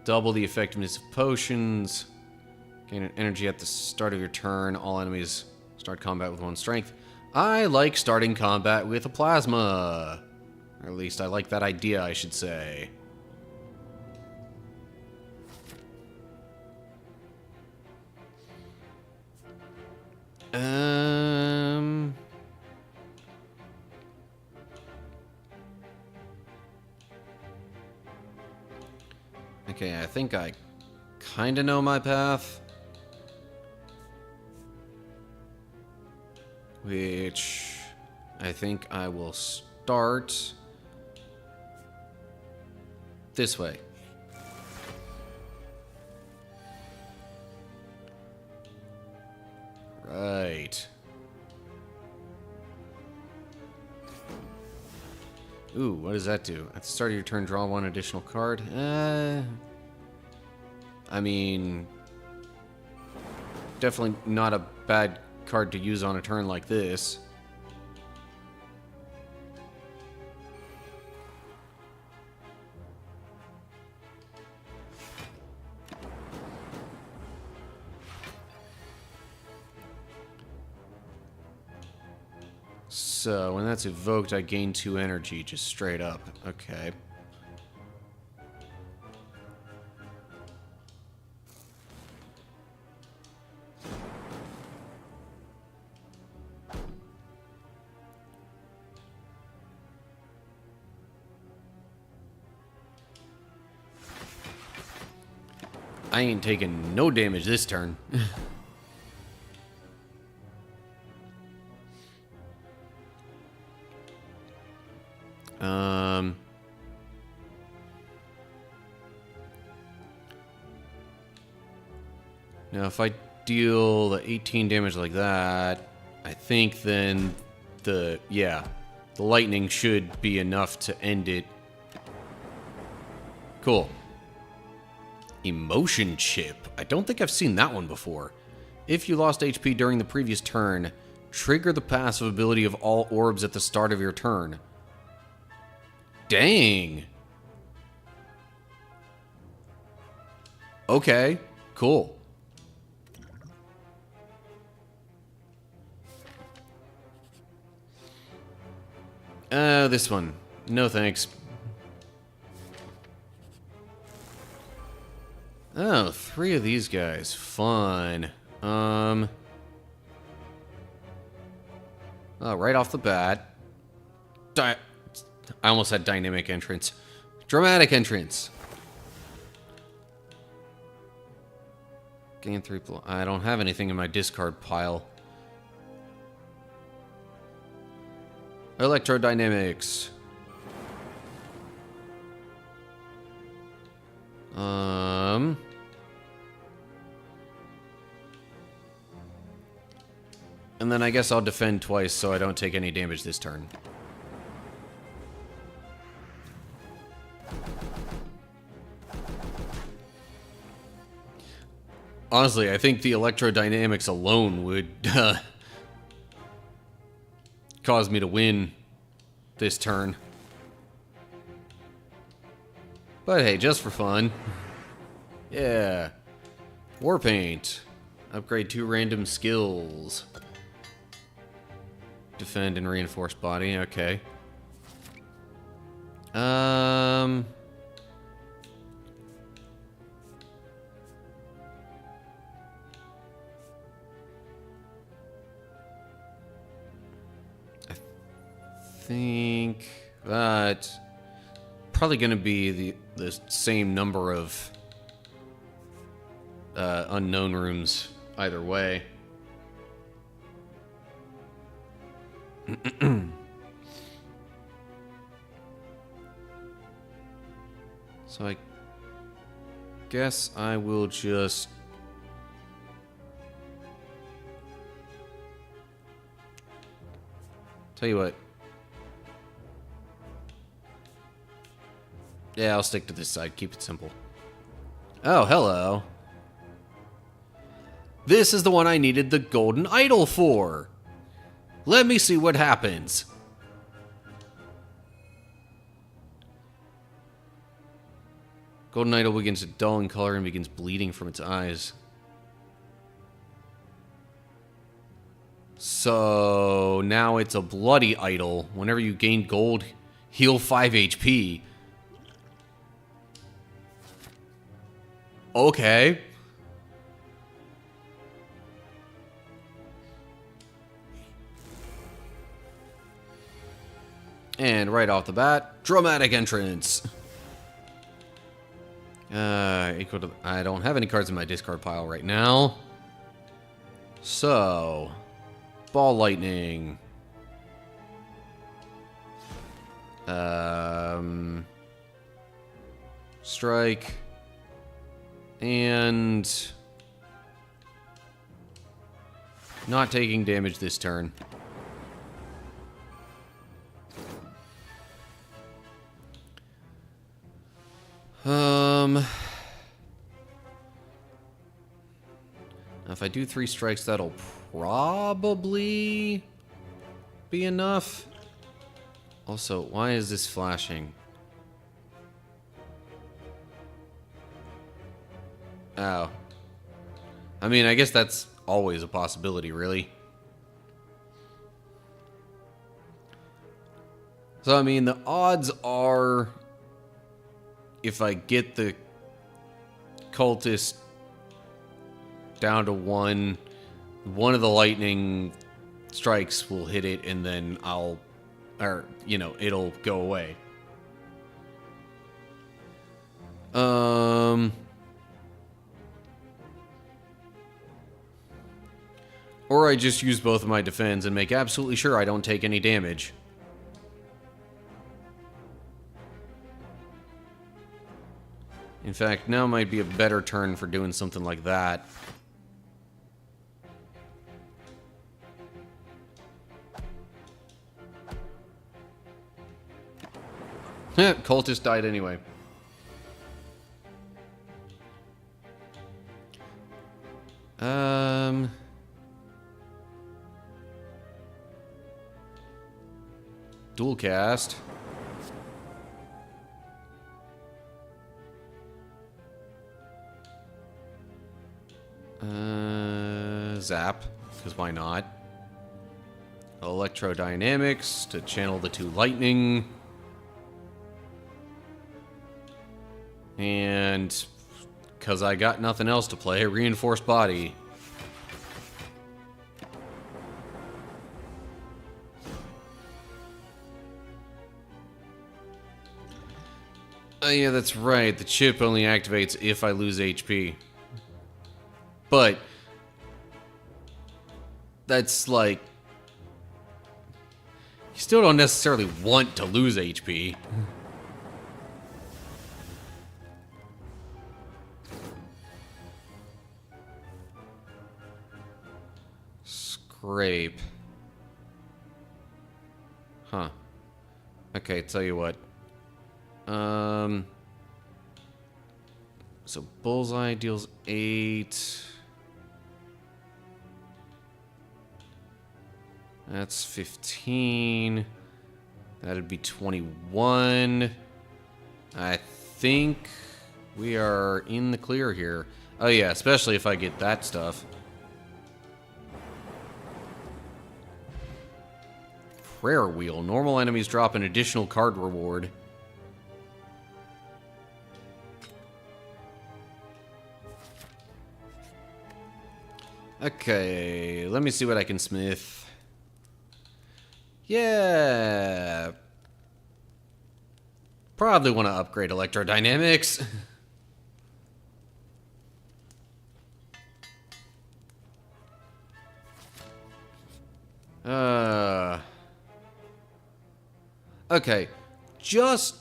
Double the effectiveness of potions. Gain an energy at the start of your turn. All enemies start combat with 1 strength. I like starting combat with a plasma. Or at least I like that idea, I should say. Okay, I think I kind of know my path. Which I think I will start this way. Right. Ooh, what does that do? At the start of your turn, draw 1 additional card. I mean, definitely not a bad card to use on a turn like this. So, when that's evoked, I gain 2 energy, just straight up. Okay. I ain't taking no damage this turn. Now, if I deal the 18 damage like that, I think then the lightning should be enough to end it. Cool. Emotion chip. I don't think I've seen that one before. If you lost HP during the previous turn, trigger the passive ability of all orbs at the start of your turn. Dang. Okay, cool. This one. No thanks. Oh, 3 of these guys. Fun. Oh, right off the bat. I almost had dynamic entrance. Dramatic entrance. Gain 3. I don't have anything in my discard pile. Electrodynamics. And then I guess I'll defend twice so I don't take any damage this turn. Honestly, I think the electrodynamics alone would cause me to win this turn. But hey, just for fun. Yeah. Warpaint. Upgrade 2 random skills. Defend and reinforce body, okay. think that probably going to be the same number of unknown rooms either way. So I guess I will just... Tell you what. Yeah, I'll stick to this side. Keep it simple. Oh, hello. This is the one I needed the golden idol for. Let me see what happens. Golden idol begins to dull in color and begins bleeding from its eyes. So now it's a bloody idol. Whenever you gain gold, heal 5 HP. Okay. And right off the bat, dramatic entrance. Equal to... I don't have any cards in my discard pile right now. So... Ball lightning. Strike. And... Not taking damage this turn. If I do 3 strikes, that'll probably be enough. Also, why is this flashing? Oh. I mean, I guess that's always a possibility, really. So, I mean, the odds are... If I get the cultist down to 1, one of the lightning strikes will hit it, and then it'll go away. Or I just use both of my defense and make absolutely sure I don't take any damage. In fact, now might be a better turn for doing something like that. Cultist died anyway. Dual cast. Zap, because why not? Electrodynamics to channel the 2 lightning. And because I got nothing else to play, reinforced body. Oh yeah, that's right. The chip only activates if I lose HP. But that's like... You still don't necessarily want to lose HP. Scrape. Huh. Okay, tell you what. So Bullseye deals 8. That's 15. That'd be 21. I think we are in the clear here. Oh yeah, especially if I get that stuff. Prayer Wheel. Normal enemies drop an additional card reward. Okay, let me see what I can smith. Yeah. Probably want to upgrade electrodynamics. Okay. Just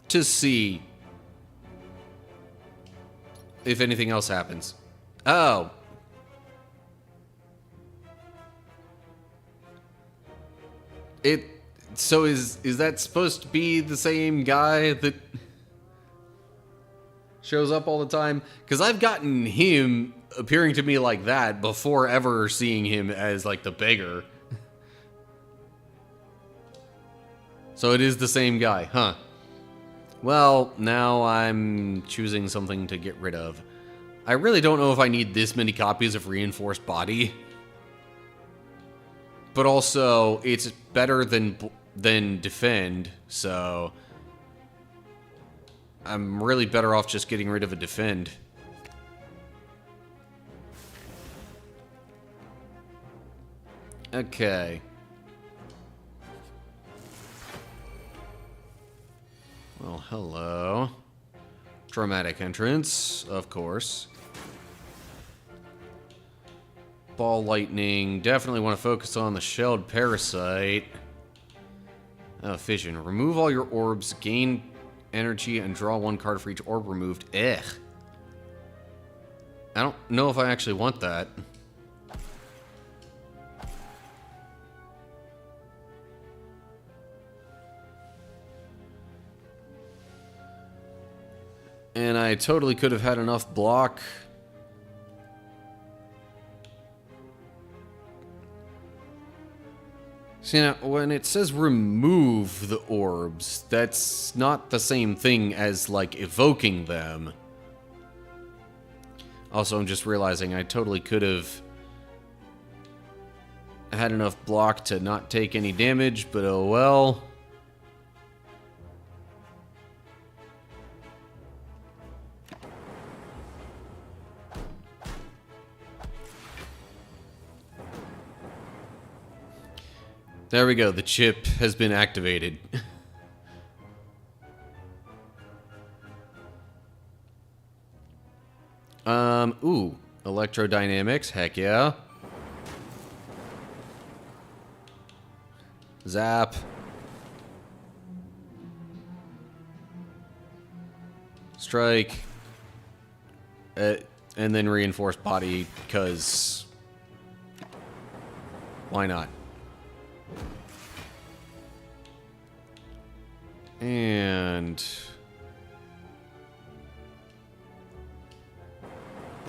to see if anything else happens. Oh. So is that supposed to be the same guy that shows up all the time? Because I've gotten him appearing to me like that before ever seeing him as like the beggar. So it is the same guy, huh? Well, now I'm choosing something to get rid of. I really don't know if I need this many copies of Reinforced Body. But also, it's better than Defend, so I'm really better off just getting rid of a Defend. Okay. Well, hello. Dramatic entrance, of course. Ball lightning. Definitely want to focus on the shelled parasite. Fission. Remove all your orbs, gain energy, and draw one card for each orb removed. I don't know if I actually want that. And I totally could have had enough block. See, now, when it says remove the orbs, that's not the same thing as, like, evoking them. Also, I'm just realizing I totally could have had enough block to not take any damage, but oh well. There we go, the chip has been activated. Ooh, electrodynamics, heck yeah. Zap. Strike. And then reinforced body, because why not? And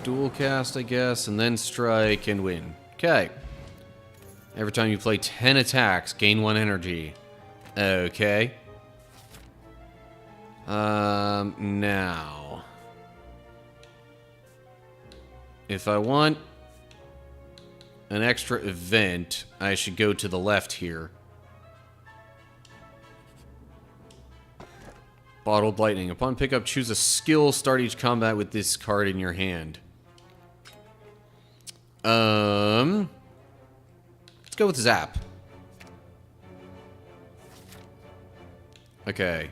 dual cast, I guess, and then strike and win. Okay. Every time you play 10 attacks, gain 1 energy. Okay. Now, if I want an extra event, I should go to the left here. Bottled Lightning. Upon pickup, choose a skill. Start each combat with this card in your hand. Let's go with Zap. Okay.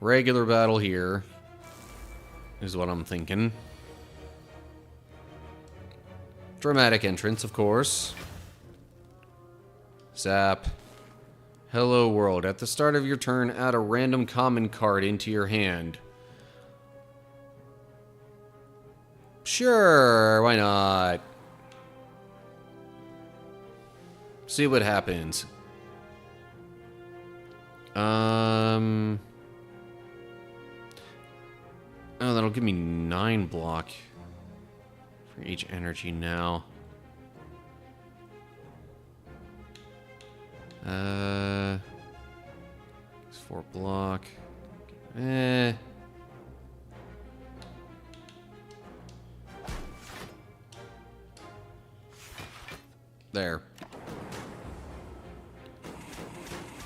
Regular battle here is what I'm thinking. Dramatic entrance, of course. Zap. Hello world. At the start of your turn, add a random common card into your hand. Sure, why not? See what happens. Oh, that'll give me 9 block for each energy now. 4 block. There.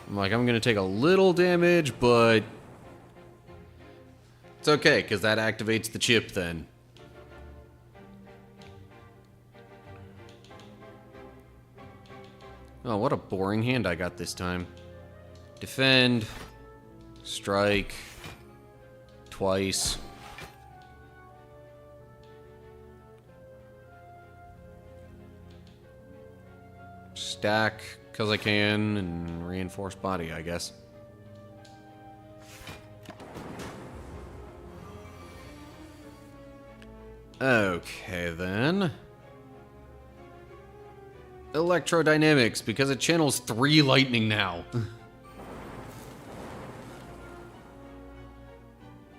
I'm like, I'm gonna take a little damage, but it's okay, because that activates the chip then. Oh, what a boring hand I got this time. Defend. Strike. Twice. Stack, because I can, and reinforce body, I guess. Okay, then. Electrodynamics, because it channels 3 lightning now.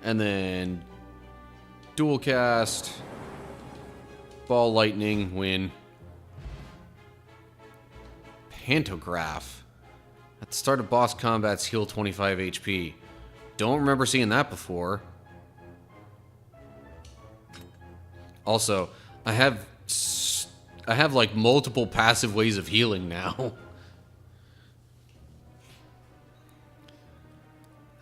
And then dual cast, ball lightning, win. Pantograph. At the start of boss combats, heal 25 HP. Don't remember seeing that before. Also, I have like multiple passive ways of healing now.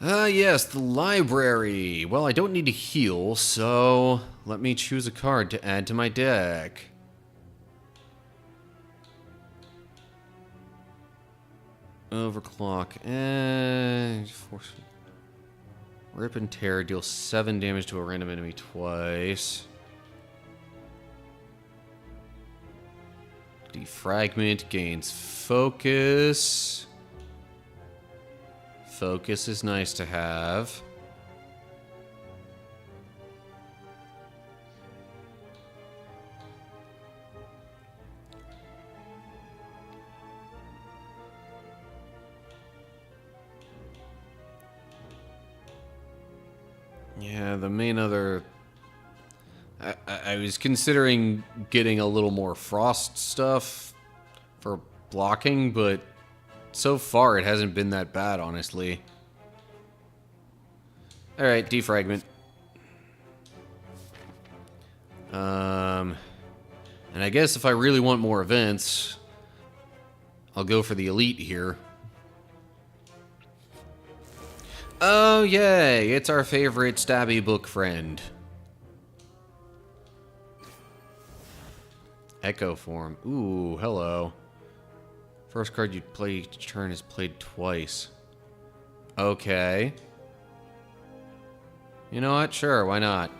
Yes, the library. Well, I don't need to heal, so let me choose a card to add to my deck. Overclock. Rip and Tear deals 7 damage to a random enemy twice. Defragment gains focus. Focus is nice to have. Yeah, the main other... I was considering getting a little more frost stuff for blocking, but so far it hasn't been that bad, honestly. Alright, defragment. And I guess if I really want more events, I'll go for the elite here. Oh, yay! It's our favorite stabby book friend. Echo form. Ooh, hello. First card you play each turn is played twice. Okay. You know what? Sure, why not?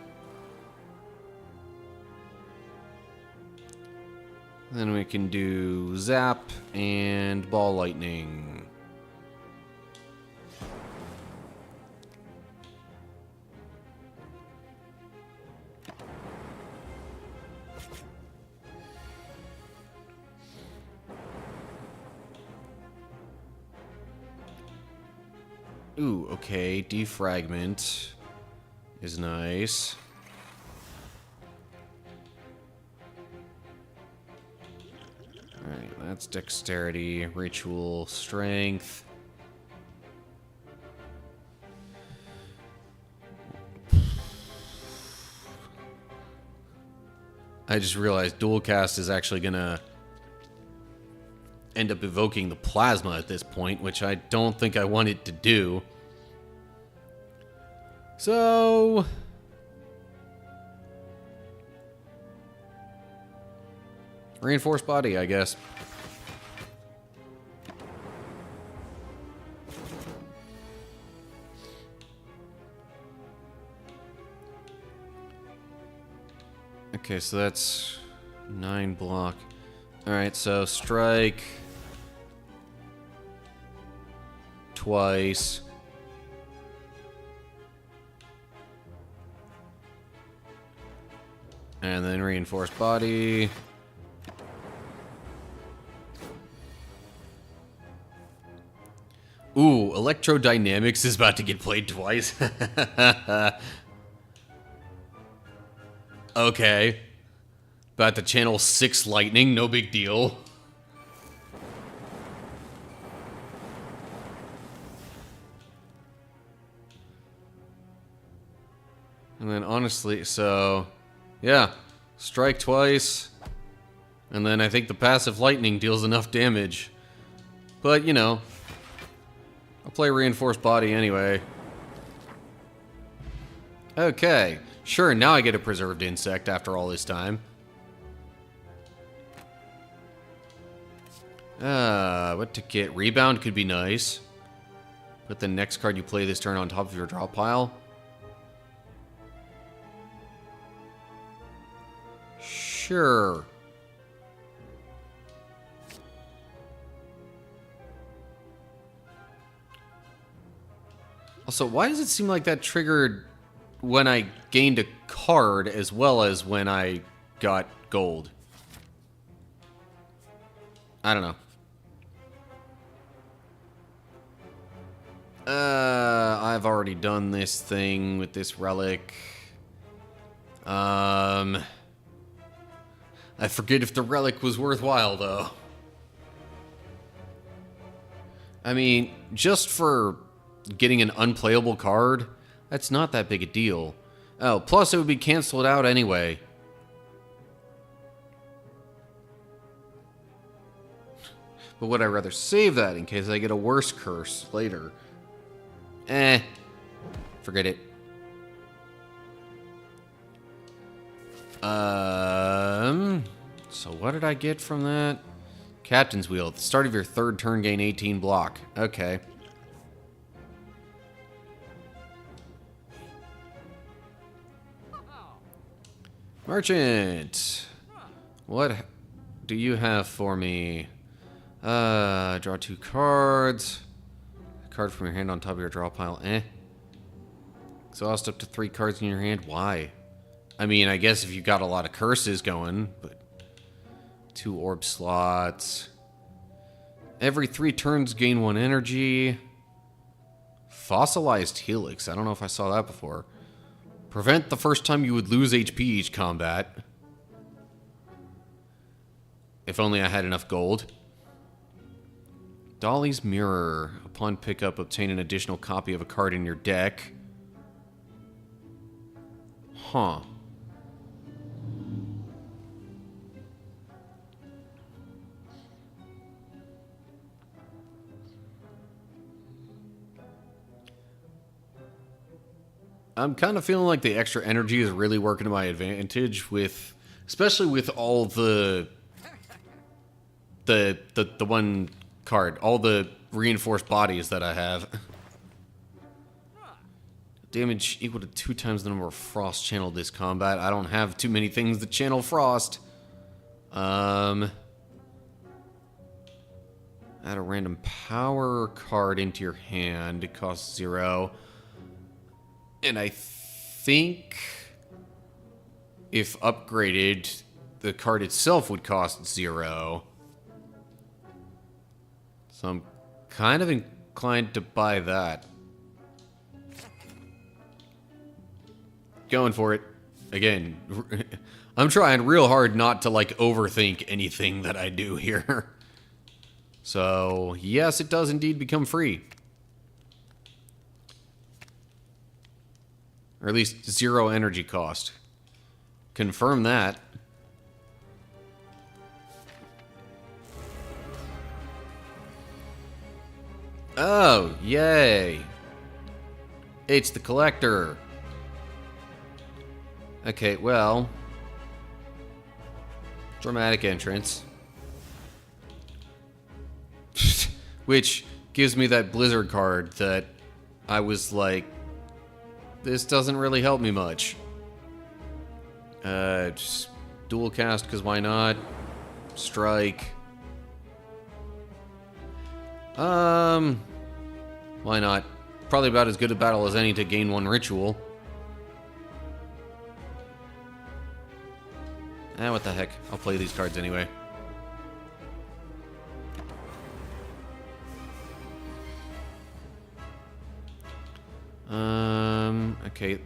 Then we can do Zap and Ball Lightning. Ooh, okay. Defragment is nice. Alright, that's dexterity, ritual, strength. I just realized dual cast is actually gonna end up evoking the plasma at this point, which I don't think I want it to do. So... reinforced body, I guess. Okay, so that's 9 block. Alright, so strike twice. And then reinforced body. Ooh, electrodynamics is about to get played twice. Okay. About to channel 6 lightning, no big deal. And then honestly, so... yeah. Strike twice. And then I think the passive lightning deals enough damage. But, you know... I'll play reinforced body anyway. Okay. Sure, now I get a preserved insect after all this time. What to get? Rebound could be nice. Put the next card you play this turn on top of your draw pile. Sure. Also, why does it seem like that triggered when I gained a card as well as when I got gold? I don't know. I've already done this thing with this relic. I forget if the relic was worthwhile, though. I mean, just for getting an unplayable card, that's not that big a deal. Oh, plus it would be canceled out anyway. But would I rather save that in case I get a worse curse later? Forget it. So what did I get from that? Captain's Wheel. At the start of your third turn, gain 18 block. Okay. Merchant. What do you have for me? Draw 2 cards. A card from your hand on top of your draw pile. Exhaust up to 3 cards in your hand. Why? I mean, I guess if you got a lot of curses going, but 2 orb slots. Every 3 turns, gain 1 energy. Fossilized Helix. I don't know if I saw that before. Prevent the first time you would lose HP each combat. If only I had enough gold. Dolly's Mirror. Upon pickup, obtain an additional copy of a card in your deck. Huh. I'm kind of feeling like the extra energy is really working to my advantage with, especially with all the one card, all the reinforced bodies that I have. Damage equal to 2 times the number of frost channeled this combat. I don't have too many things that channel frost. Add a random power card into your hand. It costs 0. And I think if upgraded, the card itself would cost 0. So I'm kind of inclined to buy that. Going for it. Again, I'm trying real hard not to, like, overthink anything that I do here. So, yes, it does indeed become free. Or at least 0 energy cost. Confirm that. Oh, yay. It's the collector. Okay, well. Dramatic entrance. Which gives me that Blizzard card that I was like, this doesn't really help me much. Just dual cast, because why not? Strike. Why not? Probably about as good a battle as any to gain 1 ritual. What the heck? I'll play these cards anyway. Okay.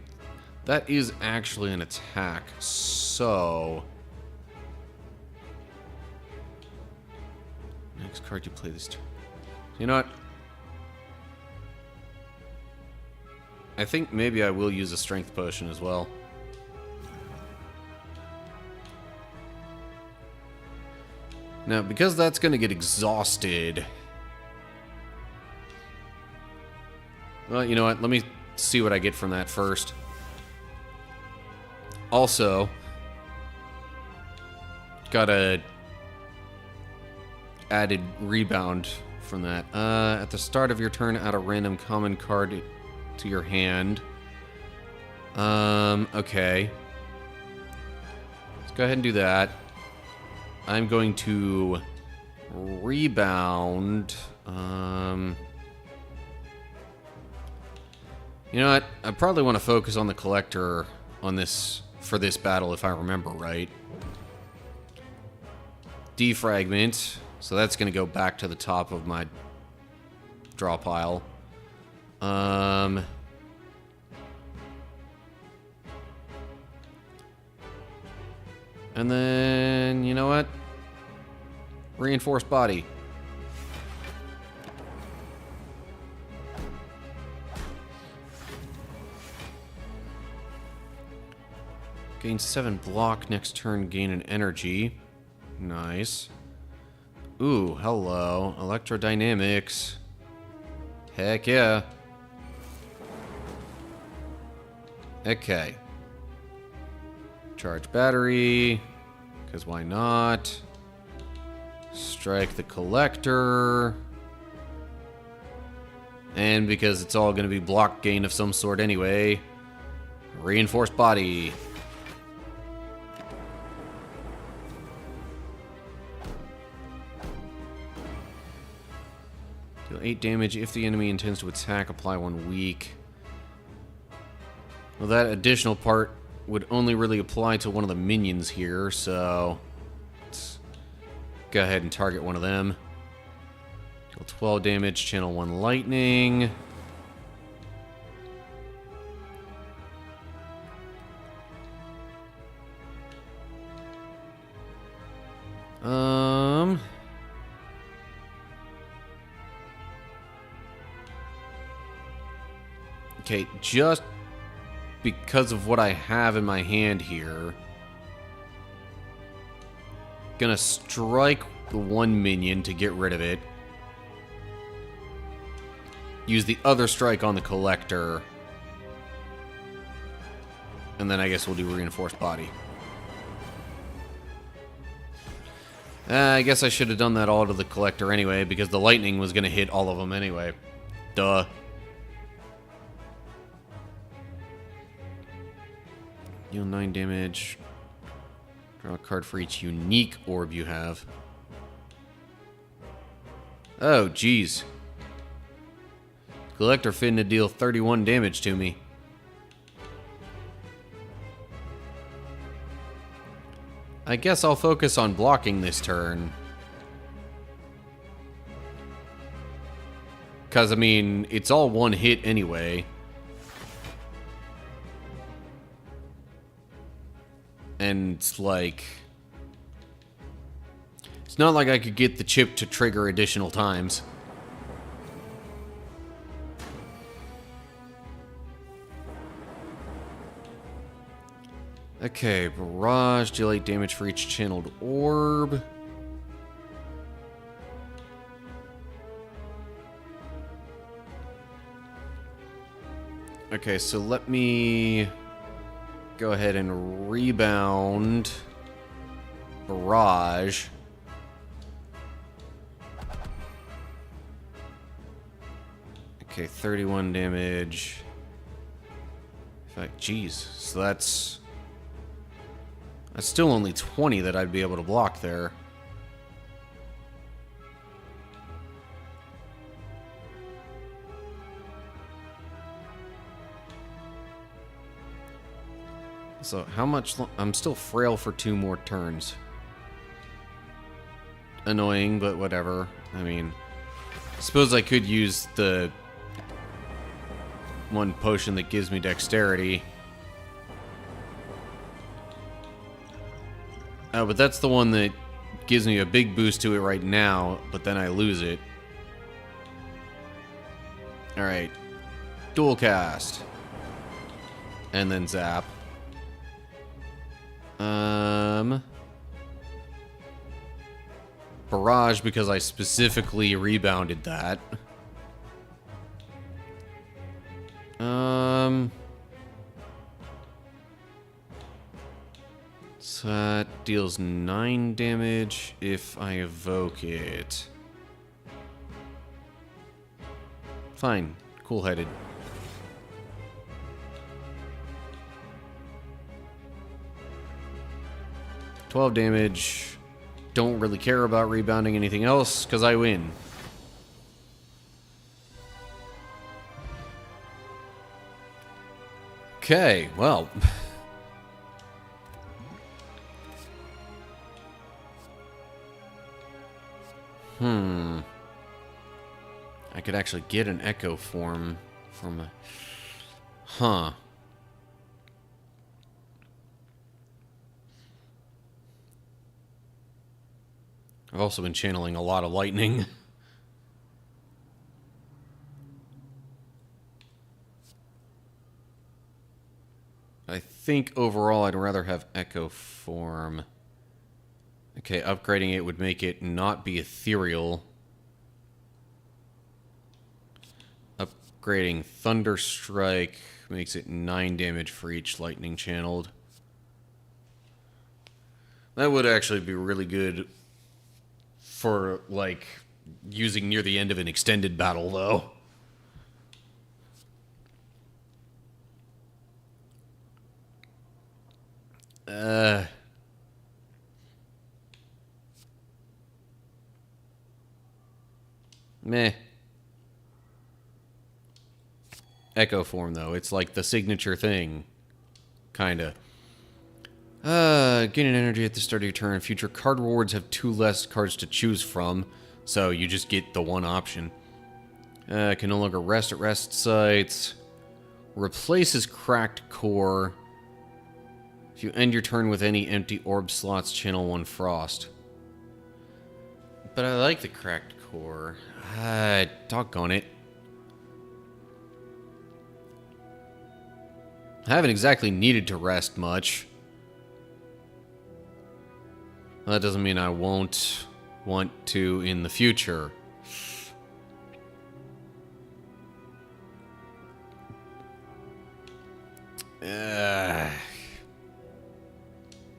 That is actually an attack, so... Next card you play this turn. You know what? I think maybe I will use a strength potion as well. Now, because that's going to get exhausted... Well, you know what? Let me see what I get from that first. Also, gotta added rebound from that. At the start of your turn, add a random common card to your hand. Okay. Let's go ahead and do that. I'm going to rebound. You know what? I probably want to focus on the collector on this for this battle, if I remember right. Defragment. So that's going to go back to the top of my draw pile. And then, you know what? Reinforced body. Gain 7 block next turn, gain an energy. Nice. Ooh, hello. Electrodynamics. Heck yeah. Okay. Charge battery. Because why not? Strike the collector. And because it's all going to be block gain of some sort anyway. Reinforced body. Deal 8 damage if the enemy intends to attack. Apply 1 weak. Well, that additional part would only really apply to one of the minions here, so let's go ahead and target one of them. Deal 12 damage, channel 1 lightning. Okay, just because of what I have in my hand here, gonna strike the one minion to get rid of it. Use the other strike on the collector. And then I guess we'll do reinforced body. I guess I should have done that all to the collector anyway, because the lightning was gonna hit all of them anyway. Duh. Deal 9 damage. Draw a card for each unique orb you have. Oh, jeez. Collector finna deal 31 damage to me. I guess I'll focus on blocking this turn. Because, I mean, it's all one hit anyway. And it's like... It's not like I could get the chip to trigger additional times. Okay, barrage, deal 8 damage for each channeled orb. Okay, so let me go ahead and rebound barrage. Okay, 31 damage. In fact, geez, so that's still only 20 that I'd be able to block there. So how much... I'm still frail for 2 more turns. Annoying, but whatever. I mean, I suppose I could use the one potion that gives me dexterity. But that's the one that gives me a big boost to it right now, but then I lose it. Alright. Dual cast. And then zap. Barrage, because I specifically rebounded that. So that... deals 9 damage if I evoke it. Fine. Cool-headed. $12 damage. Don't really care about rebounding anything else, because I win. Okay, well. I could actually get an echo form from a... Huh. I've also been channeling a lot of lightning. I think overall I'd rather have echo form. Okay, upgrading it would make it not be ethereal. Upgrading Thunder Strike makes it 9 damage for each lightning channeled. That would actually be really good for, like, using near the end of an extended battle, though. Meh. Echo form, though. It's like the signature thing. Kinda. Gaining energy at the start of your turn. Future card rewards have 2 less cards to choose from, so you just get the one option. Can no longer rest at rest sites. Replaces cracked core. If you end your turn with any empty orb slots, channel 1 frost. But I like the cracked core. Doggone it. I haven't exactly needed to rest much. Well, that doesn't mean I won't want to in the future.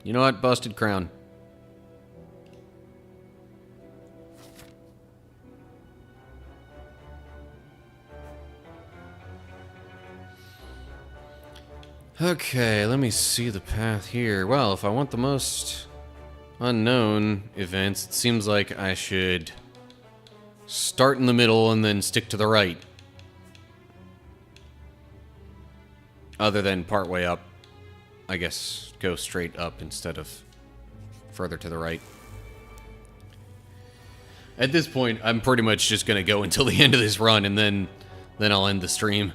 You know what? Busted crown. Okay, let me see the path here. Well, if I want the most unknown events, it seems like I should start in the middle and then stick to the right. Other than partway up, I guess go straight up instead of further to the right. At this point, I'm pretty much just going to go until the end of this run, and then I'll end the stream.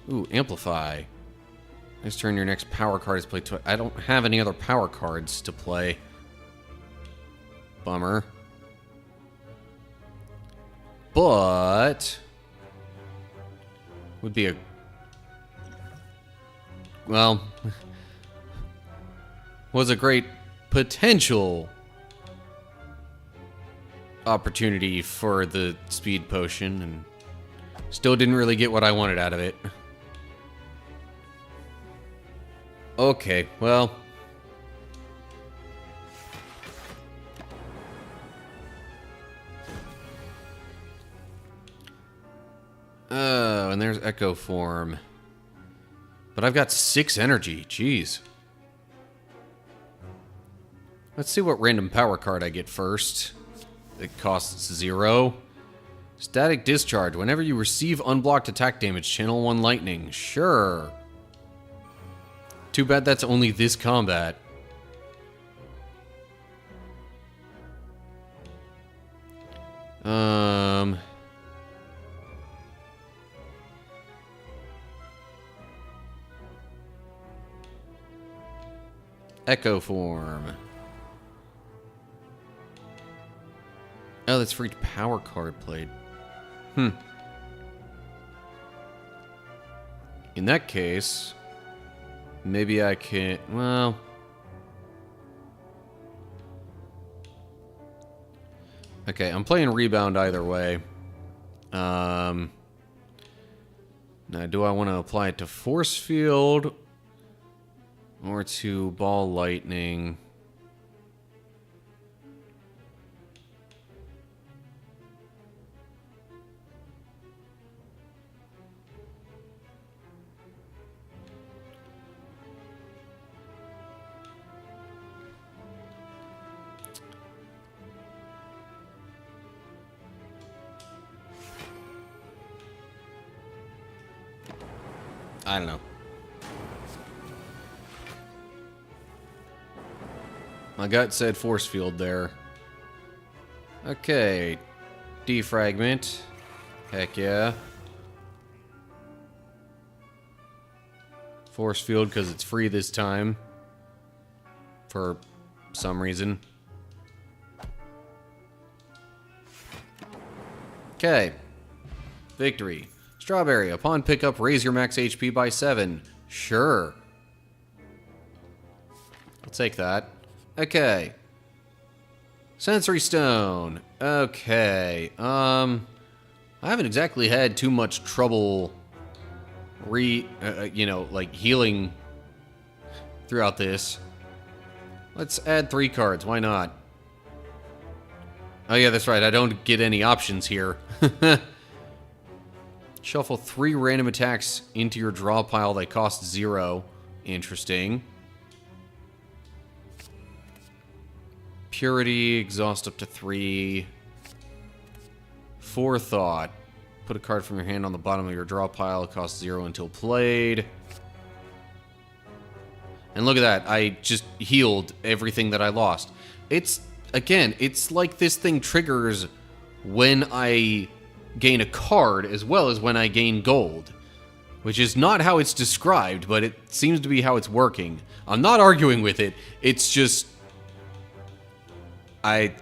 Ooh, Amplify. Next turn, your next power card is played twice. I don't have any other power cards to play. Bummer. But... would be a... well... was a great potential opportunity for the speed potion, and still didn't really get what I wanted out of it. Okay, well... oh, and there's Echo Form. But I've got 6 energy, jeez. Let's see what random power card I get first. It costs 0. Static Discharge. Whenever you receive unblocked attack damage, channel 1 lightning. Sure. Too bad that's only this combat. Echo Form. Oh, that's for each power card played. In that case, maybe I can... well... okay, I'm playing Rebound either way. Now, do I want to apply it to Force Field? Or 2 ball lightning. I don't know. My gut said force field there. Okay. Defragment. Heck yeah. Force field because it's free this time. For some reason. Okay. Victory. Strawberry. Upon pickup, raise your max HP by 7. Sure. I'll take that. Okay. Sensory Stone. Okay. I haven't exactly had too much trouble healing throughout this. Let's add 3 cards. Why not? Oh yeah, that's right. I don't get any options here. Shuffle 3 random attacks into your draw pile that cost 0. Interesting. Purity, exhaust up to 3. Forethought. Put a card from your hand on the bottom of your draw pile. It costs 0 until played. And look at that. I just healed everything that I lost. It's like this thing triggers when I gain a card as well as when I gain gold. Which is not how it's described, but it seems to be how it's working. I'm not arguing with it. It's just... I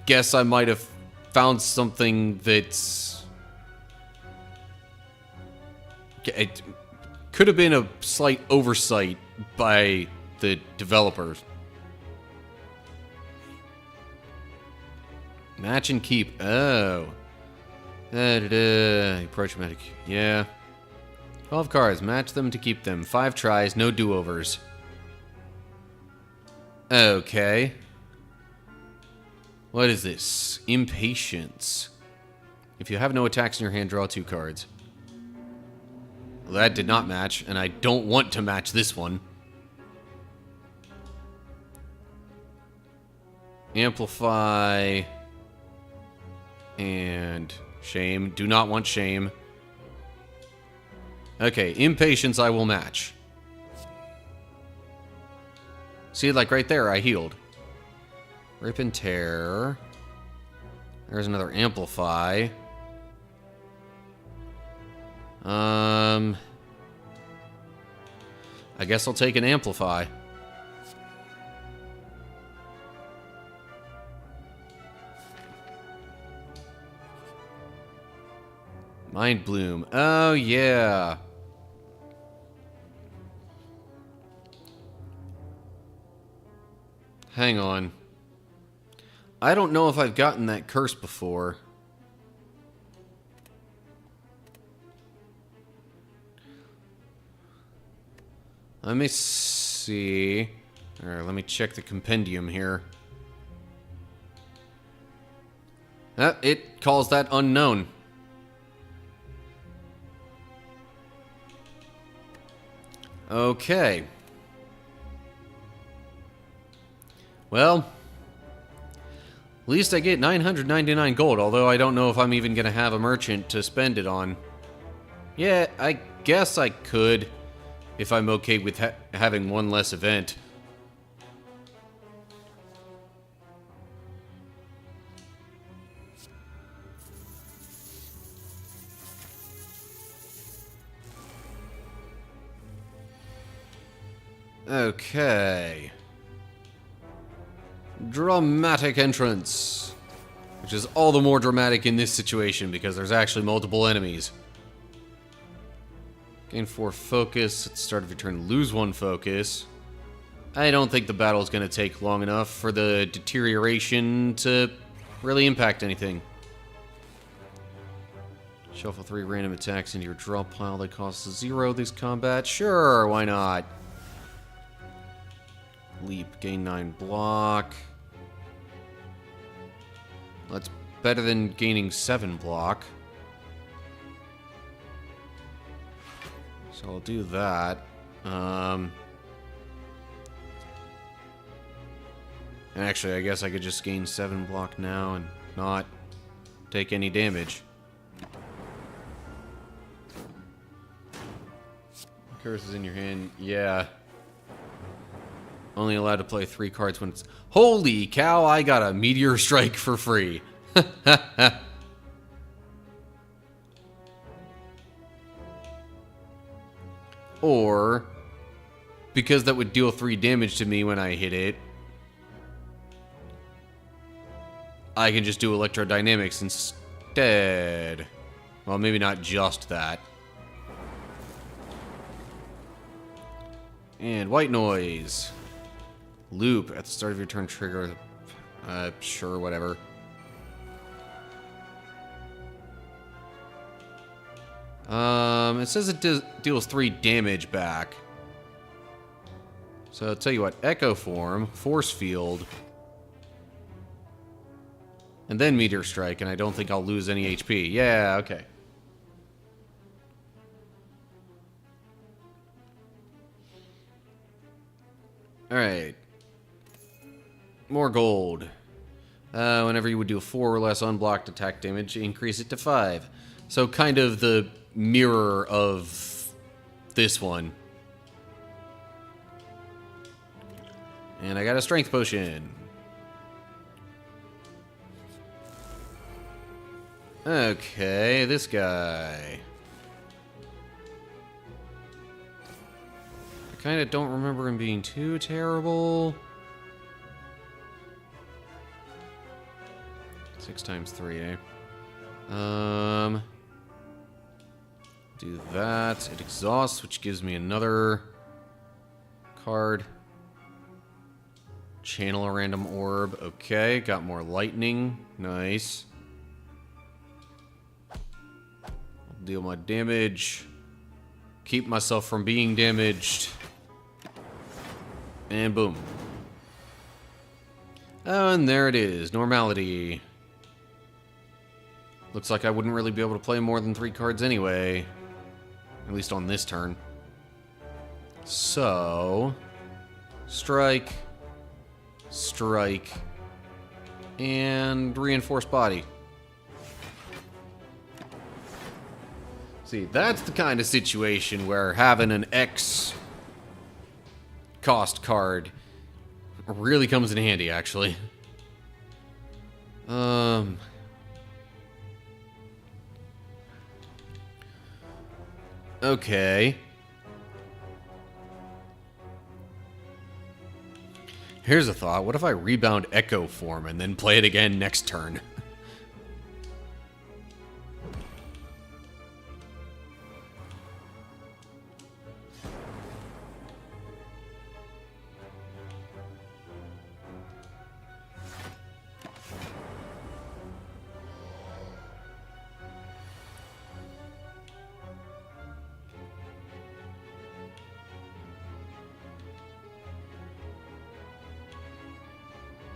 guess I might have found something that's... It could have been a slight oversight by the developers. Match and keep. Oh. Approach magic. Yeah. 12 cards. Match them to keep them. 5 tries. No do-overs. Okay. What is this? Impatience. If you have no attacks in your hand, draw 2 cards. Well, that did not match, and I don't want to match this one. Amplify. And shame. Do not want shame. Okay, impatience I will match. See, like right there, I healed. Rip and tear. There's another amplify. I guess I'll take an amplify. Mind Bloom. Oh, yeah. Hang on. I don't know if I've gotten that curse before. Let me see. Alright, let me check the compendium here. It calls that unknown. Okay. Well, at least I get 999 gold, although I don't know if I'm even going to have a merchant to spend it on. Yeah, I guess I could, if I'm okay with having one less event. Okay. Dramatic entrance. Which is all the more dramatic in this situation because there's actually multiple enemies. Gain 4 focus. At the start of your turn, lose 1 focus. I don't think the battle is going to take long enough for the deterioration to really impact anything. Shuffle 3 random attacks into your draw pile that costs 0 this combat. Sure, why not? Leap, gain 9 block. That's better than gaining 7 block. So I'll do that. And actually, I guess I could just gain 7 block now and not take any damage. Curse is in your hand. Yeah. Only allowed to play 3 cards when it's... Holy cow, I got a Meteor Strike for free. Or, because that would deal 3 damage to me when I hit it, I can just do Electrodynamics instead. Well, maybe not just that. And White Noise. Loop. At the start of your turn, trigger... sure, whatever. It says it deals 3 damage back. So I'll tell you what, Echo Form, Force Field, and then Meteor Strike, and I don't think I'll lose any HP. Yeah, okay. Alright. More gold. Whenever you would do a 4 or less unblocked attack damage, increase it to 5. So kind of the mirror of this one. And I got a strength potion. Okay, this guy. I kind of don't remember him being too terrible. 6 times 3, eh? Do that. It exhausts, which gives me another card. Channel a random orb. Okay, got more lightning. Nice. Deal my damage. Keep myself from being damaged. And boom. Oh, and there it is. Normality. Looks like I wouldn't really be able to play more than 3 cards anyway. At least on this turn. So... Strike. Strike. And Reinforced Body. See, that's the kind of situation where having an X cost card really comes in handy, actually. Okay. Here's a thought. What if I rebound Echo Form and then play it again next turn?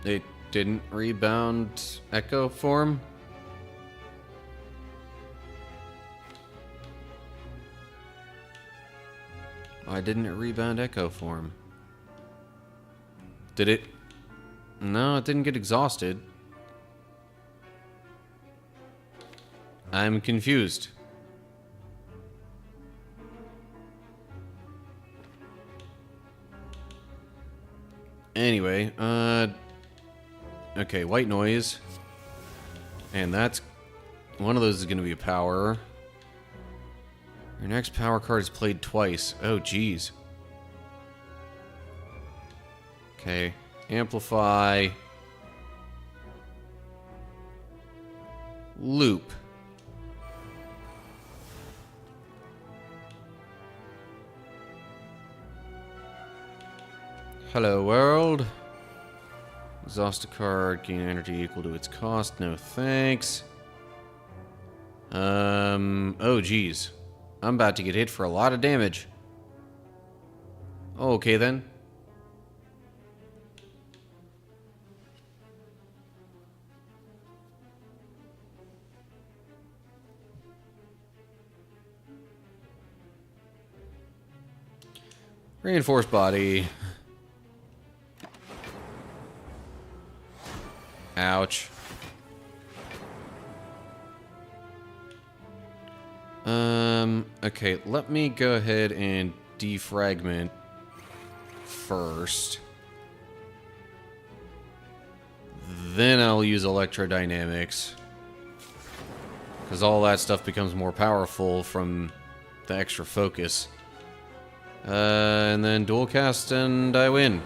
It didn't rebound Echo Form? Why didn't it rebound Echo Form? Did it? No, it didn't get exhausted. I'm confused. Anyway, okay, White Noise. And that's... one of those is going to be a power. Your next power card is played twice. Oh, jeez. Okay, Amplify. Loop. Hello, world. Exhaust a card, gain energy equal to its cost. No thanks. Oh, geez. I'm about to get hit for a lot of damage. Okay, then. Reinforced body. Ouch. Okay, let me go ahead and defragment first. Then I'll use electrodynamics. Because all that stuff becomes more powerful from the extra focus. And then dual cast and I win.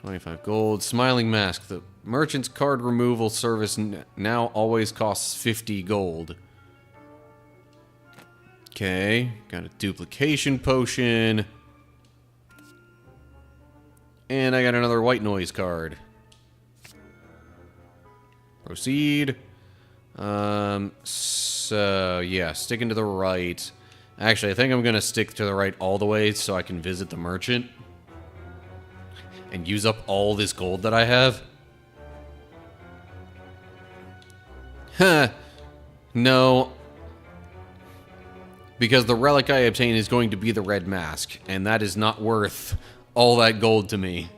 25 gold. Smiling Mask. The merchant's card removal service now always costs 50 gold. Okay. Got a duplication potion. And I got another white noise card. Proceed. So, yeah, sticking to the right. Actually, I think I'm going to stick to the right all the way so I can visit the merchant. And use up all this gold that I have. Huh. No. Because the relic I obtain is going to be the red mask. And that is not worth all that gold to me.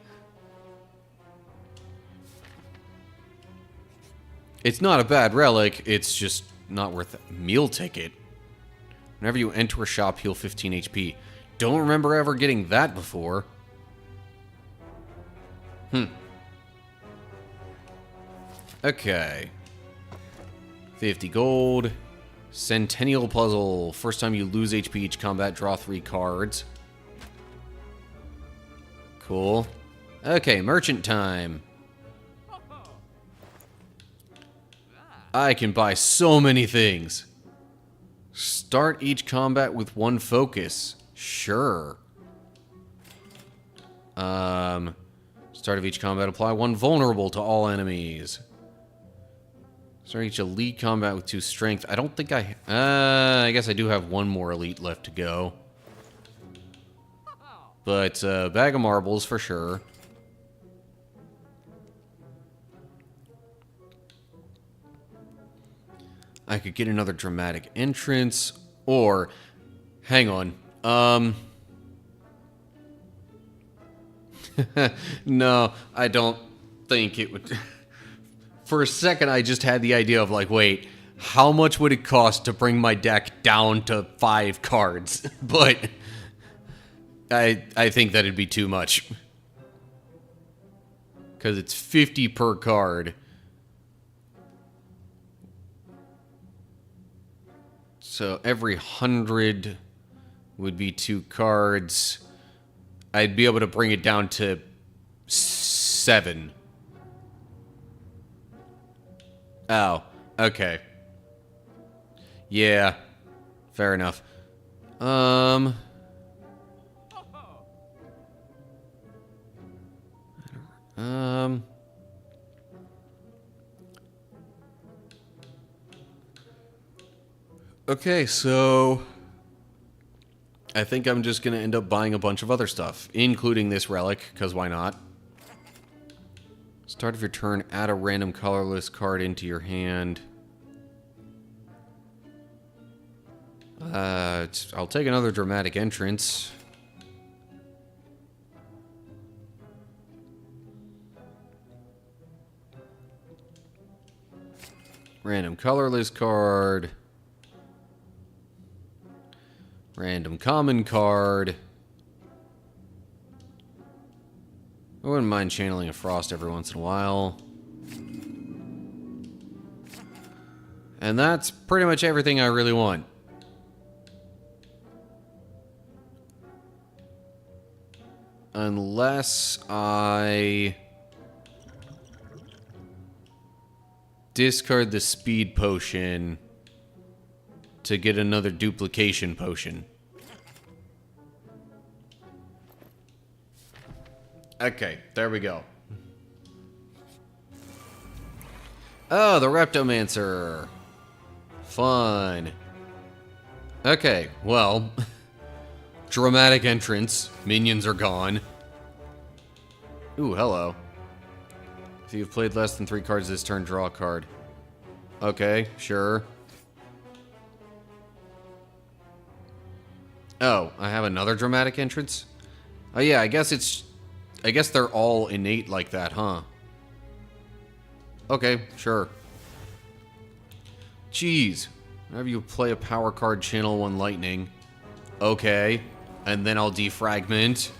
It's not a bad relic, it's just not worth a meal ticket. Whenever you enter a shop, heal 15 HP. Don't remember ever getting that before. Okay. 50 gold. Centennial Puzzle. First time you lose HP each combat, draw 3 cards. Cool. Okay, merchant time. I can buy so many things. Start each combat with 1 focus. Sure. Start of each combat, apply 1 vulnerable to all enemies. Start each elite combat with 2 strength. I don't think I guess I do have 1 more elite left to go. But, bag of marbles for sure. I could get another dramatic entrance, or... Hang on. No, I don't think it would... For a second, I just had the idea of, like, wait, how much would it cost to bring my deck down to 5 cards? But... I think that'd be too much. Because it's 50 per card. So every 100 would be 2 cards. I'd be able to bring it down to 7. Oh, okay. Yeah, fair enough. Okay, so I think I'm just going to end up buying a bunch of other stuff, including this relic, because why not? Start of your turn, add a random colorless card into your hand. I'll take another dramatic entrance. Random colorless card. Random common card. I wouldn't mind channeling a frost every once in a while. And that's pretty much everything I really want. Unless I discard the speed potion to get another duplication potion. Okay, there we go. Oh, the Reptomancer. Fun. Okay, well, dramatic entrance. Minions are gone. Ooh, hello. If you've played less than 3 cards this turn, draw a card. Okay, sure. Oh, I have another dramatic entrance? Oh yeah, I guess they're all innate like that, huh? Okay, sure. Jeez. Whenever you play a power card, channel 1 lightning. Okay. And then I'll defragment.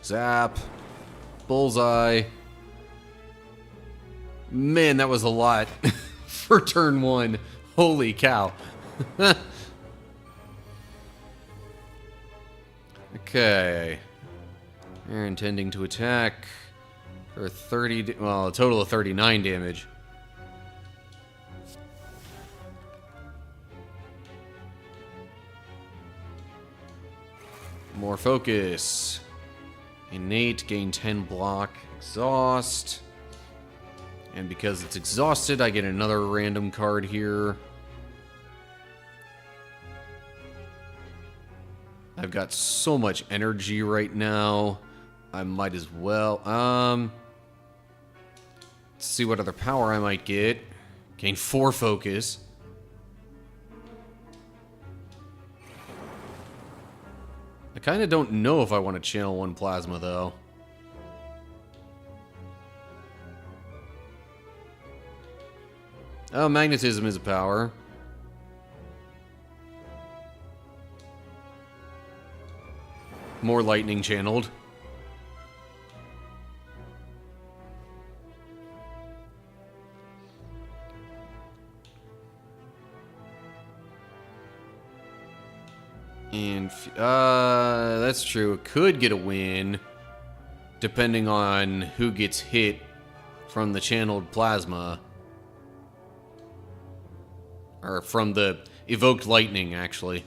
Zap. Bullseye. Man, that was a lot for turn 1. Holy cow. Okay. They're intending to attack for 30, well, a total of 39 damage. More focus. Innate, gain 10 block. Exhaust. And because it's exhausted, I get another random card here. I've got so much energy right now. I might as well. Let's see what other power I might get. Gain 4 focus. I kind of don't know if I want to channel 1 plasma, though. Oh, magnetism is a power. More lightning channeled. And that's true. It could get a win, depending on who gets hit from the channeled plasma, or from the evoked lightning. Actually,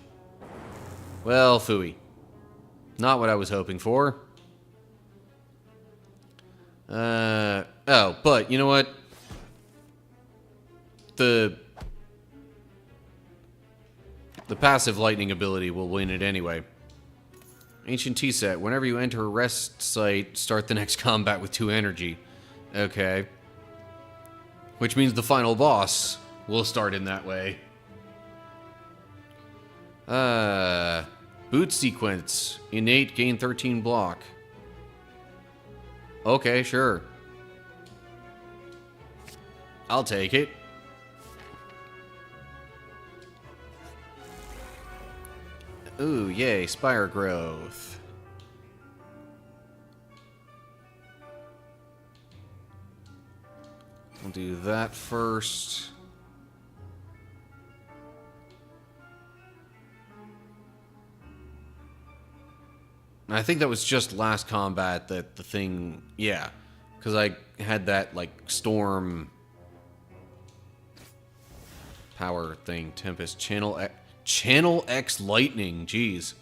well, phooey. Not what I was hoping for. Oh, but you know what? The passive lightning ability will win it anyway. Ancient Tea Set. Whenever you enter a rest site, start the next combat with 2 energy. Okay. Which means the final boss will start in that way. Boot sequence. Innate, gain 13 block. Okay, sure. I'll take it. Ooh, yay, Spire growth. We'll do that first. I think that was just last combat that the thing... Yeah, because I had that, like, storm power thing. Tempest. Channel X lightning. Jeez.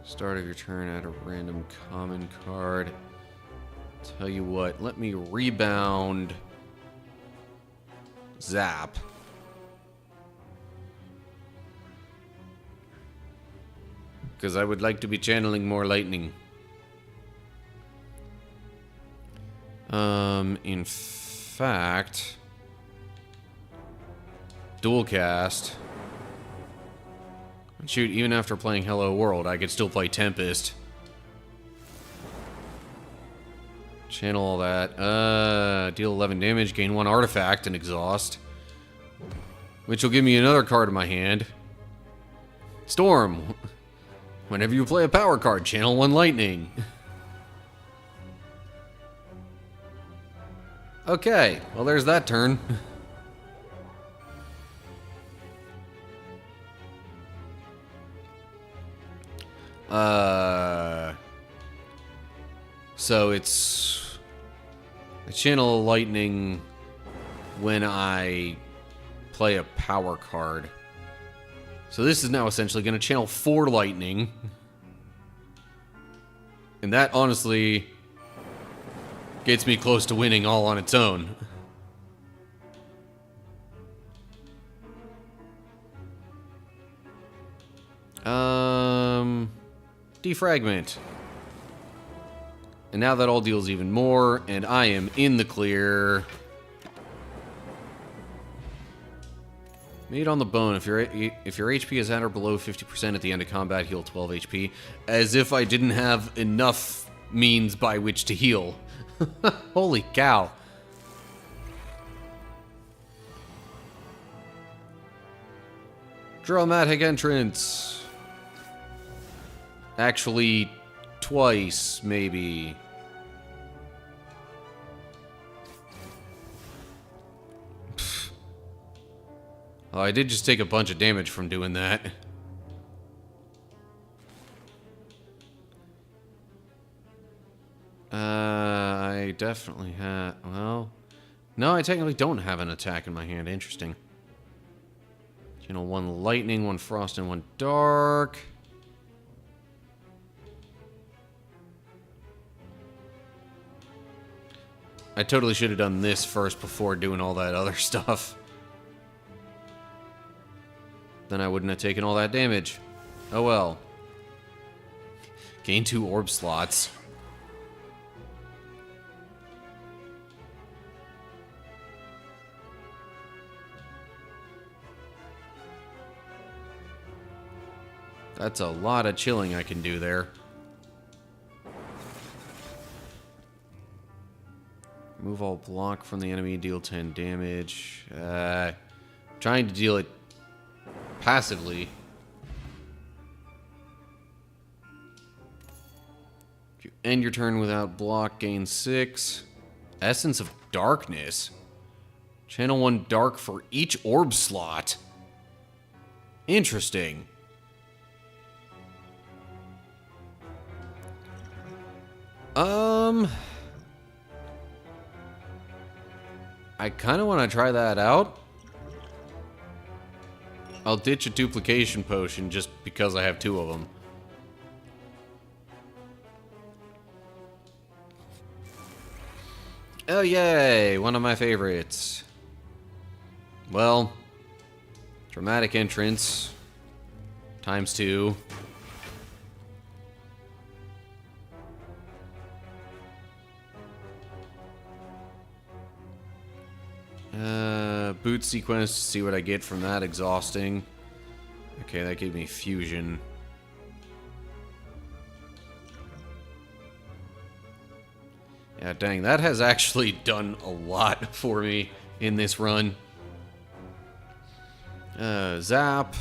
Start of your turn, add a random common card. Tell you what, let me rebound... Zap. Because I would like to be channeling more lightning. In fact... Dual cast. Shoot, even after playing Hello World, I could still play Tempest. Channel all that. Deal 11 damage, gain 1 artifact, and exhaust. Which will give me another card in my hand. Storm. Whenever you play a power card, channel 1 lightning. Okay, well there's that turn. So it's a channel lightning when I play a power card. So this is now essentially going to channel 4 lightning. And that honestly gets me close to winning all on its own. Defragment. And now that all deals even more, and I am in the clear. Meat on the bone. If your HP is at or below 50% at the end of combat, heal 12 HP. As if I didn't have enough means by which to heal. Holy cow. Dramatic entrance. Actually, twice, maybe. Oh, I did just take a bunch of damage from doing that. I definitely have... Well... No, I technically don't have an attack in my hand. Interesting. You know, one lightning, one frost, and one dark. I totally should have done this first before doing all that other stuff. Then I wouldn't have taken all that damage. Oh well. Gain 2 orb slots. That's a lot of chilling I can do there. Remove all block from the enemy, deal 10 damage. Trying to deal it passively. If you end your turn without block, gain 6. Essence of Darkness. Channel 1 dark for each orb slot. Interesting. I kind of want to try that out. I'll ditch a duplication potion just because I have 2 of them. Oh, yay! One of my favorites. Well, dramatic entrance times 2. Boot sequence to see what I get from that. Exhausting. Okay, that gave me fusion. Yeah, dang, that has actually done a lot for me in this run. Zap.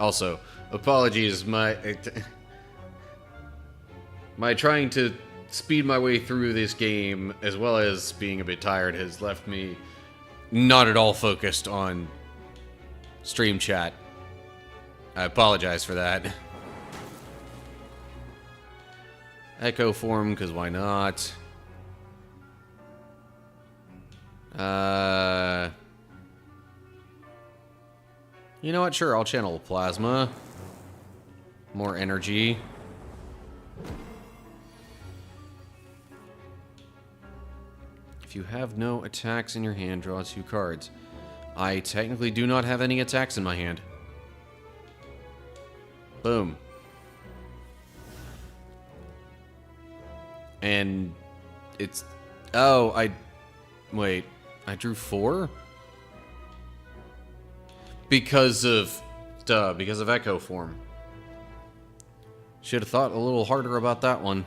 Also, apologies, my trying to speed my way through this game, as well as being a bit tired, has left me not at all focused on stream chat. I apologize for that. Echo form, because why not? You know what? Sure, I'll channel plasma. More energy. If you have no attacks in your hand, draw 2 cards. I technically do not have any attacks in my hand. Boom. And it's... Oh, wait. I drew 4? Because of... Duh, because of Echo Form. Should have thought a little harder about that one.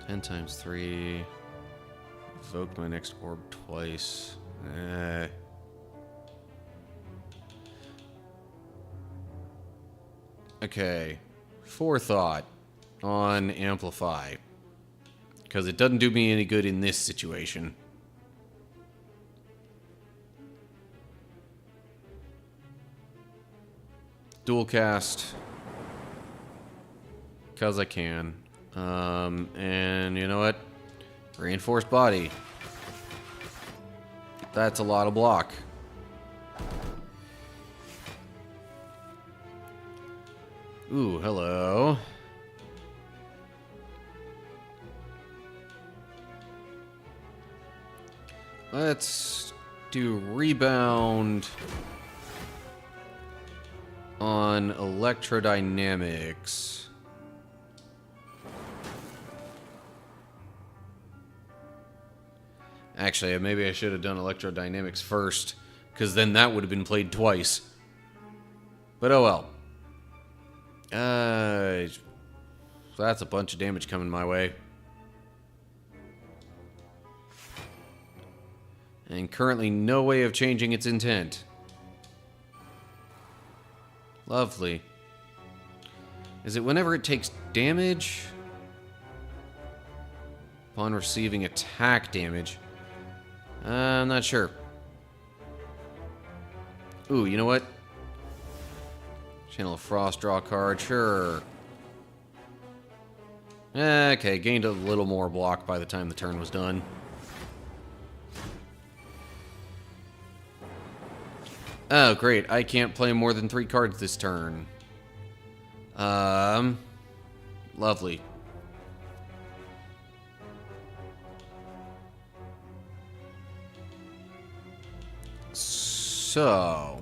10 times 3. Evoke my next orb twice. Okay. Forethought on Amplify. Because it doesn't do me any good in this situation. Dual cast. Because I can. And you know what? Reinforced body. That's a lot of block. Ooh, hello. Let's do rebound on electrodynamics. Actually, maybe I should have done electrodynamics first, because then that would have been played twice. But oh well. That's a bunch of damage coming my way. And currently no way of changing its intent. Lovely. Is it whenever it takes damage? Upon receiving attack damage? I'm not sure. Ooh, you know what? Channel of Frost, draw a card, sure. Okay, gained a little more block by the time the turn was done. Oh, great. I can't play more than 3 cards this turn. Lovely. So...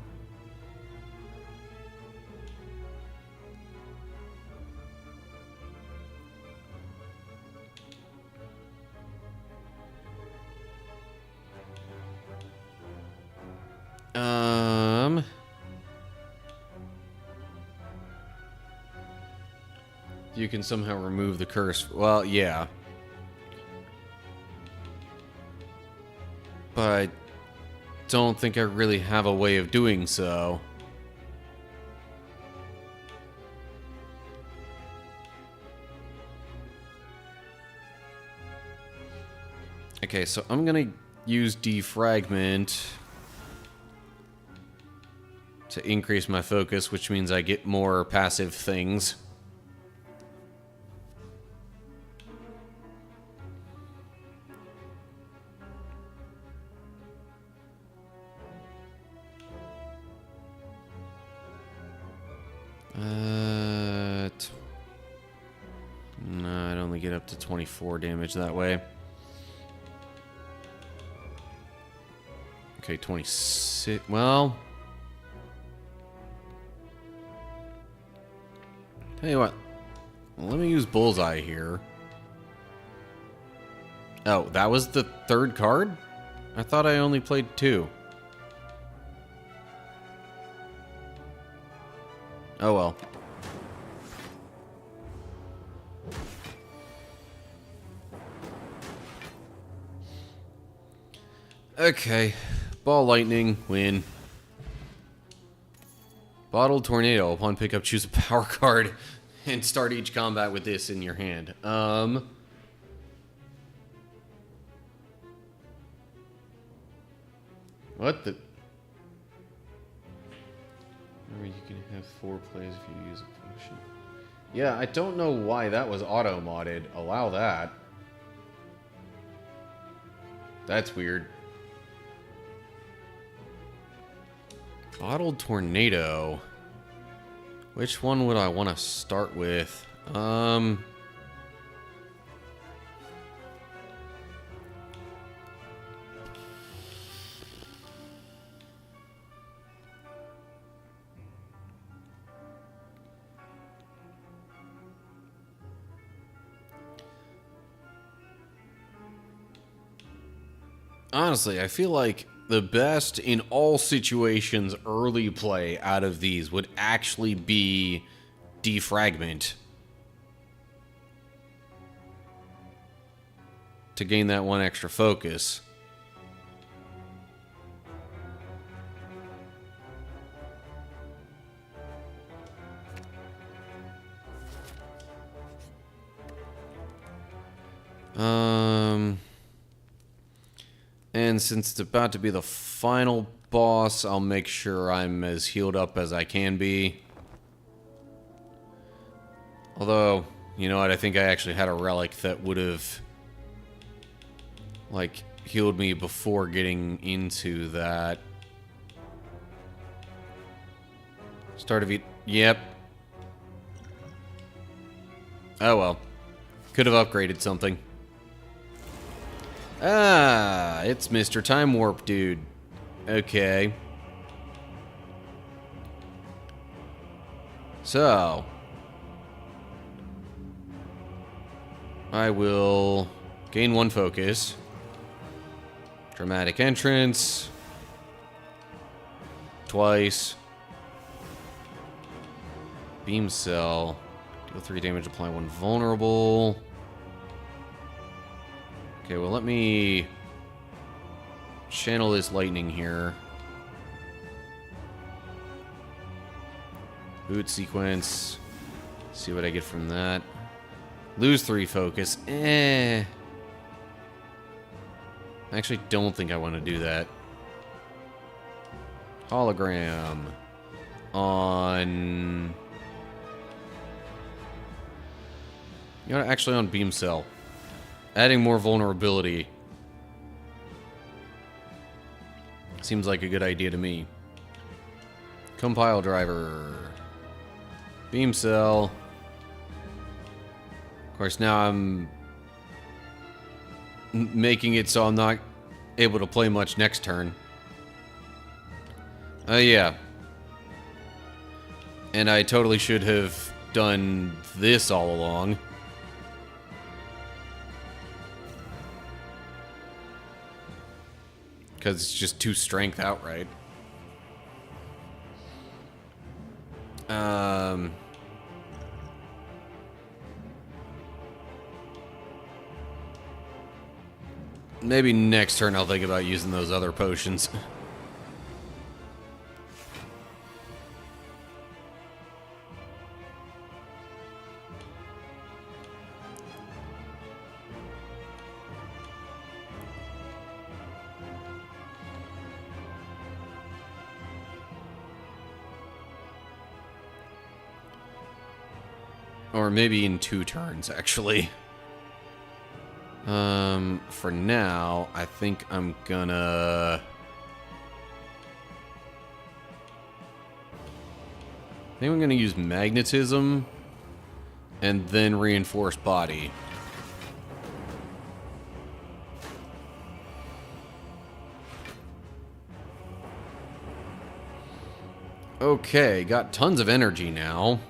You can somehow remove the curse. Well, yeah. But I don't think I really have a way of doing so. Okay, so I'm gonna use defragment to increase my focus, which means I get more passive things. No, I'd only get up to 24 damage that way. Okay, 26. Well, tell you what. Let me use Bullseye here. Oh, that was the 3rd card? I thought I only played 2. Oh well. Okay. Ball lightning, win. Bottled tornado. Upon pickup, choose a power card and start each combat with this in your hand. What the? Remember, you can have 4 plays if you use a function. Yeah, I don't know why that was auto-modded. Allow that. That's weird. Bottled tornado. Which one would I want to start with? Honestly, I feel like the best in all situations early play out of these would actually be defragment. To gain that 1 extra focus. And since it's about to be the final boss, I'll make sure I'm as healed up as I can be. Although, you know what, I think I actually had a relic that would have, like, healed me before getting into that. Start of it. Yep. Oh well. Could have upgraded something. Ah, it's Mr. Time Warp, dude. Okay. So, I will gain 1 focus. Dramatic entrance. Twice. Beam cell. Deal 3 damage, apply 1 vulnerable. Okay, well, let me channel this lightning here. Boot sequence. See what I get from that. Lose 3 focus. I actually don't think I want to do that. Hologram. On... You know, actually on beam cell. Adding more vulnerability. Seems like a good idea to me. Compile driver. Beam cell. Of course, now I'm making it so I'm not able to play much next turn. Yeah. And I totally should have done this all along. Because it's just 2 strength outright. Maybe next turn I'll think about using those other potions. Or maybe in 2 turns, actually. For now, I think I'm gonna... I think I'm gonna use magnetism and then reinforced body. Okay, got tons of energy now.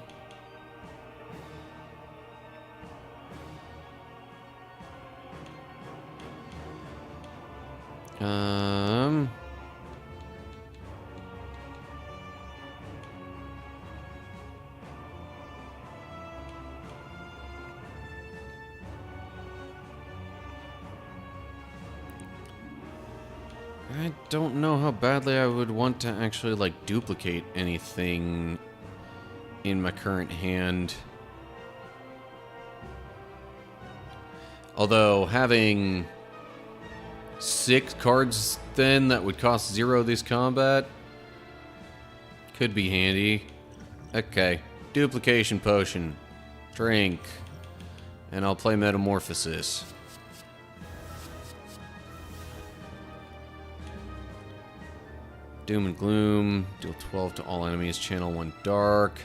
I don't know how badly I would want to actually, like, duplicate anything in my current hand. Although, having 6 cards then that would cost 0 this combat could be handy. Okay, duplication potion. Drink. And I'll play Metamorphosis. Doom and Gloom. Deal 12 to all enemies. Channel 1 dark.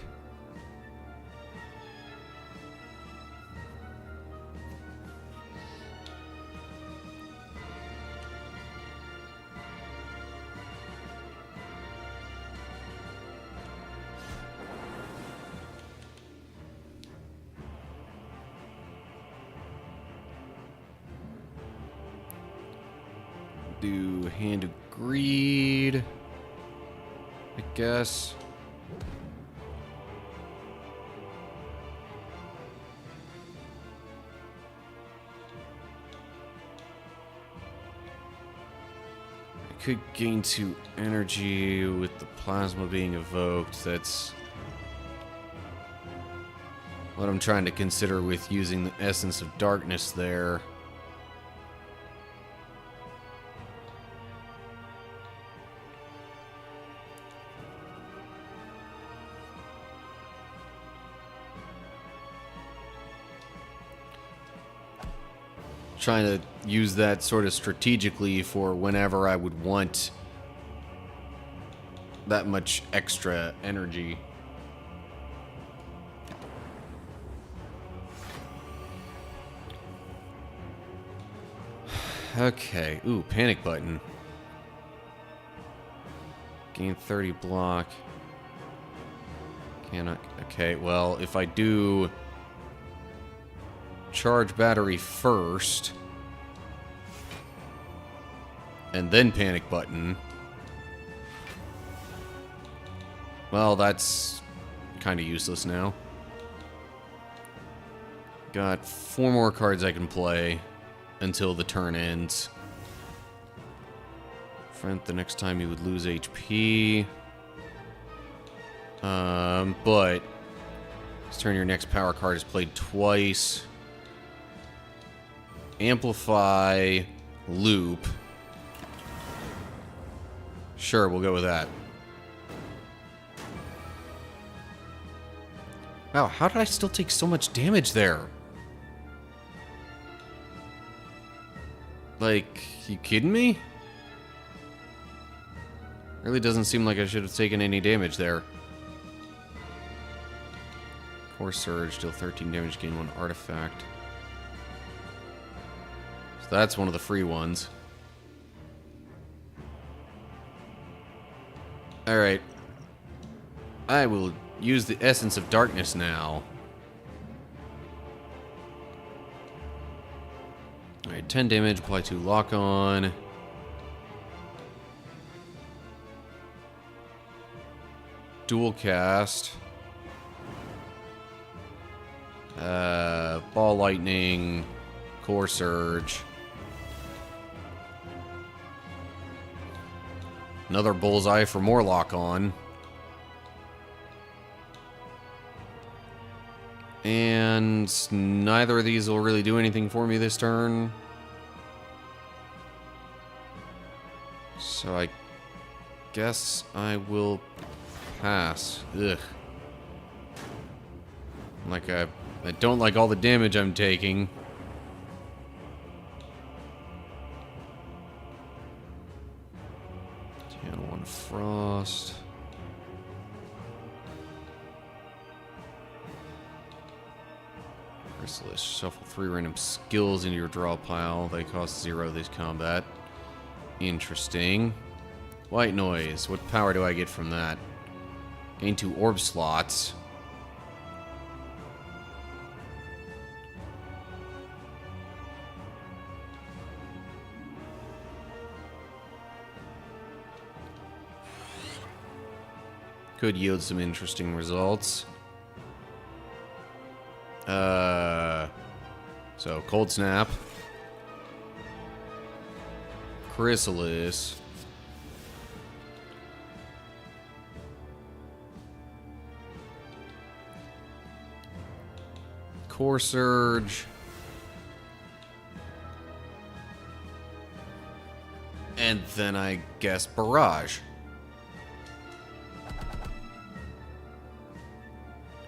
Do Hand of Greed, I guess. I could gain 2 energy with the plasma being evoked. That's what I'm trying to consider with using the Essence of Darkness there. Trying to use that sort of strategically for whenever I would want that much extra energy. Okay. Ooh, panic button. Gain 30 block. Cannot. Okay, well, if I do charge battery first, and then panic button, well, that's kind of useless now. Got 4 more cards I can play until the turn ends. Prevent the next time you would lose HP. But this turn your next power card is played twice. Amplify, loop. Sure, we'll go with that. Wow, how did I still take so much damage there? Like, you kidding me? Really doesn't seem like I should have taken any damage there. Core Surge, deal 13 damage, gain 1 artifact. So that's one of the free ones. Alright. I will use the Essence of Darkness now. Alright, 10 damage, apply 2 lock on. Dual cast. Ball Lightning, Core Surge. Another Bullseye for more lock on. And neither of these will really do anything for me this turn. So I guess I will pass. Ugh. Like I don't like all the damage I'm taking. And 1 frost. Chrysalis. Shuffle 3 random skills into your draw pile. They cost 0 this combat. Interesting. White noise. What power do I get from that? Gain 2 orb slots. Could yield some interesting results. So Cold Snap. Chrysalis. Core Surge. And then I guess Barrage.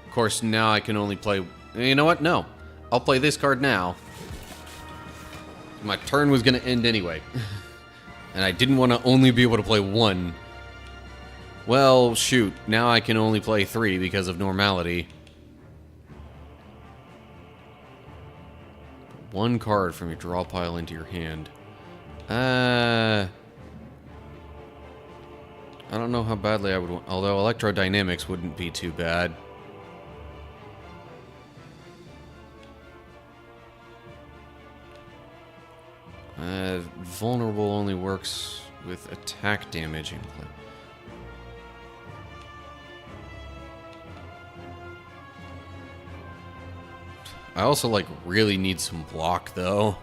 Of course, now I can only play... You know what? No. I'll play this card now. My turn was going to end anyway. And I didn't want to only be able to play 1. Well, shoot. Now I can only play 3 because of normality. 1 card from your draw pile into your hand. I don't know how badly I would want... Although Electrodynamics wouldn't be too bad. Vulnerable only works with attack damage in play. I also, like, really need some block, though.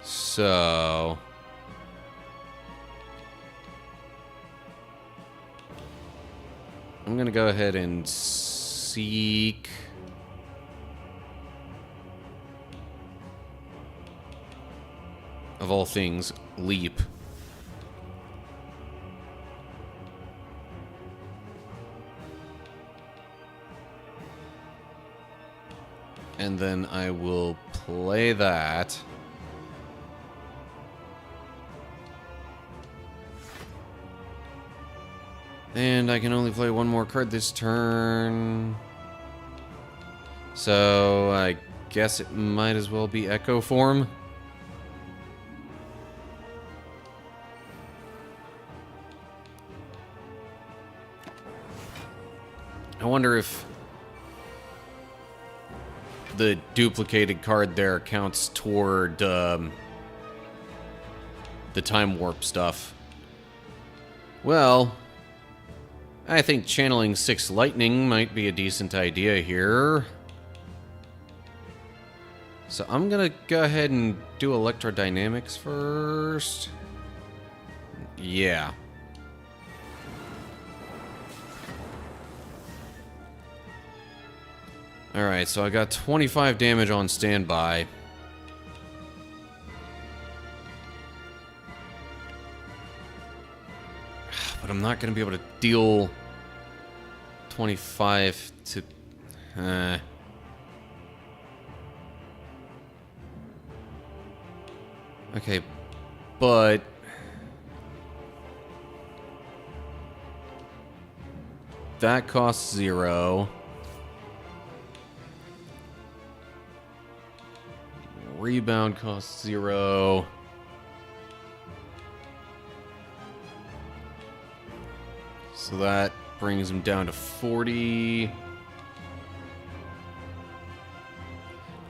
So... I'm gonna go ahead and seek... Of all things, Leap. And then I will play that. And I can only play 1 more card this turn. So I guess it might as well be Echo form. I wonder if the duplicated card there counts toward the time warp stuff. Well, I think channeling 6 lightning might be a decent idea here. So I'm gonna go ahead and do electrodynamics first. Yeah. Alright, so I got 25 damage on standby. But I'm not going to be able to deal 25 to... Okay, but... that costs 0. Rebound costs 0. So that brings him down to 40.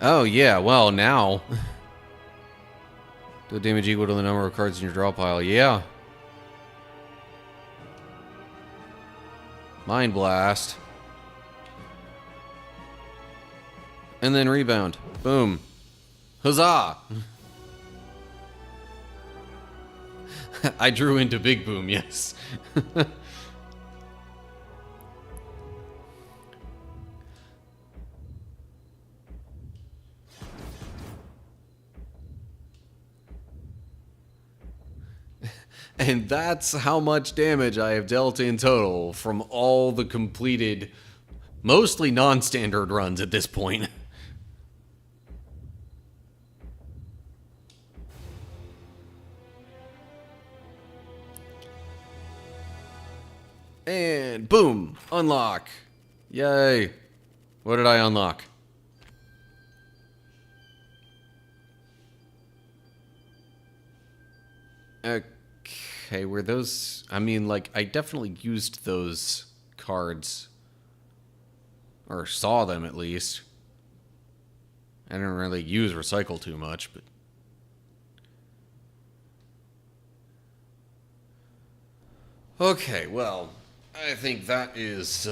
Oh, yeah, well, now. Do damage equal to the number of cards in your draw pile. Yeah. Mind Blast. And then Rebound. Boom. Huzzah! I drew into Big Boom, yes. And that's how much damage I have dealt in total from all the completed, mostly non-standard runs at this point. And boom, unlock. Yay. What did I unlock? Okay, were those... I mean, like, I definitely used those cards. Or saw them, at least. I didn't really use Recycle too much, but... Okay, well... I think that is,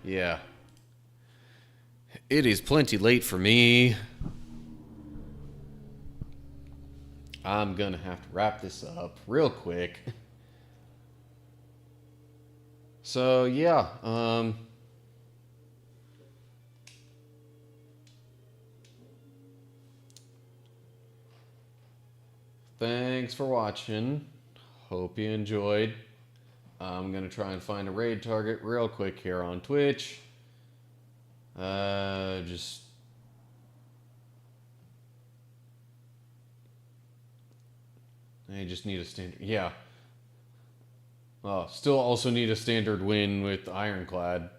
yeah. It is plenty late for me. I'm gonna have to wrap this up real quick. So, yeah, thanks for watching. Hope you enjoyed. I'm gonna try and find a raid target real quick here on Twitch. I just need a standard. Yeah. Still also need a standard win with Ironclad.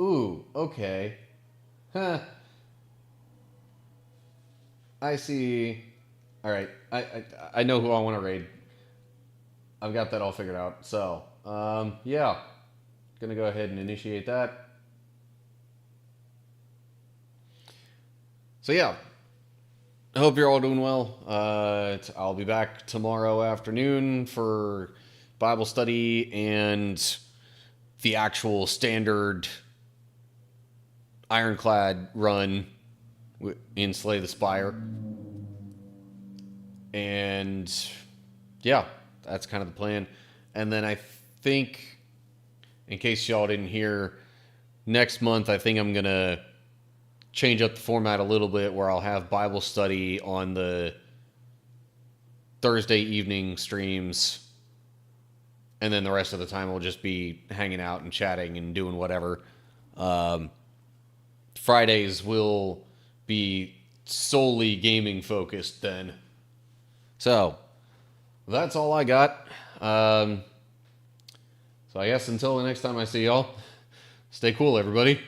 Ooh, okay. Huh. I see. Alright, I know who I want to raid. I've got that all figured out. So, yeah. Gonna go ahead and initiate that. So, yeah. I hope you're all doing well. I'll be back tomorrow afternoon for Bible study and the actual standard Ironclad run in Slay the Spire. And yeah, that's kind of the plan. And then I think, in case y'all didn't hear, next month I think I'm going to change up the format a little bit where I'll have Bible study on the Thursday evening streams. And then the rest of the time we'll just be hanging out and chatting and doing whatever. Fridays will be solely gaming focused then. So, that's all I got. So I guess until the next time I see y'all, stay cool, everybody.